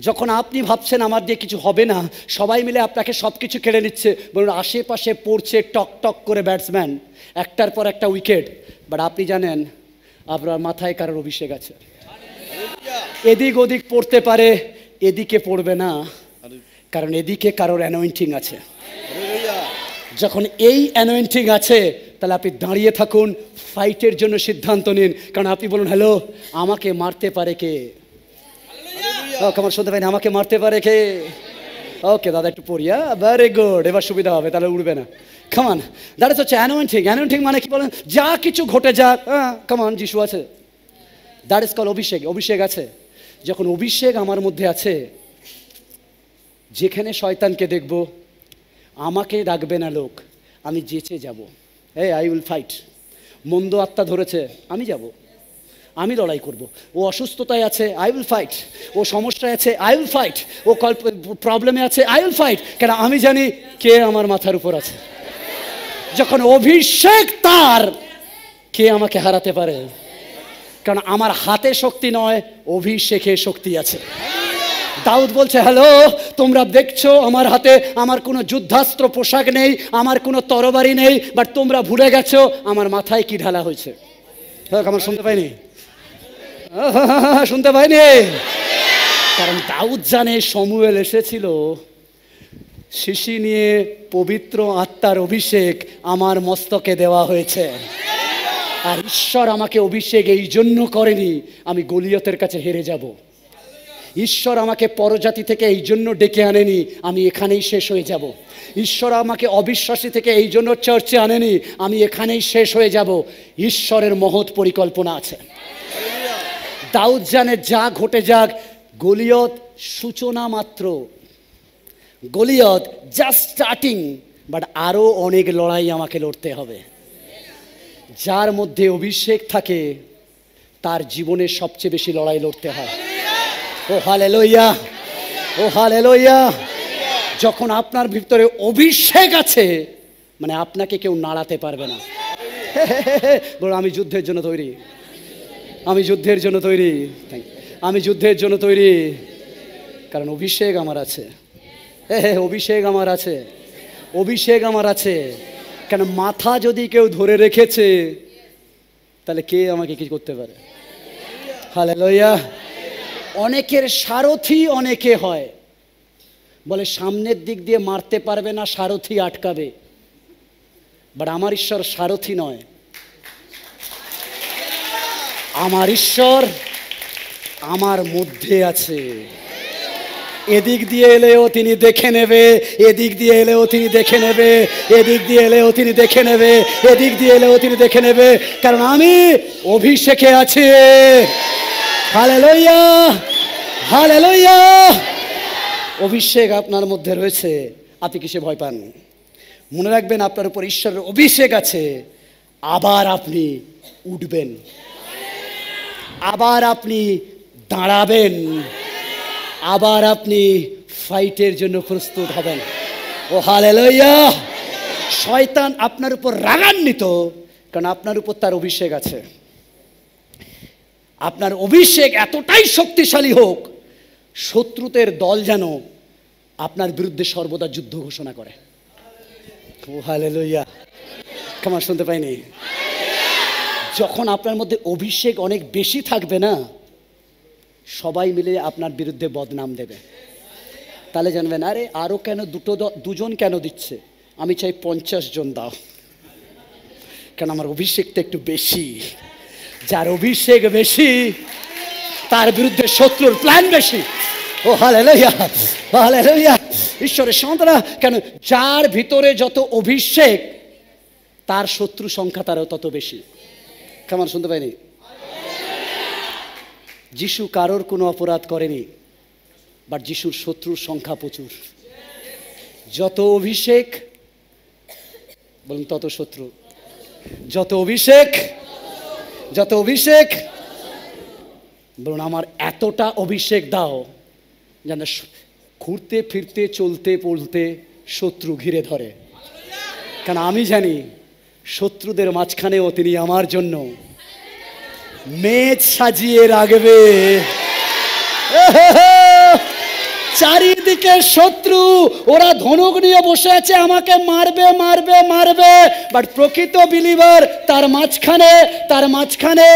A: যখন আপনি ভাবছেন আমার দিয়ে কিছু হবে না, সবাই মিলে আপনাকে সব কিছু কেড়ে নিচ্ছে, বলুন আশেপাশে পড়ছে টক টক করে ব্যাটসম্যান, একটার পর একটা উইকেট, বাট আপনি জানেন আপনার মাথায় কারোর অভিষেক আছে। এদিক ওদিক পড়তে পারে, এদিকে পড়বে না, কারণ এদিকে কারোর অ্যানোয়েন্টিং আছে। যখন এই অ্যানোয়েন্টিং আছে, তাহলে আপনি দাঁড়িয়ে থাকুন, ফাইটের জন্য সিদ্ধান্ত নিন। কারণ আপনি বলুন হ্যালো, আমাকে মারতে পারে কে? আমার শুনতে পাইনি, আমাকে মারতে পারে কে? ওকে দাদা একটু পড়িয়া, ভেরি গুড, এবার সুবিধা হবে, তাহলে উঠবে না। কামান, দ্যাট ইজ হচ্ছে অ্যানোয়েন্টিং। অ্যানোয়েন্টিং মানে কি বলেন? যা কিছু ঘটে যাক, কামান, যিশু আছে, দ্যাট ইজ কল অভিষেক। অভিষেক আছে। যখন অভিষেক আমার মধ্যে আছে, যেখানে শয়তানকে দেখব, আমাকে ডাকবে না লোক, আমি যেচে যাব। I will fight. মন্দ আত্মা ধরেছে, আমি যাব, আমি লড়াই করব। ও অসুস্থতায় আছে, আই উইল ফাইট। ও সমস্যায় আছে, আই উইল ফাইট। ও প্রবলেমে আছে, আই উইল ফাইট। কেন আমি জানি কে আমার মাথার উপর আছে। যখন অভিষেক তার, কে আমাকে হারাতে পারে? কারণ আমার হাতে শক্তি নয়, অভিষেকে শক্তি আছে। দাউদ বলছে হ্যালো, তোমরা দেখছো আমার হাতে আমার কোনো যুদ্ধাস্ত্র পোশাক নেই, আমার কোনো তরবারি নেই, বাট তোমরা ভুলে গেছো আমার মাথায় কি ঢালা হয়েছে। আমার শুনতে পাইনি, শুনতে পাইনি। কারণ দাউদ জানে শমুয়েল এসেছিল শিশি নিয়ে, পবিত্র আত্মার অভিষেক আমার মস্তকে দেওয়া হয়েছে। আর ঈশ্বর আমাকে অভিষেক এই জন্য করেনি আমি গলিয়তের কাছে হেরে যাব। ঈশ্বর আমাকে পরজাতি থেকে এই জন্য ডেকে আনেনি আমি এখানেই শেষ হয়ে যাব। ঈশ্বর আমাকে অবিশ্বাসী থেকে এই জন্য চার্চে আনেনি আমি এখানেই শেষ হয়ে যাব। ঈশ্বরের মহৎ পরিকল্পনা আছে। দাউদ জানে যা ঘটে যাক, গলিয়ত সূচনা মাত্র, গলিয়ত জাস্ট স্টার্টিং, বাট আরও অনেক লড়াই আমাকে লড়তে হবে। যার মধ্যে অভিষেক থাকে তার জীবনে সবচেয়ে বেশি লড়াই লড়তে হয়। ও হালেলুয়া, ও হালেলুয়া। যখন আপনার ভিতরে অভিষেক আছে, মানে আপনাকে কেউ নাড়াতে পারবে না। বলুন আমি যুদ্ধের জন্য তৈরি, আমি যুদ্ধের জন্য তৈরি, আমি যুদ্ধের জন্য তৈরি। কারণ অভিষেক আমার আছে, অভিষেক আমার আছে, অভিষেক আমার আছে। কেন মাথা যদি কেউ ধরে রেখেছে, তাহলে কে আমাকে কি করতে পারে? হালেলুয়া। অনেকের সারথি অনেকে হয়, বলে সামনের দিক দিয়ে মারতে পারবে না, সারথি আটকাবে। বাট আমার ঈশ্বর সারথি নয়, আমার ঈশ্বর আমার মধ্যে আছে। এদিক দিয়ে এলেও তিনি দেখে নেবে, এদিক দিয়ে এলেও তিনি দেখে নেবে, এদিক দিয়ে এলেও তিনি দেখে নেবে, এদিক দিয়ে এলেও তিনি দেখে নেবে। কারণ আমি অভিষেকে আছি। Hallelujah, hallelujah. অভিষেক আপনার মধ্যে রয়েছে, আপনি কিসে ভয় পান? মনে রাখবেন আপনার উপর ঈশ্বরের অভিষেক আছে। আবার আপনি উঠবেন, আবার আপনি দাঁড়াবেন, আবার আপনি ফাইটের জন্য প্রস্তুত হবেন। ও হালেলুয়া। শয়তান আপনার উপর রাগান্বিত, কারণ আপনার উপর তার অভিষেক আছে। আপনার অভিষেক এতটাই শক্তিশালী হোক, শত্রুদের দল যেন আপনার বিরুদ্ধে সর্বদা যুদ্ধ ঘোষণা করে। ও হালেলুয়া। কেমন শুনতে পাইনি? যখন আপনার মধ্যে অভিষেক অনেক বেশি থাকবে না, সবাই মিলে আপনার বিরুদ্ধে বদনাম দেবে। তাহলে জানবেন আরে আরও কেন দুজন কেন দিচ্ছে, আমি চাই 50 জন দাও, কারণ আমার অভিষেকটা একটু বেশি। যার অভিষেক বেশি তার বিরুদ্ধে শত্রুর প্ল্যান বেশি। ও হালেলুয়া, হালেলুয়া। ঈশ্বরের সন্তানরা, কেন যার ভিতরে যত অভিষেক তার শত্রু সংখ্যা তারও তত বেশি। কেমন শুনতে পাইনি? যিশু কারোর কোনো অপরাধ করেনি, বাট যিশুর শত্রুর সংখ্যা প্রচুর। যত অভিষেক বলুন তত শত্রু, যত অভিষেক, যত অভিষেক বলুন আমার এতটা অভিষেক দাও যেন ঘুরতে ফিরতে চলতে বলতে শত্রু ঘিরে ধরে। কারণ আমি জানি শত্রুদের মাঝখানেও তিনি আমার জন্য মেজ সাজিয়ে রাখবে। চারিদিকে শত্রু, ওরা ধনুক নিয়ে বসে আছে আমাকে মারবে মারবে মারবে, বাট প্রকৃত বিলিভার তার মাঝখানে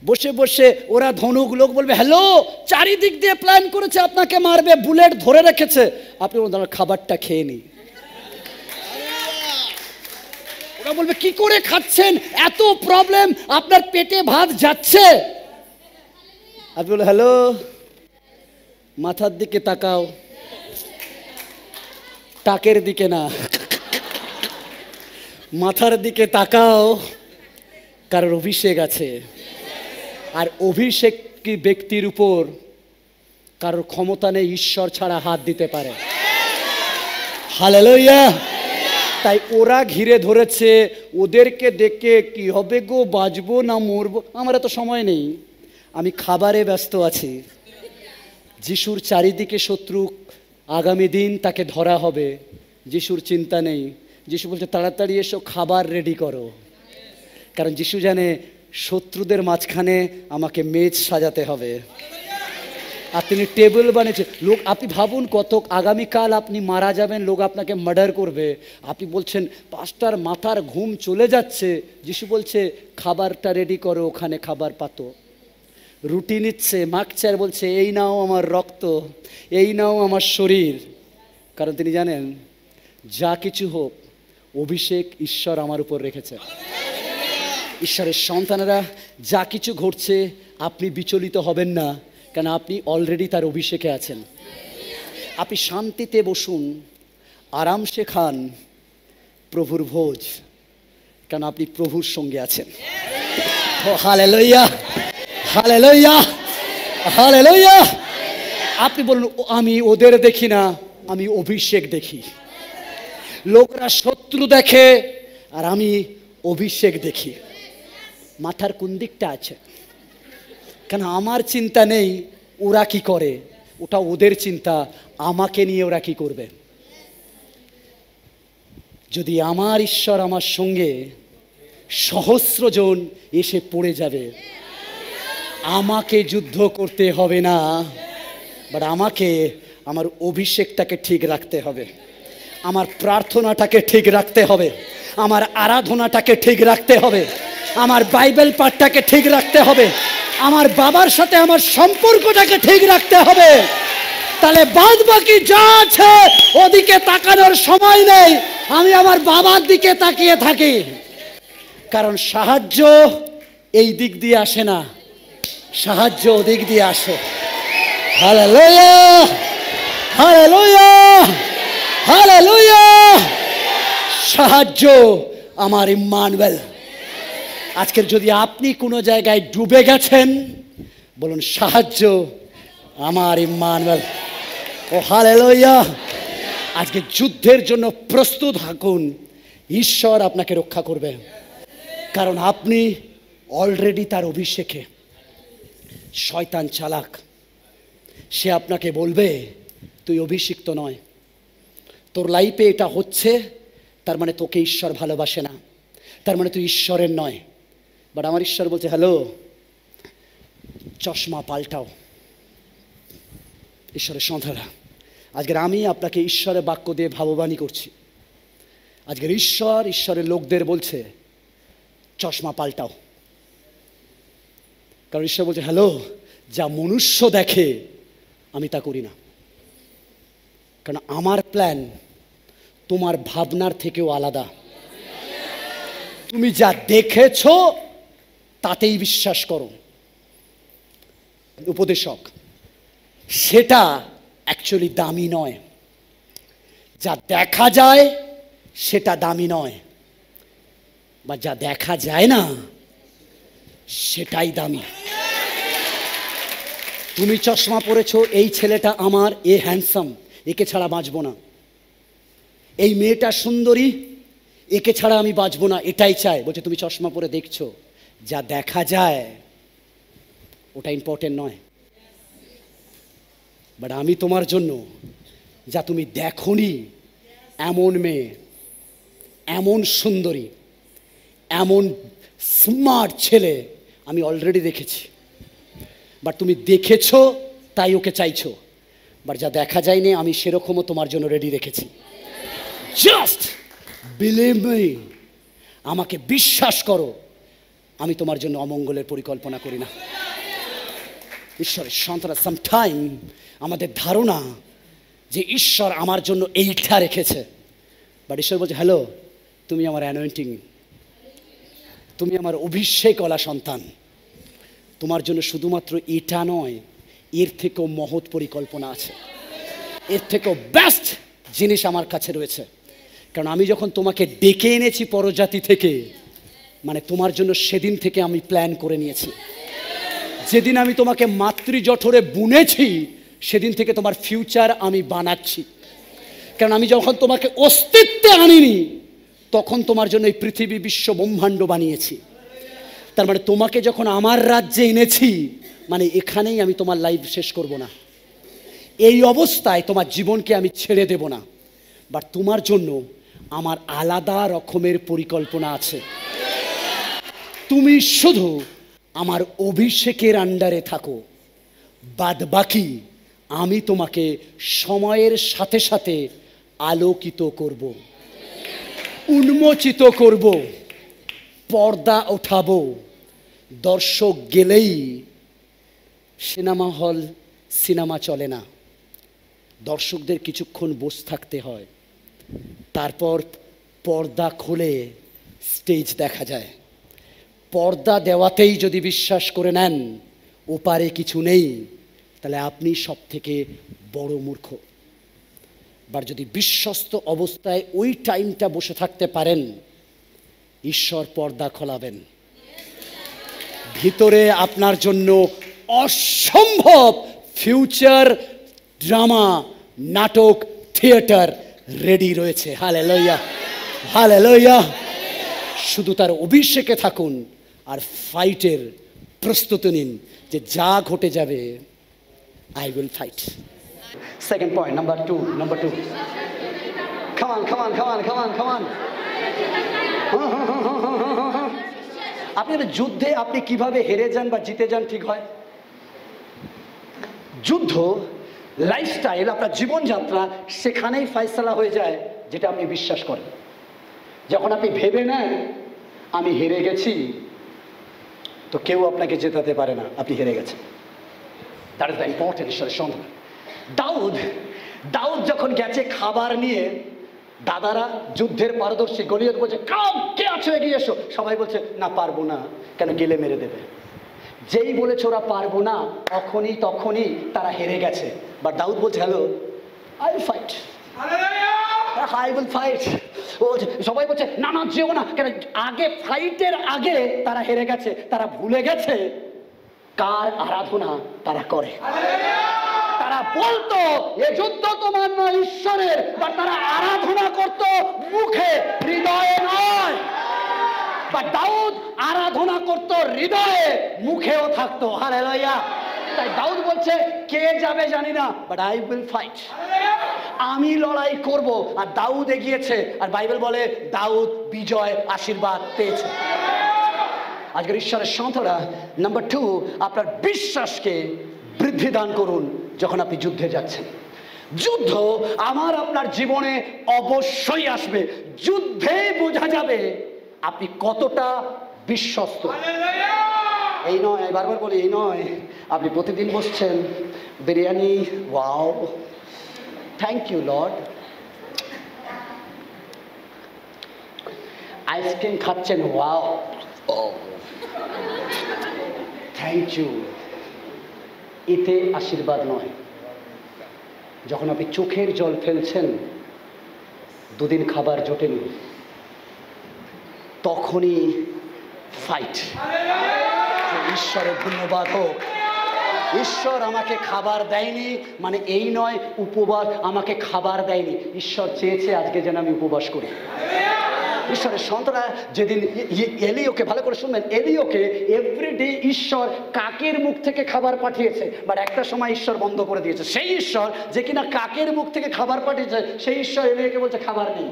A: বসে বসে ওরা ধনুক, লোক বলবে হ্যালো, চারিদিক দিয়ে প্ল্যান করেছে আপনাকে মারবে, বুলেট ধরে রেখেছে, আপনি ওনার খাবারটা খেয়ে নি। ওরা বলবে কি করে খাচ্ছেন, এত প্রবলেম, আপনার পেটে ভাত যাচ্ছে। আপনি বলে হ্যালো, মাথার দিকে তাকাও, টাকের দিকে না, মাথার দিকে তাকাও, কারণ অভিষেক আছে। আর অভিষেক কি ব্যক্তির উপর কারোর ক্ষমতা নেই ঈশ্বর ছাড়া হাত দিতে পারে। হালেলুয়া। তাই ওরা ঘিরে ধরেছে, ওদেরকে ডেকে কি হবে গো, বাঁচবো না মরবো, আমার এত সময় নেই, আমি খাবারে ব্যস্ত আছি। যিশুর চারিদিকে শত্রু, আগামী দিন তাকে ধরা হবে, যিশুর চিন্তা নেই। যিশু বলছে তাড়াতাড়ি এসো, খাবার রেডি করো, কারণ যিশু জানে শত্রুদের মাঝখানে আমাকে মেজ সাজাতে হবে। আর তিনি টেবিল বানিয়েছে। লোক, আপনি ভাবুন কত, আগামীকাল আপনি মারা যাবেন, লোক আপনাকে মার্ডার করবে, আপনি বলছেন পাঁচটার মাথার ঘুম চলে যাচ্ছে, যিশু বলছে খাবারটা রেডি করো, ওখানে খাবার পাতো। রুটি নিচ্ছে, মাখছে, আর বলছে এই নাও আমার রক্ত, এই নাও আমার শরীর। কারণ তিনি জানেন যা কিছু হোক অভিষেক ঈশ্বর আমার উপর রেখেছে। ঈশ্বরের সন্তানেরা, যা কিছু ঘটছে আপনি বিচলিত হবেন না, কেন আপনি অলরেডি তার অভিষেকে আছেন। আপনি শান্তিতে বসুন, আরামসে খান প্রভুর ভোজ, কেন আপনি প্রভুর সঙ্গে আছেন। Hallelujah, hallelujah, hallelujah. আপনি বলুন আমি ওদের দেখি না, আমি অভিষেক দেখি। লোকরা শত্রু দেখে আর আমি অভিষেক দেখি। মাথার কোন দিকটা আছে, কেন আমার চিন্তা নেই ওরা কি করে, ওটা ওদের চিন্তা, আমাকে নিয়ে ওরা কি করবে। যদি আমার ঈশ্বর আমার সঙ্গে, সহস্র জন এসে পড়ে যাবে, আমাকে যুদ্ধ করতে হবে না, বাট আমাকে আমার অভিষেকটাকে ঠিক রাখতে হবে, আমার প্রার্থনাটাকে ঠিক রাখতে হবে, আমার আরাধনাটাকে ঠিক রাখতে হবে, আমার বাইবেল পাঠটাকে ঠিক রাখতে হবে, আমার বাবার সাথে আমার সম্পর্কটাকে ঠিক রাখতে হবে। তাহলে বাদ বাকি যা আছে ওদিকে তাকানোর সময় নেই, আমি আমার বাবার দিকে তাকিয়ে থাকি। কারণ সাহায্য এই দিক দিয়ে আসে না, সাহায্য ওদিক দিয়ে আসে। Hallelujah, hallelujah, hallelujah. সাহায্য আমার ইম্মানুয়েল। আজকের যদি আপনি কোনো জায়গায় ডুবে গেছেন, বলুন সাহায্য আমার ইম্মানুয়েল। ও হালেলুয়া। আজকে যুদ্ধের জন্য প্রস্তুত থাকুন, ঈশ্বর আপনাকে রক্ষা করবে, কারণ আপনি অলরেডি তার অভিষেকে। শয়তান চালাক, সে আপনাকে বলবে তুই অভিষিক্ত নয়, তোর লাইফে এটা হচ্ছে তার মানে তোকে ঈশ্বর ভালোবাসে না, তার মানে তুই ঈশ্বরের নয়। বাট আমার ঈশ্বর বলছে হ্যালো, চশমা পাল্টাও। ঈশ্বরের সন্তানরা, আজকের আমি আপনাকে ঈশ্বরের বাক্য দিয়ে ভাববাণী করছি। আজকের ঈশ্বরের লোকদের বলছে চশমা পাল্টাও। কারণ ঈশ্বর বলছে, হ্যালো, যা মনুষ্য দেখে আমি তা করি না। কারণ আমার প্ল্যান তোমার ভাবনার থেকেও আলাদা। তুমি যা দেখেছো তাতেই বিশ্বাস করো। উপদেশক, সেটা অ্যাকচুয়ালি দামি নয়। যা দেখা যায় সেটা দামি নয়, বা যা দেখা যায় না সেটাই দামি। তুমি চশমা পরেছো, এই ছেলেটা আমার, এ হ্যান্ডসাম, একে ছাড়া বাঁচবো না। এই মেয়েটা সুন্দরী, একে ছাড়া আমি বাঁচবো না, এটাই চাই। বলছে তুমি চশমা পরে দেখছো, যা দেখা যায় ওটা ইম্পর্টেন্ট নয়। বাট আমি তোমার জন্য যা তুমি দেখোনি, এমন মেয়ে, এমন সুন্দরী, এমন স্মার্ট ছেলে আমি অলরেডি দেখেছি। বাট তুমি দেখেছো তাই ওকে চাইছো। বাট যা দেখা যায়নি আমি সেরকমও তোমার জন্য রেডি রেখেছি। জাস্ট বিলিভ মি, আমাকে বিশ্বাস করো, আমি তোমার জন্য অমঙ্গলের পরিকল্পনা করি না। ঈশ্বরের সন্তানরা সামটাইম আমাদের ধারণা যে ঈশ্বর আমার জন্য এইটা রেখেছে। বাট ঈশ্বর বলছে, হ্যালো, তুমি আমার অ্যানয়েন্টিং, তুমি আমার অভিষেকওয়ালা সন্তান। তোমার জন্য শুধুমাত্র এটা নয়, এর থেকেও মহৎ পরিকল্পনা আছে, এর থেকেও বেস্ট জিনিস আমার কাছে রয়েছে। কারণ আমি যখন তোমাকে ডেকে এনেছি পরজাতি থেকে, মানে তোমার জন্য সেদিন থেকে আমি প্ল্যান করে নিয়েছি। যেদিন আমি তোমাকে মাতৃজঠরে বুনেছি সেদিন থেকে তোমার ফিউচার আমি বানাচ্ছি। কারণ আমি যখন তোমাকে অস্তিত্বে আনিনি তখন তোমার জন্য এই পৃথিবী, বিশ্ব, ব্রহ্মাণ্ড বানিয়েছি। তার মানে তোমাকে যখন আমার রাজ্যে এনেছি, মানে এখানেই আমি তোমার লাইফ শেষ করব না, এই অবস্থায় তোমার জীবনকে আমি ছেড়ে দেব না। বাট তোমার জন্য আমার আলাদা রকমের পরিকল্পনা আছে। তুমি শুধু আমার অভিষেকের আন্ডারে থাকো, বাদ বাকি আমি তোমাকে সময়ের সাথে সাথে আলোকিত করব, উন্মোচিত করব, পর্দা ওঠাবো। দর্শক গেলেই সিনেমা হল, সিনেমা চলে না, দর্শকদের কিছুক্ষণ বসে থাকতে হয়, তারপর পর্দা খুলে স্টেজ দেখা যায়। পর্দা দেওয়াতেই যদি বিশ্বাস করে নেন ওপারে কিছু নেই, তাহলে আপনি সব থেকে বড় মূর্খ। বা যদি বিশ্বস্ত অবস্থায় ওই টাইমটা বসে থাকতে পারেন, ঈশ্বর পর্দা খোলাবেন। ভিতরে আপনার জন্য অসম্ভব ফিউচার, ড্রামা, নাটক, থিয়েটার রেডি রয়েছে। Hallelujah, hallelujah. শুধু তার অভিষেকে থাকুন আর ফাইটের প্রস্তুতি নিন, যে যা ঘটে যাবে I will fight. Second point, number two. Come on. আপনার যুদ্ধে আপনি কিভাবে হেরে যান বা জিতে যান ঠিক হয়। যুদ্ধ, লাইফস্টাইল, আপনার জীবনযাত্রা, সেখানেই ফয়সালা হয়ে যায় যেটা আপনি বিশ্বাস করেন। যখন আপনি ভেবে নেন আমি হেরে গেছি, তো কেউ আপনাকে জেতাতে পারে না, আপনি হেরে গেছেন। দ্যাট ইজ দ্য ইম্পর্টেন্ট ঈশ্বরের সন্তান। দাউদ যখন গেছে খাবার নিয়ে, দাদারা যুদ্ধের পারদর্শী, গলিয়ত বলছে কাম, কে আছো এগিয়ে এসো। সবাই বলছে না, পারবো না, কেন গেলে মেরে দেবে। যেই বলেছে ওরা পারবো না, তখনই তারা হেরে গেছে। বাট দাউদ বলছে hello, I will fight, I will fight. সবাই বলছে না যেও না, কেন আগে ফাইটের আগে তারা হেরে গেছে। তারা ভুলে গেছে কার আরাধনা তারা করে। তারা বলতো এ যুদ্ধ তোমার নয়, ঈশ্বরের, বাট তারা আরাধনা করত মুখে, হৃদয়ে নয়। বাট দাউদ আরাধনা করত হৃদয়ে, মুখেও থাকতো। হালেলুয়া। তাই দাউদ বলছে কে যাবে জানি না, বাট আই উইল ফাইট, আমি লড়াই করব। আর দাউদ এগিয়েছে, আর বাইবেল বলে দাউদ বিজয়, আশীর্বাদ পেয়েছে। আজকের ঈশ্বরের সন্তানরা, নাম্বার 2, আপনার বিশ্বাসকে বৃদ্ধি দান করুন যখন আপনি যুদ্ধে যাচ্ছেন। যুদ্ধ আমার আপনার জীবনে অবশ্যই আসবে। যুদ্ধে বোঝা যাবে আপনি কতটা বিশ্বস্ত। এই নয়, বারবার বলি, এই নয় আপনি প্রতিদিন বসছেন biryani, wow thank you lord, ice cream খাচ্ছেন, ওয়াও থ্যাংক ইউ, এতে আশীর্বাদ নয়। যখন আপনি চোখের জল ফেলছেন, দুদিন খাবার জোটেনি, তখনই ফাইট। ঈশ্বরের ধন্যবাদ হোক, ঈশ্বর আমাকে খাবার দেয়নি মানে এই নয় উপবাস আমাকে খাবার দেয়নি, ঈশ্বর চেয়েছে আজকে যেন আমি উপবাস করি। ঈশ্বরের সন্তানরা যেদিন এলিওকে, ভালো করে শুনবেন, এলিওকে এভরিডে ঈশ্বর কাকের মুখ থেকে খাবার পাঠিয়েছে, বাট একটা সময় ঈশ্বর বন্ধ করে দিয়েছে। সেই ঈশ্বর যে কিনা কাকের মুখ থেকে খাবার পাঠিয়েছে, সেই ঈশ্বর এলিওকে বলছে খাবার নেই,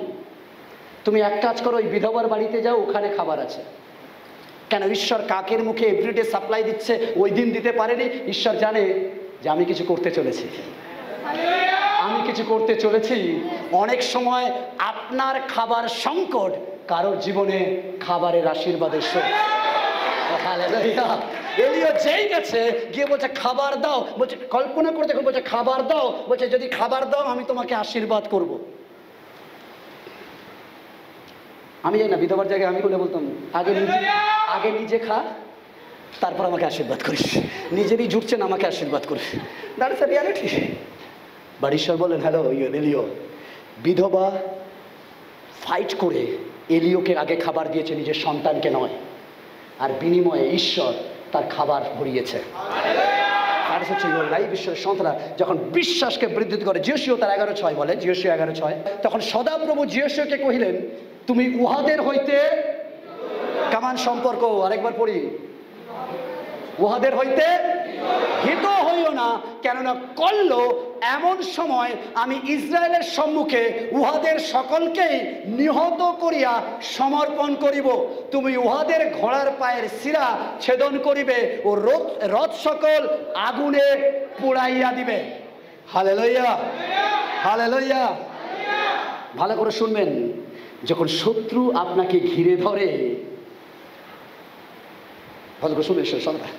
A: তুমি এক কাজ করো, ওই বিধবার বাড়িতে যাও, ওখানে খাবার আছে। কেন? ঈশ্বর কাকের মুখে এভরিডে সাপ্লাই দিচ্ছে, ওই দিন দিতে পারেনি। ঈশ্বর জানে যে আমি কিছু করতে চলেছি, আমি কিছু করতে চলেছি। অনেক সময় আপনার খাবার সংকট কারোর জীবনে খাবারের আশীর্বাদের শোক। এলিও যেই গেছে গিয়ে বলছে খাবার দাও, বলছে কল্পনা করে দেখুন, বলছে খাবার দাও, বলছে যদি খাবার দাও আমি তোমাকে আশীর্বাদ করব। আমি জানি না, বিধবার জায়গায় আমি বলে বলতাম আগে নিজে খা, তারপর আমাকে আশীর্বাদ করিস। নিজেরই জুটছেন, আমাকে আশীর্বাদ করিস। That is the reality. But ঈশ্বর বলেন, হ্যালো এলিও, বিধবা ফাইট করে এলিওকে আগে খাবার দিয়েছে, নিজের সন্তানকে নয়, আর বিনিময়ে ঈশ্বর তার খাবার ভরিয়েছে। আর হচ্ছে লাইভ ঈশ্বরের সন্তানরা যখন বিশ্বাসকে বৃদ্ধি করে, জিওসিও তার 11:6 বলে, জিওসিও 11:6, তখন সদাপ্রভু জিওসিওকে কহিলেন, তুমি উহাদের হইতে কামান সম্পর্ক, আরেকবার পড়ি, উহাদের হইতে ভীত হইও না, কেননা করল এমন সময় আমি ইসরায়েলের সম্মুখে উহাদের সকলকেই নিহত করিয়া সমর্পণ করিব। তুমি উহাদের ঘোড়ার পায়ের শিরা ছেদন করিবে ও রথ সকল আগুনে পুড়াইয়া দিবে। Hallelujah, hallelujah. ভালো করে শুনবেন, যখন শত্রু আপনাকে ঘিরে ধরে, ভালো করে শুনবেন সন্তান,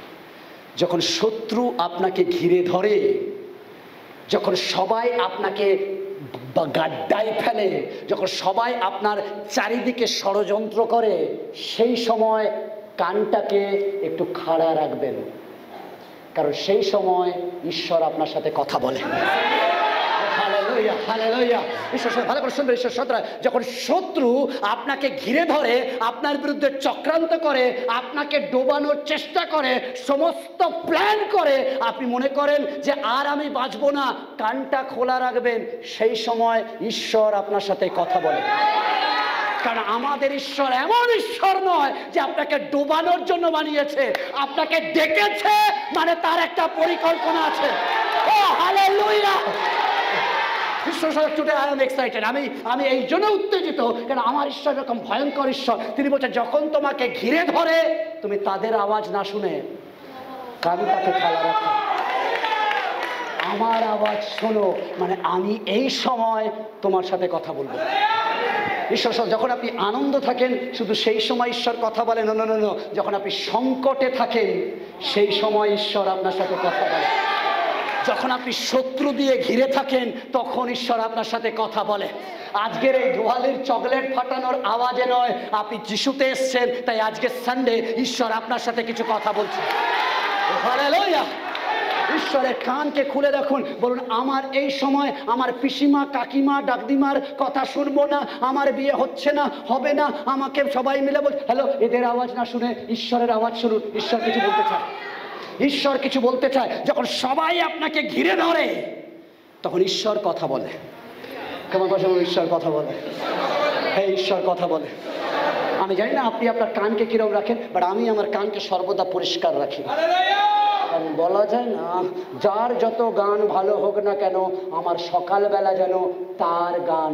A: যখন শত্রু আপনাকে ঘিরে ধরে, যখন সবাই আপনাকে গাড্ডায় ফেলে, যখন সবাই আপনার চারিদিকে ষড়যন্ত্র করে, সেই সময় কানটাকে একটু খাড়া রাখবেন, কারণ সেই সময় ঈশ্বর আপনার সাথে কথা বলে। ভালো করে শুনবেন, ঈশ্বর সন্তান, যখন শত্রু আপনাকে ঘিরে ধরে, আপনার বিরুদ্ধে চক্রান্ত করে, আপনাকে ডোবানোর চেষ্টা করে, সমস্ত প্ল্যান করে, আপনি মনে করেন যে আর আমি বাঁচবো না, কানটা খোলা রাখবেন, সেই সময় ঈশ্বর আপনার সাথে কথা বলে। কারণ আমাদের ঈশ্বর এমন ঈশ্বর নয় যে আপনাকে ডোবানোর জন্য বানিয়েছে, আপনাকে ডেকেছে মানে তার একটা পরিকল্পনা আছে। ও হালেলুয়া! আমি এই জন্য উত্তেজিত, কারণ আমার ঈশ্বর এরকম ভয়ঙ্কর ঈশ্বর। তিনি বলছেন, যখন তোমাকে ঘিরে ধরে, তুমি তাদের আওয়াজ না শুনে কানটাকে খালা রাখো, আমার আওয়াজ শোনো, মানে আমি এই সময় তোমার সাথে কথা বলবো। ঈশ্বর যখন আপনি আনন্দ থাকেন শুধু সেই সময় ঈশ্বর কথা বলেন, না, যখন আপনি সংকটে থাকেন সেই সময় ঈশ্বর আপনার সাথে কথা বলে। যখন আপনি শত্রু দিয়ে ঘিরে থাকেন তখন ঈশ্বর আপনার সাথে কথা বলে। আজকের এই দোয়ালের চকলেট ফাটানোর আওয়াজে নয়, আপনি যিশুতে এসছেন, তাই আজকে সানডে ঈশ্বর আপনার সাথে কিছু কথা বলছে। হালেলুয়া! ঈশ্বরের কানকে খুলে রাখুন, বলুন আমার এই সময় আমার পিসিমা, কাকিমা, ডাকদিমার কথা শুনবো না, আমার বিয়ে হচ্ছে না, হবে না, আমাকে সবাই মিলে বল, হ্যালো, এদের আওয়াজ না শুনে ঈশ্বরের আওয়াজ শুনুন। ঈশ্বর কিছু বলতে চায়, ঈশ্বর কিছু বলতে চায়। যখন সবাই আপনাকে ঘিরে ধরে তখন ঈশ্বর কথা বলে। কেমন কথা বলে? ঈশ্বর কথা বলে। হ্যাঁ, ঈশ্বর কথা বলে। আমি জানি না আপনি আপনার কানকে কিরকম রাখেন, বাট আমি আমার কানকে সর্বদা পরিষ্কার রাখি। বলা যায় না, যার যত গান ভালো হোক না কেন, আমার সকালবেলা যেন তার গান,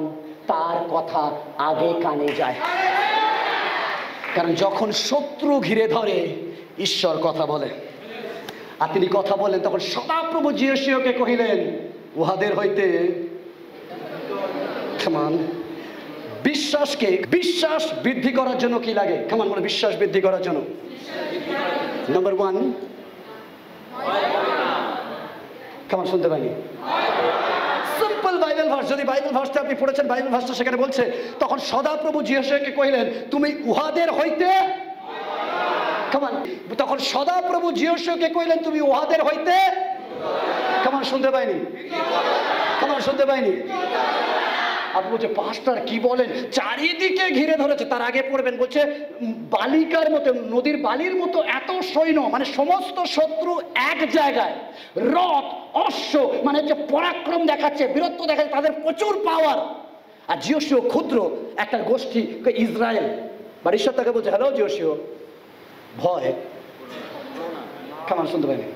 A: তার কথা আগে কানে যায়। কারণ যখন শত্রু ঘিরে ধরে ঈশ্বর কথা বলে, আর তিনি কথা বলেন, তখন সদাপ্রভু জিওসিওকে কহিলেন, উহাদের হইতে কামান বিশ্বাসকে, বিশ্বাস বৃদ্ধি করার জন্য কি লাগে? কামান বলে বিশ্বাস বৃদ্ধি করার জন্য নাম্বার 1, কামান শুনতে পাইনি, সিম্পল বাইবেল ভার্স। যদি বাইবেল ভার্সটা আপনি পড়েছেন, বাইবেল ভার্সটা সেখানে বলছে, তখন সদাপ্রভু জিহোশাকে কহিলেন তুমি উহাদের হইতে, কামান, তখন সদাপ্রভু জিহোশাকে কহিলেন তুমি উহাদের হইতে, কামান শুনতে পাইনি, কামান শুনতে পাইনি। আপনি বলছে পাস্টার কি বলেন, চারিদিকে ঘিরে ধরেছে। তার আগে পড়বেন, বলছে বালিকার মতো, নদীর বালির মতো এত সৈন্য, মানে সমস্ত শত্রু এক জায়গায়, রথ অশ্ব, মানে যে পরাক্রম দেখাচ্ছে, বীরত্ব দেখাচ্ছে, তাদের প্রচুর পাওয়ার। আর জিহোশু ক্ষুদ্র একটা গোষ্ঠী, ইসরায়েল। বা ঈশ্বর তাকে বলছে হ্যালো জিহোশু, ভয়, কেমন শুনতে পাইনি?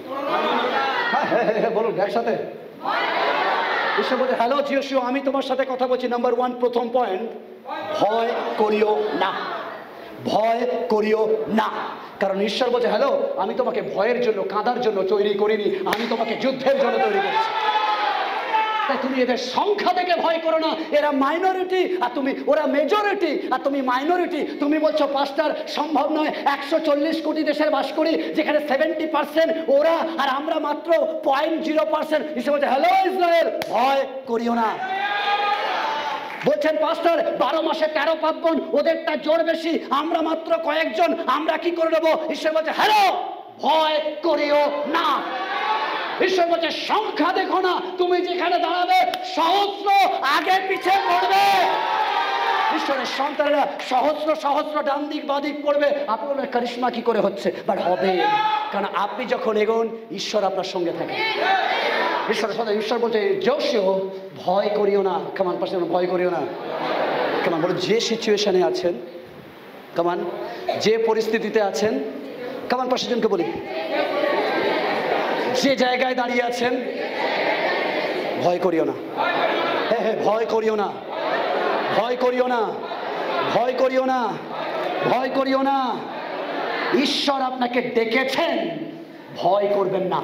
A: হ্যাঁ বলুন একসাথে। ঈশ্বর বলছে হ্যালো জিহোশু, আমি তোমার সাথে কথা বলছি। নাম্বার 1, প্রথম পয়েন্ট, ভয় করিও না, ভয় করিও না। কারণ ঈশ্বর বলছে হ্যালো, আমি তোমাকে ভয়ের জন্য, কাঁদার জন্য তৈরি করিনি, আমি তোমাকে যুদ্ধের জন্য তৈরি করেছি। তাই তুমি এদের সংখ্যা দেখে ভয় করো না। এরা মাইনরিটি আর তুমি, ওরা মেজরিটি আর তুমি মাইনরিটি। তুমি বলছো পাস্টার সম্ভব নয়, 140 কোটি দেশে বাস করি, যেখানে 70% ওরা আর আমরা মাত্র 0.0%। ঈশ্বর বলছে হ্যালো ইসরায়েল, ভয় করিও না। বলছেন পাস্টার 12 মাসে 13 পার্বণ, ওদেরটা জোর বেশি, আমরা মাত্র কয়েকজন, আমরা কি করে নেবো? ঈশ্বর বলছে হ্যালো, ভয় করিও না। ঈশ্বর বলছে সংখ্যা দেখো না, তুমি যেখানে দাঁড়াবে সহস্র আগে পিছে পড়বে। ঈশ্বরের সন্তানেরা সহস্র সহস্র ডান দিক বাদিক পড়বে। আপনার কারিশমা কি করে হচ্ছে? বাট হবে, কারণ আপনি যখন এগোন ঈশ্বর আপনার সঙ্গে থাকে। ঈশ্বরের সাথে ঈশ্বর বলছে যোশু, ভয় করিও না। কামান পাশে ভয় করিও না। কামান বলো যে সিচুয়েশনে আছেন, কামান যে পরিস্থিতিতে আছেন, কামান পাশে জনকে বলি যে জায়গায় দাঁড়িয়ে আছেন, ভয় করিও না। হ্যাঁ ভয় করিও না, ভয় করিও না, ভয় করিও না, ভয় করিও না। ঈশ্বর আপনাকে ডেকেছেন, ভয় করবেন না।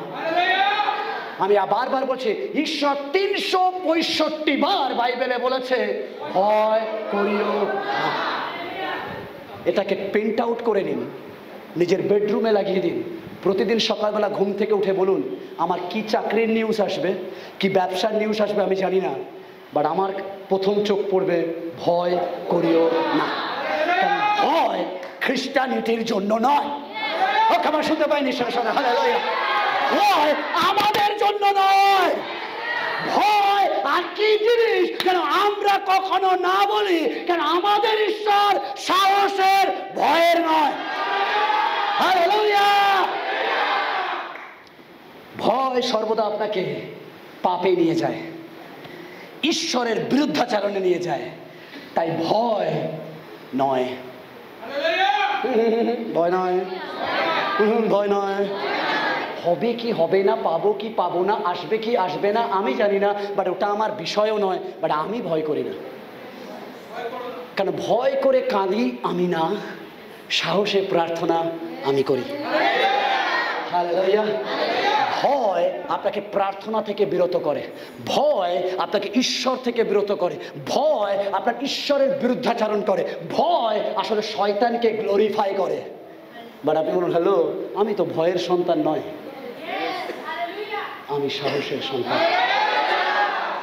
A: আমি বারবার বলছি, ঈশ্বর 365 বার বাইবেলে বলেছে ভয় করিও না। এটাকে প্রিন্ট আউট করে নিন, নিজের বেডরুমে লাগিয়ে দিন। প্রতিদিন সকালবেলা ঘুম থেকে উঠে বলুন, আমার কি চাকরির নিউজ আসবে, কি ব্যবসার নিউজ আসবে আমি জানি না, বাট আমার প্রথম চোখ পড়বে ভয় করিও না। কারণ ভয় খ্রিস্টানিটির জন্য নয়। আমার শুনতে পাইনি, ভয় আমাদের জন্য নয়। ভয় আর কি জিনিস কেন আমরা কখনো না বলি, কেন আমাদের ঈশ্বর সাহসের, ভয়ের নয়। হালেলুয়া। ভয় সর্বদা আপনাকে পাপে নিয়ে যায়, ঈশ্বরের বিরুদ্ধাচরণে নিয়ে যায়। তাই ভয় নয়, ভয় নয়, ভয় নয়। হবে কি হবে না, পাবো কি পাবো না, আসবে কি আসবে না আমি জানি না, বাট ওটা আমার বিষয়ও নয়। বাট আমি ভয় করি না, কারণ ভয় করে কাঁদি আমি না, সাহসে প্রার্থনা আমি করি। হালেলুয়া। ভয় আপনাকে প্রার্থনা থেকে বিরত করে, ভয় আপনাকে ঈশ্বর থেকে বিরত করে, ভয় আপনার ঈশ্বরের বিরুদ্ধাচরণ করে, ভয় আসলে শয়তানকে গ্লোরিফাই করে। বাট আপনি বলুন হ্যালো, আমি তো ভয়ের সন্তান নয়, আমি সাহসের সন্তান।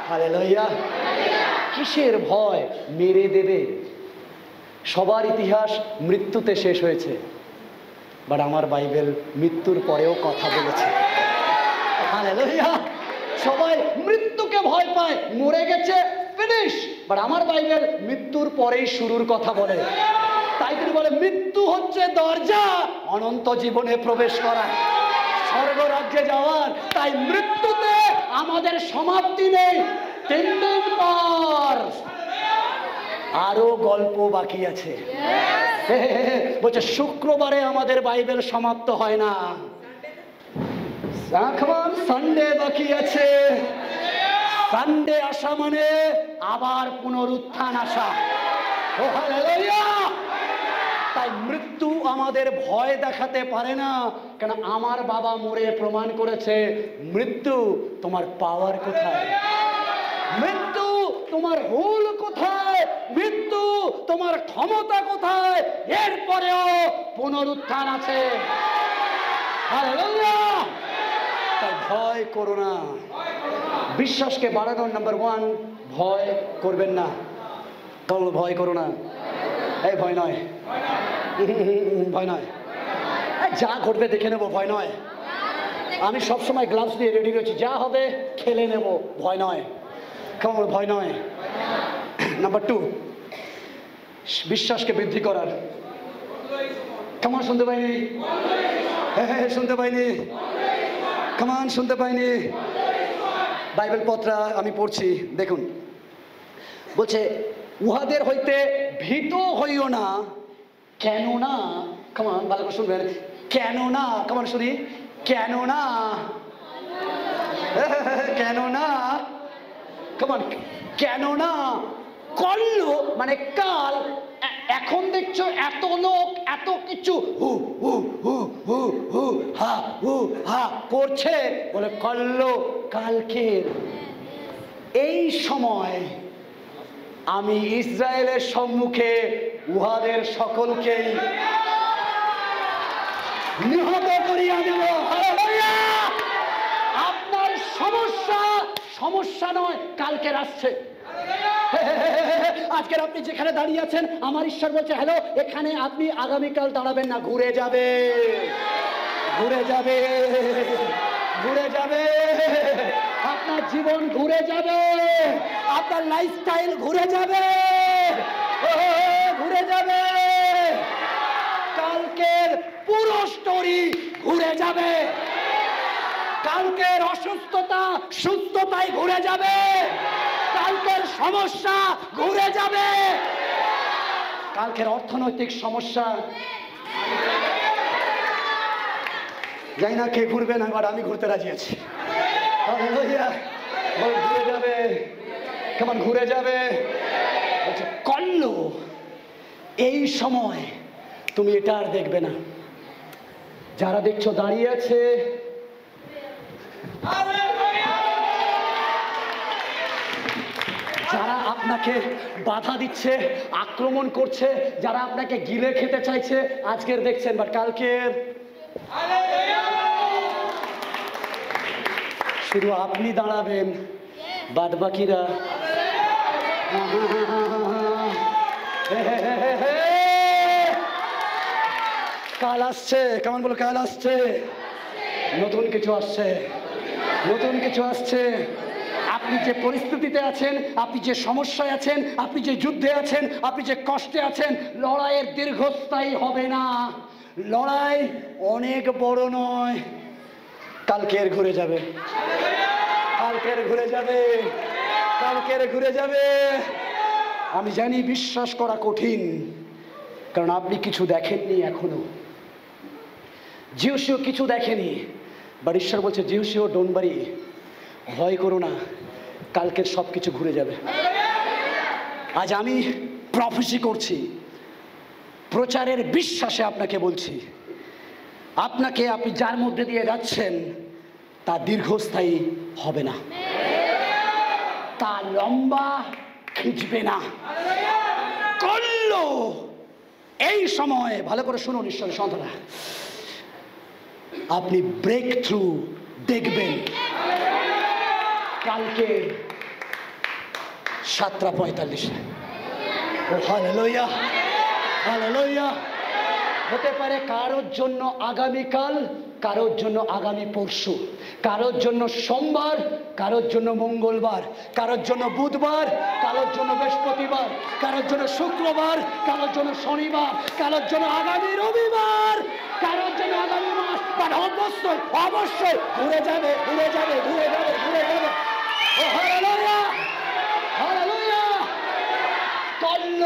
A: হালেলুয়া। কিসের ভয়? মেরে দেবে। সবার ইতিহাস মৃত্যুতে শেষ হয়েছে, বাট আমার বাইবেল মৃত্যুর পরেও কথা বলেছে। হালেলুয়া। সবাই মৃত্যুকে ভয় পায়, মরে গেছে ফিনিশ, বাট আমার বাইবেল মৃত্যুর পরেই শুরুর কথা বলে। তাই তিনি বলে মৃত্যু হচ্ছে দরজা অনন্ত জীবনে প্রবেশ করা, স্বর্গরাজ্যে যাওয়ার। তাই মৃত্যুতে আমাদের সমাপ্তি নেই, 3 দিন পর আরো গল্প বাকি আছে। বলছে শুক্রবারে আমাদের বাইবেল সমাপ্ত হয় না, সানডে বাকি আছে। সানডে আসা মানে আবার পুনরুত্থান আসা। ও হালেলুয়া। তাই মৃত্যু আমাদের ভয় দেখাতে পারে না, কেন আমার বাবা মরে প্রমাণ করেছে মৃত্যু তোমার পাওয়ার কোথায়, মৃত্যু তোমার হুল কোথায়, মৃত্যু তোমার ক্ষমতা কোথায়, এরপরেও পুনরুত্থান আছে। হালেলুয়া। তাই ভয় করো না। বিশ্বাসকে বাড়ানোর নাম্বার 1, ভয় করবেন না। কারণ ভয় করো না। এই ভয় নয়, ভয় নয়, যা ঘটবে দেখে নেবো, ভয় নয়। আমি সবসময় গ্লাভস দিয়ে রেডি রয়েছি, যা হবে খেলে নেব, ভয় নয়। কেমন ভয় নয়। নাম্বার 2, বিশ্বাসকে বৃদ্ধি করার। কেমন শুনতে পাইনি? হ্যাঁ শুনতে পাইনি, কেমন শুনতে পাইনি? বাইবেল পত্রা আমি পড়ছি, দেখুন বলছে উহাদের হইতে ভীত হইও না, কেননা, কেমন ভালো করে শুনবেন, কেননা, কেমন শুনি, কেননা, কেননা, কেমন, কেননা কল্ল মানে কাল, এখন দেখছো এত লোক এত কিছু হু হু হু হু হু হা হু হা করছে, বলে কল্ল কালকের এই সময় আমি ইসরায়েলের সম্মুখে উহাদের সকলকেই নিহত করিয়া দেব। আপনার সমস্যা সমস্যা নয়, কালকের আসছে। আজকের আপনি যেখানে দাঁড়িয়ে আছেন, আমার ঈশ্বর বলছে হ্যালো, এখানে আপনি আগামীকাল দাঁড়াবেন না, ঘুরে যাবে, ঘুরে যাবে, ঘুরে যাবে, আপনার জীবন ঘুরে যাবে, আপনার লাইফস্টাইল ঘুরে যাবে, ঘুরে যাবে, কালকের পুরো স্টোরি ঘুরে যাবে, কালকের অসুস্থতা সুস্থতায় ঘুরে যাবে, কালকের সমস্যা ঘুরে যাবে, কালকের অর্থনৈতিক সমস্যা, জানি না কে ঘুরবে না, বাট আমি ঘুরতে রাজি আছি। ঘুরে যাবে, কেমন ঘুরে যাবে, কল্ল এই সময় তুমি এটা আর দেখবে না। যারা দেখছো দাঁড়িয়ে আছে, যারা আপনাকে বাধা দিচ্ছে, আক্রমণ করছে, যারা আপনাকে গিলে খেতে চাইছে, আজকের দেখছেন বাট কালকের শুধু আপনি দাঁড়াবেন, বাদ বাকিরা কাল আসছে। কেমন বলো, কাল আসছে, নতুন কিছু আসছে, নতুন কিছু আসছে। আপনি যে পরিস্থিতিতে আছেন, আপনি যে সমস্যায় আছেন, আপনি যে যুদ্ধে আছেন, আপনি যে কষ্টে আছেন, লড়াইয়ের দীর্ঘস্থায়ী হবে না, লড়াই অনেক বড় নয়, কালকের ঘুরে যাবে, কালকের ঘুরে যাবে, কালকের ঘুরে যাবে। আমি জানি বিশ্বাস করা কঠিন, কারণ আপনি কিছু দেখেননি এখনো। জিউসিও কিছু দেখেনি, বাট ঈশ্বর বলছে জিউসিও ডোন্ট ওয়ারি, ভয় করো না, কালকের সব কিছু ঘুরে যাবে। আজ আমি প্রফেসি করছি, প্রচারের বিশ্বাসে আপনাকে বলছি, আপনাকে আপনি যার মধ্যে দিয়ে যাচ্ছেন তা দীর্ঘস্থায়ী হবে না, তা লম্বা খিঁচবে না। করল এই সময়, ভালো করে শুনুন ঈশ্বরের সন্তানরা, আপনি ব্রেক থ্রু দেখবেন কালকে 7:45। ও হালেলুয়া, হালেলুয়া। হতে পারে কারোর জন্য আগামীকাল, কারোর জন্য আগামী পরশু, কারোর জন্য সোমবার, কারোর জন্য মঙ্গলবার, কারোর জন্য বুধবার, কারোর জন্য বৃহস্পতিবার, কারোর জন্য শুক্রবার, কারোর জন্য শনিবার, কারোর জন্য আগামী রবিবার, কারোর জন্য আগামী মাস, বাট অবশ্যই অবশ্যই ঘুরে যাবে, ঘুরে যাবে, ঘুরে যাবে, ঘুরে যাবে। ও হালেলুয়া, হালেলুয়া। কল্ল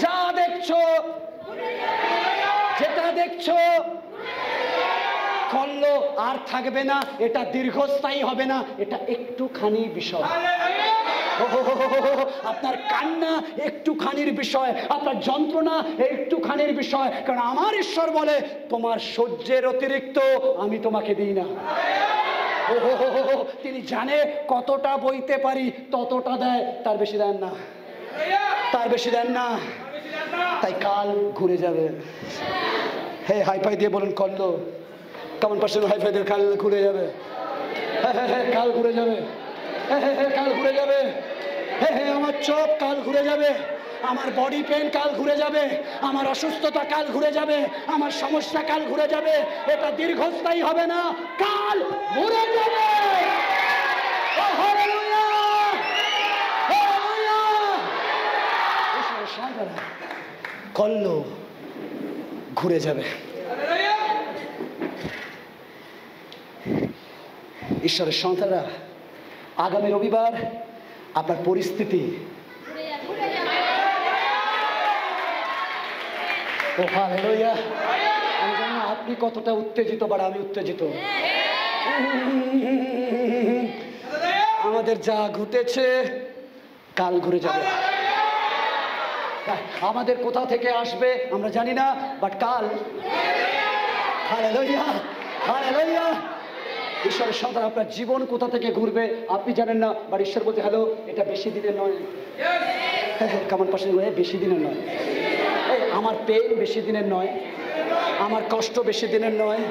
A: যা দেখছো, যেটা দেখছো, কল্ল আর থাকবে না, এটা দীর্ঘস্থায়ী হবে না, এটা একটুখানি বিষয়। আপনার কান্না একটুখানির বিষয়, আপনার যন্ত্রণা একটুখানির বিষয়, কারণ আমার ঈশ্বর বলে তোমার সহ্যের অতিরিক্ত আমি তোমাকে দিই না। তিনি জানে কতটা বইতে পারি ততটা দেয়, তার বেশি দেন না, তার বেশি দেন না। তাই কাল ঘুরে যাবে। হ্যাঁ, হাইফাই দিয়ে বলুন করলো, কেমন পার্সেন্ট হাইফাই দিয়ে কাল ঘুরে যাবে। হ্যাঁ, কাল ঘুরে যাবে। হ্যাঁ, কাল ঘুরে যাবে। হ্যাঁ, আমার চোখ কাল ঘুরে যাবে, আমার বডি পেন কাল ঘুরে যাবে, আমার অসুস্থতা কাল ঘুরে যাবে, আমার সমস্যা কাল ঘুরে যাবে। এটা দীর্ঘস্থায়ী হবে না, কাল ঘুরে যাবে। কল্লো ঘুরে যাবে। ঈশ্বরের সন্তানরা, আগামী রবিবার আপনার পরিস্থিতি হালেলুয়া। আমি জানি না আপনি কতটা উত্তেজিত, বা আমি উত্তেজিত। আমাদের যা ঘটেছে কাল ঘুরে যাবে। আমাদের কোথা থেকে আসবে আমরা জানি না, বাট কাল। Hallelujah, hallelujah. ঈশ্বরের সন্তান, আপনার জীবন কোথা থেকে ঘুরবে আপনি জানেন না, বাট ঈশ্বর বলছে হ্যালো, এটা বেশি দিনের নয়। হ্যাঁ, কেমন পাশে বেশি দিনের নয়। আমার পেন বেশি দিনের নয়, আমার কষ্ট বেশি দিনের নয়,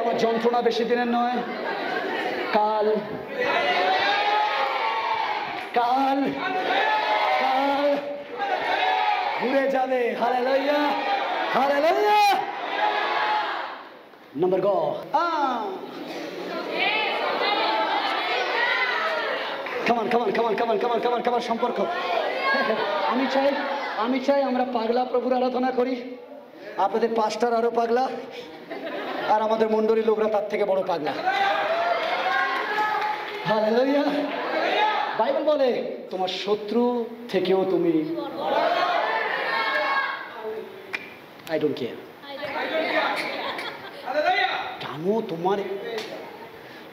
A: আমার যন্ত্রণা বেশি দিনের নয়। কাল কাল কাল ঘুরে যাবে। Hallelujah, hallelujah. নাম্বার গো, কামান কামান কামান কামান কামান কামান কামান সম্পর্ক। আমি চাই আমরা পাগলা প্রভুর আরাধনা করি, আপনাদের পাস্টার আরো পাগলা, আর আমাদের মন্ডলীর লোকরা তার থেকে বড় পাগলা। হালেলুয়া। বাইবেল বলে তোমার শত্রু থেকেও তুমি, আই ডোন্ট কেয়ার কেন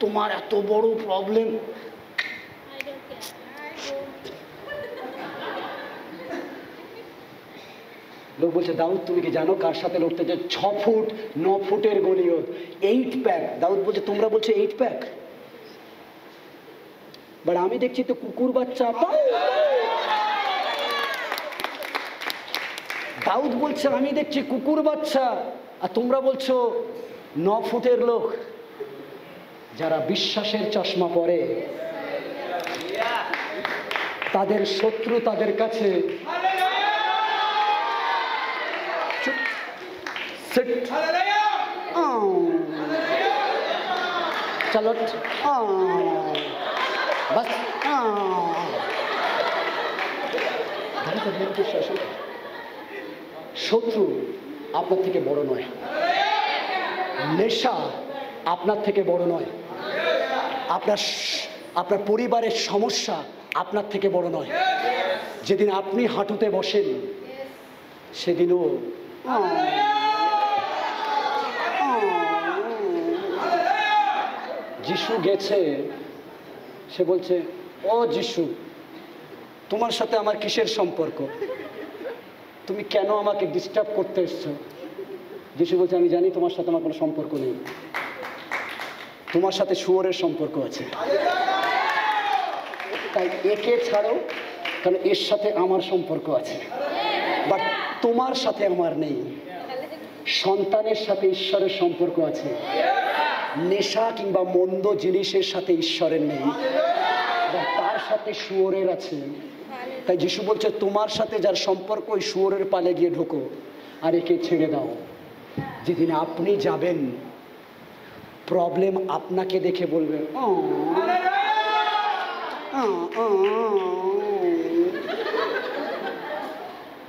A: তোমার এত বড় প্রবলেম। লোক বলছে দাউদ তুমি কি জানো কার সাথে লড়তে, যে 6 ফুট 9 ফুটের গলিয়ত, 8 প্যাক। দাউদ বলছে তোমরা বলছো 8 প্যাক, বাট আমি দেখছি তো কুকুর বাচ্চা। দাউদ বলছে আমি দেখছি কুকুর বাচ্চা, আর তোমরা বলছো 9 ফুটের লোক। যারা বিশ্বাসের চশমা পরে তাদের শত্রু তাদের কাছে চলো বাস। শত্রু আপনার থেকে বড় নয়, নেশা আপনার থেকে বড় নয়, আপনার পরিবারের সমস্যা আপনার থেকে বড় নয়। যেদিন আপনি হাঁটুতে বসেন সেদিনও যিশু গেছে, সে বলছে ও যিশু তোমার সাথে আমার কিসের সম্পর্ক, তুমি কেন আমাকে ডিস্টার্ব করতে এসছো? যিশু বলছে আমি জানি তোমার সাথে আমার কোনো সম্পর্ক নেই, তোমার সাথে শুয়োরের সম্পর্ক আছে, তাই একে ছাড়ো, কারণ এর সাথে আমার সম্পর্ক আছে, বাট তোমার সাথে আমার নেই। সন্তানের সাথে ঈশ্বরের সম্পর্ক আছে, নেশা কিংবা মন্দ জিনিসের সাথে ঈশ্বরের নেই, তার সাথে শুয়োরের আছে। তাই যিশু বলছে তোমার সাথে যার সম্পর্ক ওই শুয়োরের পালে গিয়ে ঢোকো, আর একে ছেড়ে দাও। যেদিন আপনি যাবেন প্রবলেম আপনাকে দেখে বলবে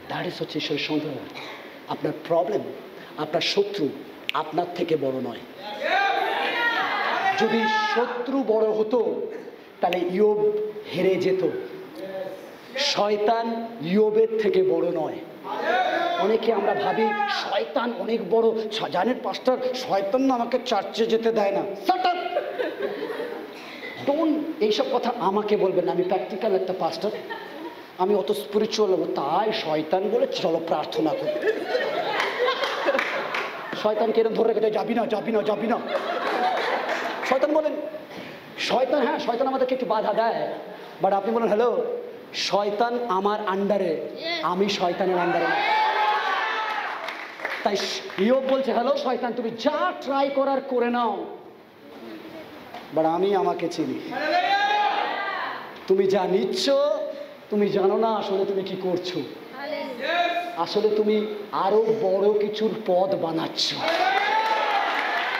A: দ্যাট হচ্ছে ঈশ্বরের সন্তান। আপনার প্রবলেম, আপনার শত্রু আপনার থেকে বড় নয়। যদি শত্রু বড় হতো তাহলে ইয়োব হেরে যেত। শয়তান ইয়োবের থেকে বড় নয়। অনেকে আমরা ভাবি শয়তান অনেক বড়, জানেন পাস্টার শয়তান না আমাকে চার্চে যেতে দেয় না। ডোন্ট এইসব কথা আমাকে বলবেন না, আমি প্র্যাকটিক্যাল একটা পাস্টার, আমি অত স্পিরিচুয়াল হবো। তাই শয়তান বলে চলো প্রার্থনা করি। শয়তানকে এরকম ধরে রেখে যাবি না যাবি না যাবি না। শয়তান বলেন, শয়তান, হ্যাঁ শয়তান আমাদেরকে একটু বাধা দেয়, বাট আপনি বলেন হ্যালো শয়তান আমার আন্ডারে, আমি শয়তানের আন্ডারে না। তাই ইয়োব বলছে হ্যালো শয়তান তুমি যা ট্রাই করার করে নাও, বাট আমি আমাকে চিনি। তুমি যা নিচ্ছ তুমি জানো না আসলে তুমি কি করছো, আসলে তুমি আরো বড় কিছুর পদ বানাচ্ছ।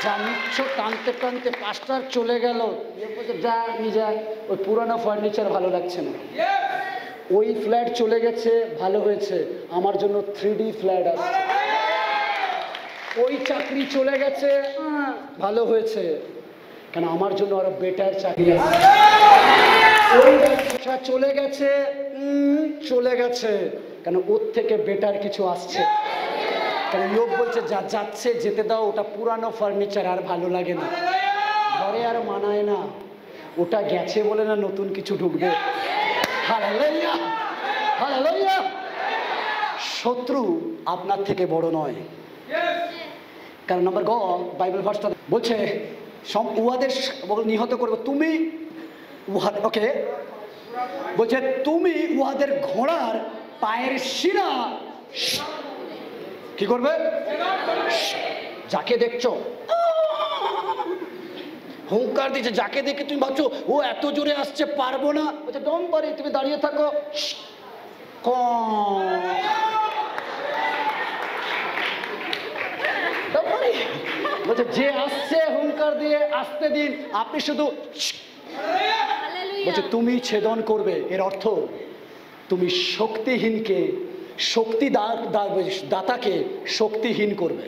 A: যা নিচ্ছ টানতে টানতে পাঁচটার চলে গেল, যা নিয়ে যায়, ওই পুরানো ফার্নিচার ভালো লাগছে না, ওই ফ্ল্যাট চলে গেছে ভালো হয়েছে, আমার জন্য 3D ফ্ল্যাট আছে। ওই চাকরি চলে গেছে ভালো হয়েছে, কেন আমার জন্য আরো বেটার চাকরি আছে। ওই ব্যবসা চলে গেছে চলে গেছে, কেন ওর থেকে বেটার কিছু আসছে। কেন ইয়োব বলছে যা যাচ্ছে যেতে দাও, ওটা পুরানো ফার্নিচার আর ভালো লাগে না, ঘরে আর মানায় না, ওটা গেছে বলে না নতুন কিছু ঢুকবে। Hallelujah hallelujah. শত্রু আপনার থেকে বড় নয়, কারণ নাম্বার বাইবেল ভার্সটা বলছে উহাদের নিহত করবে তুমি, ওকে বলছে তুমি উহাদের ঘোড়ার পায়ের শিরা কি করবে। যাকে দেখছো হুঙ্কার দিচ্ছে, যাকে দেখে তুমি ভাবছো ও এত জোরে আসছে পারবো না, বলছে ডোন্ট ওয়ারি তুমি দাঁড়িয়ে থাকো। বলছে যে আসছে হুঙ্কার দিয়ে আসতে দিন, আপনি শুধু বলছে তুমি ছেদন করবে। এর অর্থ তুমি শক্তিহীনকে শক্তি দাতাকে শক্তিহীন করবে।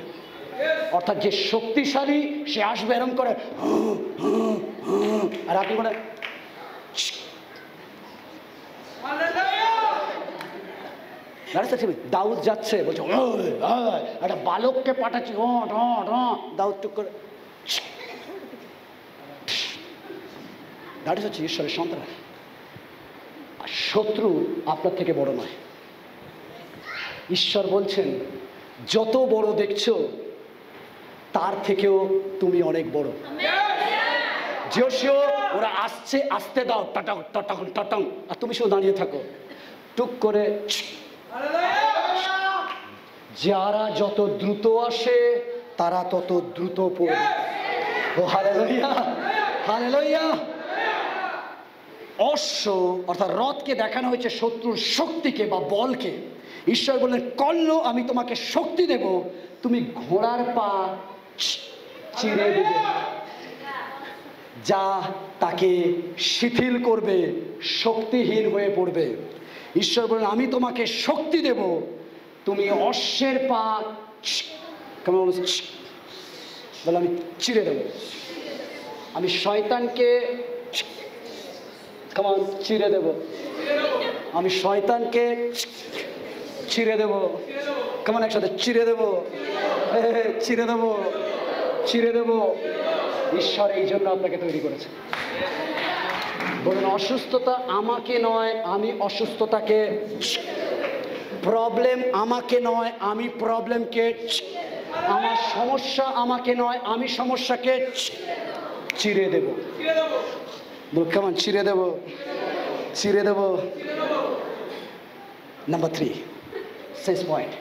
A: অর্থাৎ যে শক্তিশালী সে আসবে এরম করে, আর আপনি মানে দাউদ যাচ্ছে বলছে একটা বালককে পাঠাচ্ছি, দাউদ টুক করে দাঁড়িয়ে হচ্ছে ঈশ্বরের সন্তান। শত্রু আপনার থেকে বড় নয়। ঈশ্বর বলছেন যত বড় দেখছো তার থেকেও তুমি অনেক বড়। যোশীয় ওরা আসছে আসতে দাও, টাটাং টাটাং টাটাং, আর তুমি শুধু দাঁড়িয়ে থাকো টুক করে। যারা যত দ্রুত আসে তারা তত দ্রুত পড়বে। ও হালেলুয়া হালেলুয়া। অশ্ব অর্থাৎ রথকে দেখানো হয়েছে শত্রুর শক্তিকে বা বলকে। ঈশ্বর বললেন কল্ল আমি তোমাকে শক্তি দেব, তুমি ঘোড়ার পা চিরে দেবে, যা তাকে শিথিল করবে, শক্তিহীন হয়ে পড়বে। ঈশ্বর বললেন আমি তোমাকে শক্তি দেব, তুমি অশ্বের পা কেমন বলে আমি চিরে দেব। আমি শয়তানকে কেমন চিরে দেব, আমি শয়তানকে চিরে দেব, কেমন একসাথে চিরে দেব, চিরে দেব, চিরে দেব। ঈশ্বর এই জন্য আপনাকে তৈরি করেছে। বলুন অসুস্থতা আমাকে নয়, আমি অসুস্থতাকে, প্রবলেম আমাকে নয়, আমি প্রবলেমকে, আমার সমস্যা আমাকে নয়, আমি সমস্যাকে চিরে দেব। বল কেমন চিরে দেব, চিরে দেব। নাম্বার 3 শেষ পয়েন্ট।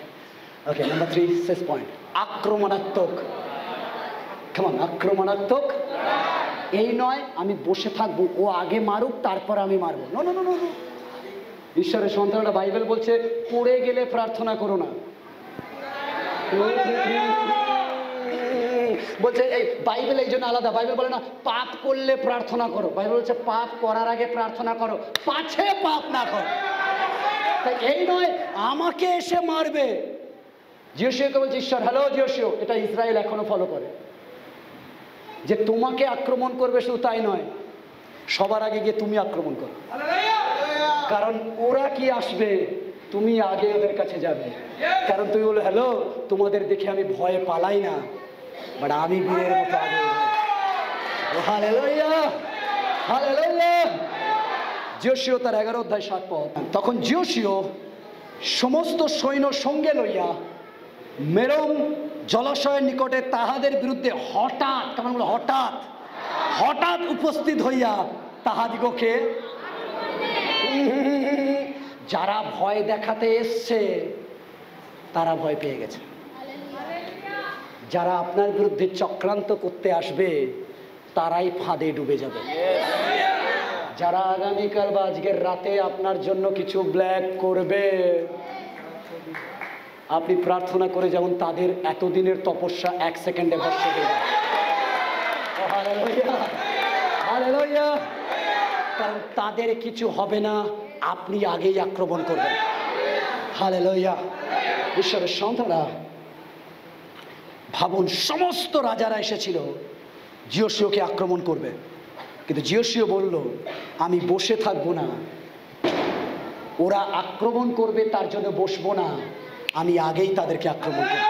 A: ওকে নাম্বার 3 শেষ পয়েন্ট, আক্রমণাত্মক। কেমন আক্রমণাত্মক? এই নয় আমি বসে থাকবো ও আগে মারুক তারপর আমি মারবো, নো নো নো নো। ঈশ্বরের সন্তানরা বাইবেল বলছে পড়ে গেলে প্রার্থনা করো না। বলছে এই বাইবেল এই জন্য আলাদা, বাইবেল বলে না পাপ করলে প্রার্থনা করো, বাইবেল বলছে পাপ করার আগে প্রার্থনা করো, পাছে পাপ না করো। তাই এই নয় আমাকে এসে মারবে। যোশীয়কে বলছে ঈশ্বর, হ্যালো যোশীয়, এটা ইসরায়েল এখনো ফলো করে, যে তোমাকে আক্রমণ করবে শুধু তাই নয়, সবার আগে গিয়ে তুমি আক্রমণ করো। কারণ ওরা কি আসবে, তুমি আগে ওদের কাছে যাবে। কারণ তুমি বলো হ্যালো তোমাদের দেখে আমি ভয়ে পালাই না, বাট আমি বীরের মতো আগে। Hallelujah hallelujah. যোশীয় তার 11 অধ্যায় 7 পদ। তখন যোশীয় সমস্ত সৈন্য সঙ্গে লইয়া মেরোম জলাশয়ের নিকটে তাহাদের বিরুদ্ধে হঠাৎ, কেমন বলো, হঠাৎ হঠাৎ উপস্থিত হইয়া তাহাদিগকে, যারা ভয় দেখাতে এসছে তারা ভয় পেয়ে গেছে। যারা আপনার বিরুদ্ধে চক্রান্ত করতে আসবে তারাই ফাঁদে ডুবে যাবে। যারা আগামীকাল বা আজকের রাতে আপনার জন্য কিছু ব্ল্যাক করবে, আপনি প্রার্থনা করে যেমন তাদের এতদিনের তপস্যা 1 সেকেন্ডে ভস্ম হয়ে যাবে। Hallelujah, hallelujah. কারণ তাদের কিছু হবে না, আপনি আগেই আক্রমণ করবেন। হালেলুয়া। ঈশ্বরের সন্তানরা, ভাবুন, সমস্ত রাজারা এসেছিল যোশীয়কে আক্রমণ করবে, কিন্তু যোশীয় বলল, আমি বসে থাকবো না, ওরা আক্রমণ করবে তার জন্য বসবো না, আমি আগেই তাদেরকে আক্রমণ করব।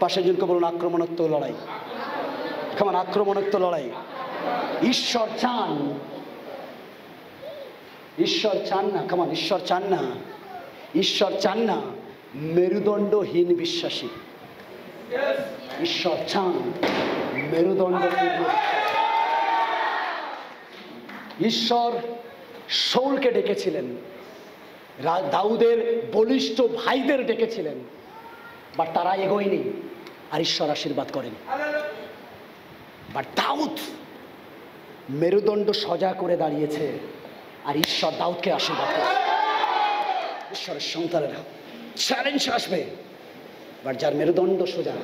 A: পাশের জনকে বলুন, আক্রমণাত্মক লড়াই। কেমন আক্রমণাত্মক লড়াই? ঈশ্বর চান, ঈশ্বর চান না, কেমন ঈশ্বর চান না, ঈশ্বর চান না মেরুদণ্ডহীন বিশ্বাসী। ঈশ্বর চান মেরুদণ্ডহীন। ঈশ্বর শাউলকে ডেকেছিলেন, দাউদের বলিষ্ঠ ভাইদের ডেকেছিলেন, বাট তারা এগোয়নি, আর ঈশ্বর আশীর্বাদ করেন। বাট দাউদ মেরুদণ্ড সোজা করে দাঁড়িয়েছে, আর ঈশ্বর দাউদকে আশীর্বাদ করেন। ঈশ্বরের সন্তানেরা, চ্যালেঞ্জ আসবে, বাট যার মেরুদণ্ড সোজা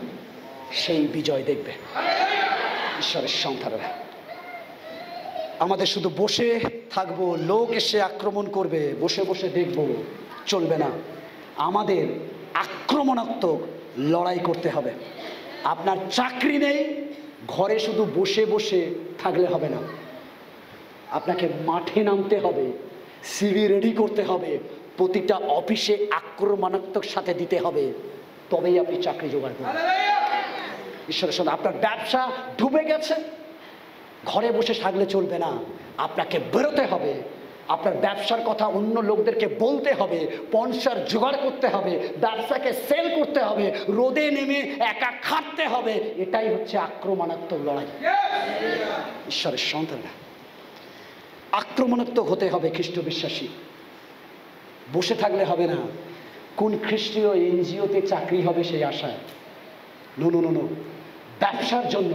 A: সেই বিজয় দেখবে। ঈশ্বরের সন্তানেরা, আমাদের শুধু বসে থাকবো, লোক এসে আক্রমণ করবে, বসে বসে দেখবো, চলবে না। আমাদের আক্রমণাত্মক লড়াই করতে হবে। আপনার চাকরি নেই, ঘরে শুধু বসে বসে থাকলে হবে না, আপনাকে মাঠে নামতে হবে, সিভি রেডি করতে হবে, প্রতিটা অফিসে আক্রমণাত্মক সাথে দিতে হবে, তবেই আপনি চাকরি জোগাড় করবেন। ঈশ্বরের সঙ্গে, আপনার ব্যবসা ডুবে গেছে, ঘরে বসে থাকলে চলবে না, আপনাকে বেরোতে হবে, আপনার ব্যবসার কথা অন্য লোকদেরকে বলতে হবে, স্পন্সর জোগাড় করতে হবে, ব্যবসাকে সেল করতে হবে, রোদে নেমে একা খাটতে হবে। এটাই হচ্ছে আক্রমণাত্মক লড়াই। ঈশ্বরের সন্তানরা, আক্রমণাত্মক হতে হবে। খ্রিস্ট বিশ্বাসী বসে থাকলে হবে না। কোন খ্রিস্টীয় এনজিওতে চাকরি হবে সেই আশায়? No no no no. ব্যবসার জন্য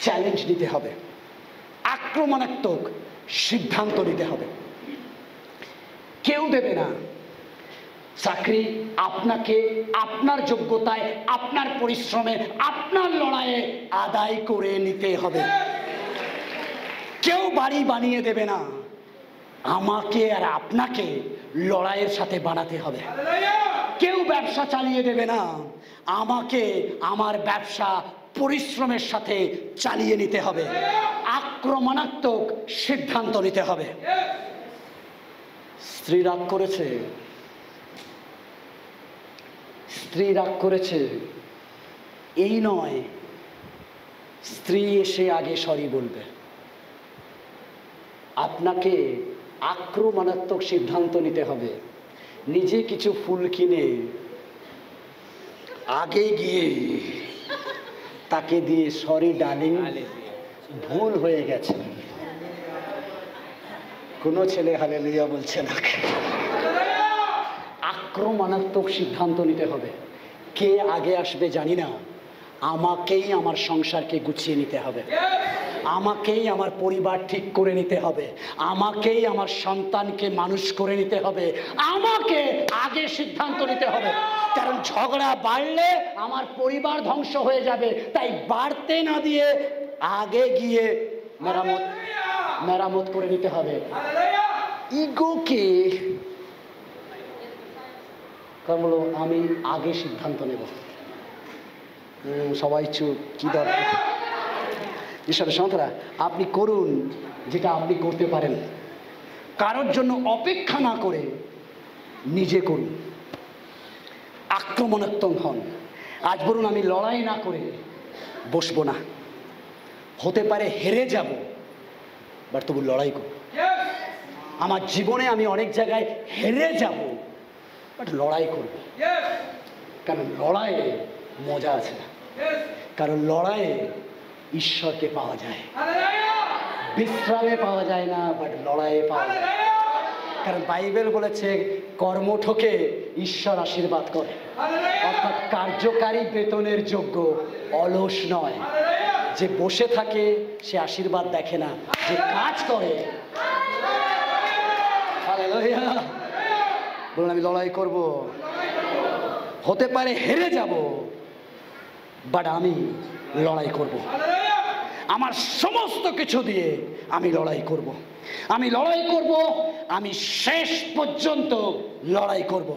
A: চ্যালেঞ্জ নিতে হবে, আক্রমণাত্মক সিদ্ধান্ত নিতে হবে। কেউ দেবে না চাকরি, আপনাকে আপনার যোগ্যতায়, আপনার পরিশ্রমে, আপনার লড়াইয়ে আদায় করে নিতে হবে। কেউ বাড়ি বানিয়ে দেবে না, আমাকে আর আপনাকে লড়াইয়ের সাথে বানাতে হবে। কেউ ব্যবসা চালিয়ে দেবে না, আমাকে আমার ব্যবসা পরিশ্রমের সাথে চালিয়ে নিতে হবে। আক্রমণাত্মক সিদ্ধান্ত নিতে হবে। স্ত্রী রাগ করেছে, স্ত্রী রাগ করেছে, এই নয় স্ত্রী এসে আগে সরি বলবে। আপনাকে আক্রমণাত্মক সিদ্ধান্ত নিতে হবে। নিজে কিছু ফুল কিনে আগে গিয়ে তাকে দিয়ে, সরি ডার্লিং, ভুল হয়ে গেছে। কোনো ছেলে হালেলুয়া বলছে না। আক্রমণাত্মক সিদ্ধান্ত নিতে হবে। কে আগে আসবে জানি না, আমাকেই আমার সংসারকে গুছিয়ে নিতে হবে, আমাকেই আমার পরিবার ঠিক করে নিতে হবে, আমাকেই আমার সন্তানকে মানুষ করে নিতে হবে, আমাকে আগে সিদ্ধান্ত নিতে হবে। কারণ ঝগড়া বাড়লে আমার পরিবার ধ্বংস হয়ে যাবে। তাই বাড়তে না দিয়ে আগে গিয়ে মেরামত করে নিতে হবে। ইগোকে বলো, আমি আগে সিদ্ধান্ত নেব। সবাই চুপ, কি দরকার? ঈশ্বরের সন্তানরা, আপনি করুন যেটা আপনি করতে পারেন। কারোর জন্য অপেক্ষা না করে নিজে করুন। আক্রমণাত্মক হন। আজ বলুন, আমি লড়াই না করে বসবো না। হতে পারে হেরে যাব, বাট তবু লড়াই করব। আমার জীবনে আমি অনেক জায়গায় হেরে যাব, বাট লড়াই করব। কারণ লড়াইয়ে মজা আছে না, কারণ লড়াইয়ে ঈশ্বরকে পাওয়া যায়। বিশ্রামে পাওয়া যায় না, বাট লড়াইয়ে পাওয়া যায়। কারণ বাইবেল বলেছে কর্ম ঠকে ঈশ্বর আশীর্বাদ করে, অর্থাৎ কার্যকারী বেতনের যোগ্য অলস নয়। যে বসে থাকে সে আশীর্বাদ দেখে না, যে কাজ করে। বলুন আমি লড়াই করব। হতে পারে হেরে যাব, বাট আমি লড়াই করব। আমার সমস্ত কিছু দিয়ে আমি লড়াই করব। আমি লড়াই করব, আমি শেষ পর্যন্ত লড়াই করব।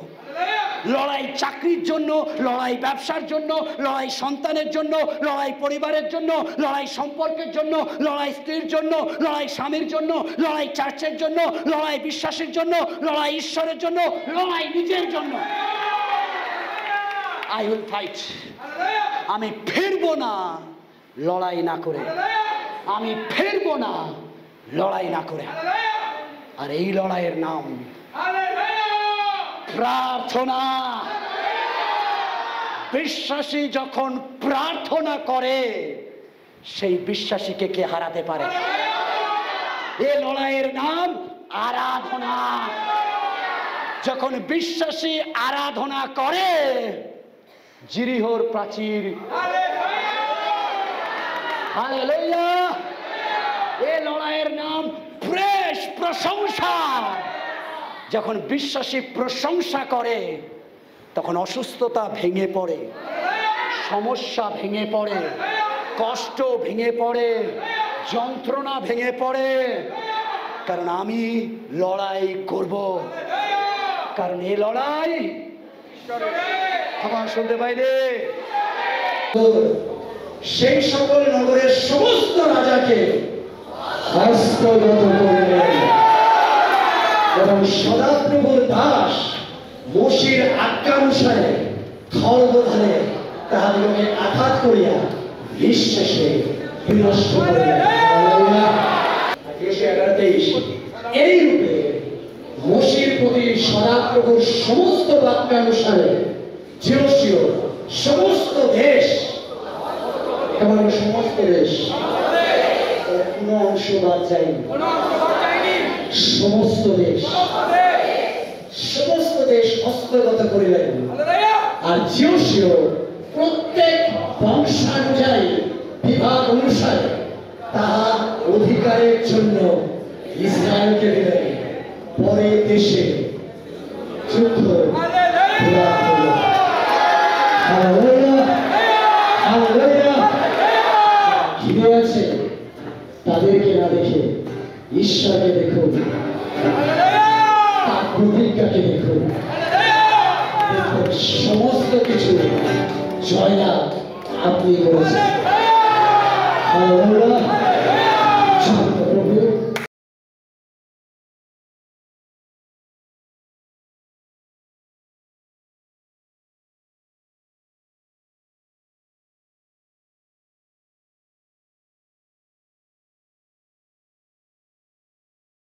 A: লড়াই চাকরির জন্য, লড়াই ব্যবসার জন্য, লড়াই সন্তানের জন্য, লড়াই পরিবারের জন্য, লড়াই সম্পর্কের জন্য, লড়াই স্ত্রীর জন্য, লড়াই স্বামীর জন্য, লড়াই চার্চের জন্য, লড়াই বিশ্বাসের জন্য, লড়াই ঈশ্বরের জন্য, লড়াই নিজের জন্য। I will fight. আমি ফিরবো না লড়াই না করে, আমি ফিরবো না লড়াই না করে। আর এই লড়াইয়ের নাম প্রার্থনা। বিশ্বাসী যখন প্রার্থনা করে, সেই বিশ্বাসীকে কে হারাতে পারে? এই লড়াইয়ের নাম আরাধনা। যখন বিশ্বাসী আরাধনা করে, জিরিহোর প্রাচীর হালেলুয়া। এই লড়াইয়ের নাম প্রেস, প্রশংসা। যখন বিশ্বাসী প্রশংসা করে, তখন অসুস্থতা ভেঙে পড়ে, সমস্যা ভেঙে পড়ে, কষ্ট ভেঙে পড়ে, যন্ত্রণা ভেঙে পড়ে। কারণ আমি লড়াই করব, কারণ এই লড়াই আমার শুনতে পাইলে সেই সকল নগরের সমস্ত রাজাকে হস্তগত করলেন এবং সদাপ্রভুর দাস মোশির আজ্ঞানুসারে খড়গোধরে তাহাদিগকে আঘাত করিয়া নিঃশেষে বিনষ্ট করিলেন। 11:23 এই রূপে মোশির প্রতি সদাপ্রভুর সমস্ত বাক্যানুসারে জিরোশীয় সমস্ত দেশ, এবং সমস্ত দেশ, কোনো অংশ বাদ যায়নি, সমস্ত দেশ, সমস্ত দেশ হস্তগত করিলেন। আর জিরোশীয় প্রত্যেক বংশানুযায়ী বিভাগ অনুসারে তাহার অধিকারের জন্য ইসরায়েলকে দিলেন। পরে দেশে যুদ্ধ ঘিরে আছে, তাদেরকে না দেখে ঈশ্বরকে দেখুন, তার প্রতিজ্ঞাকে দেখুন। সমস্ত কিছু জয়লাভ আপনি করেছেন।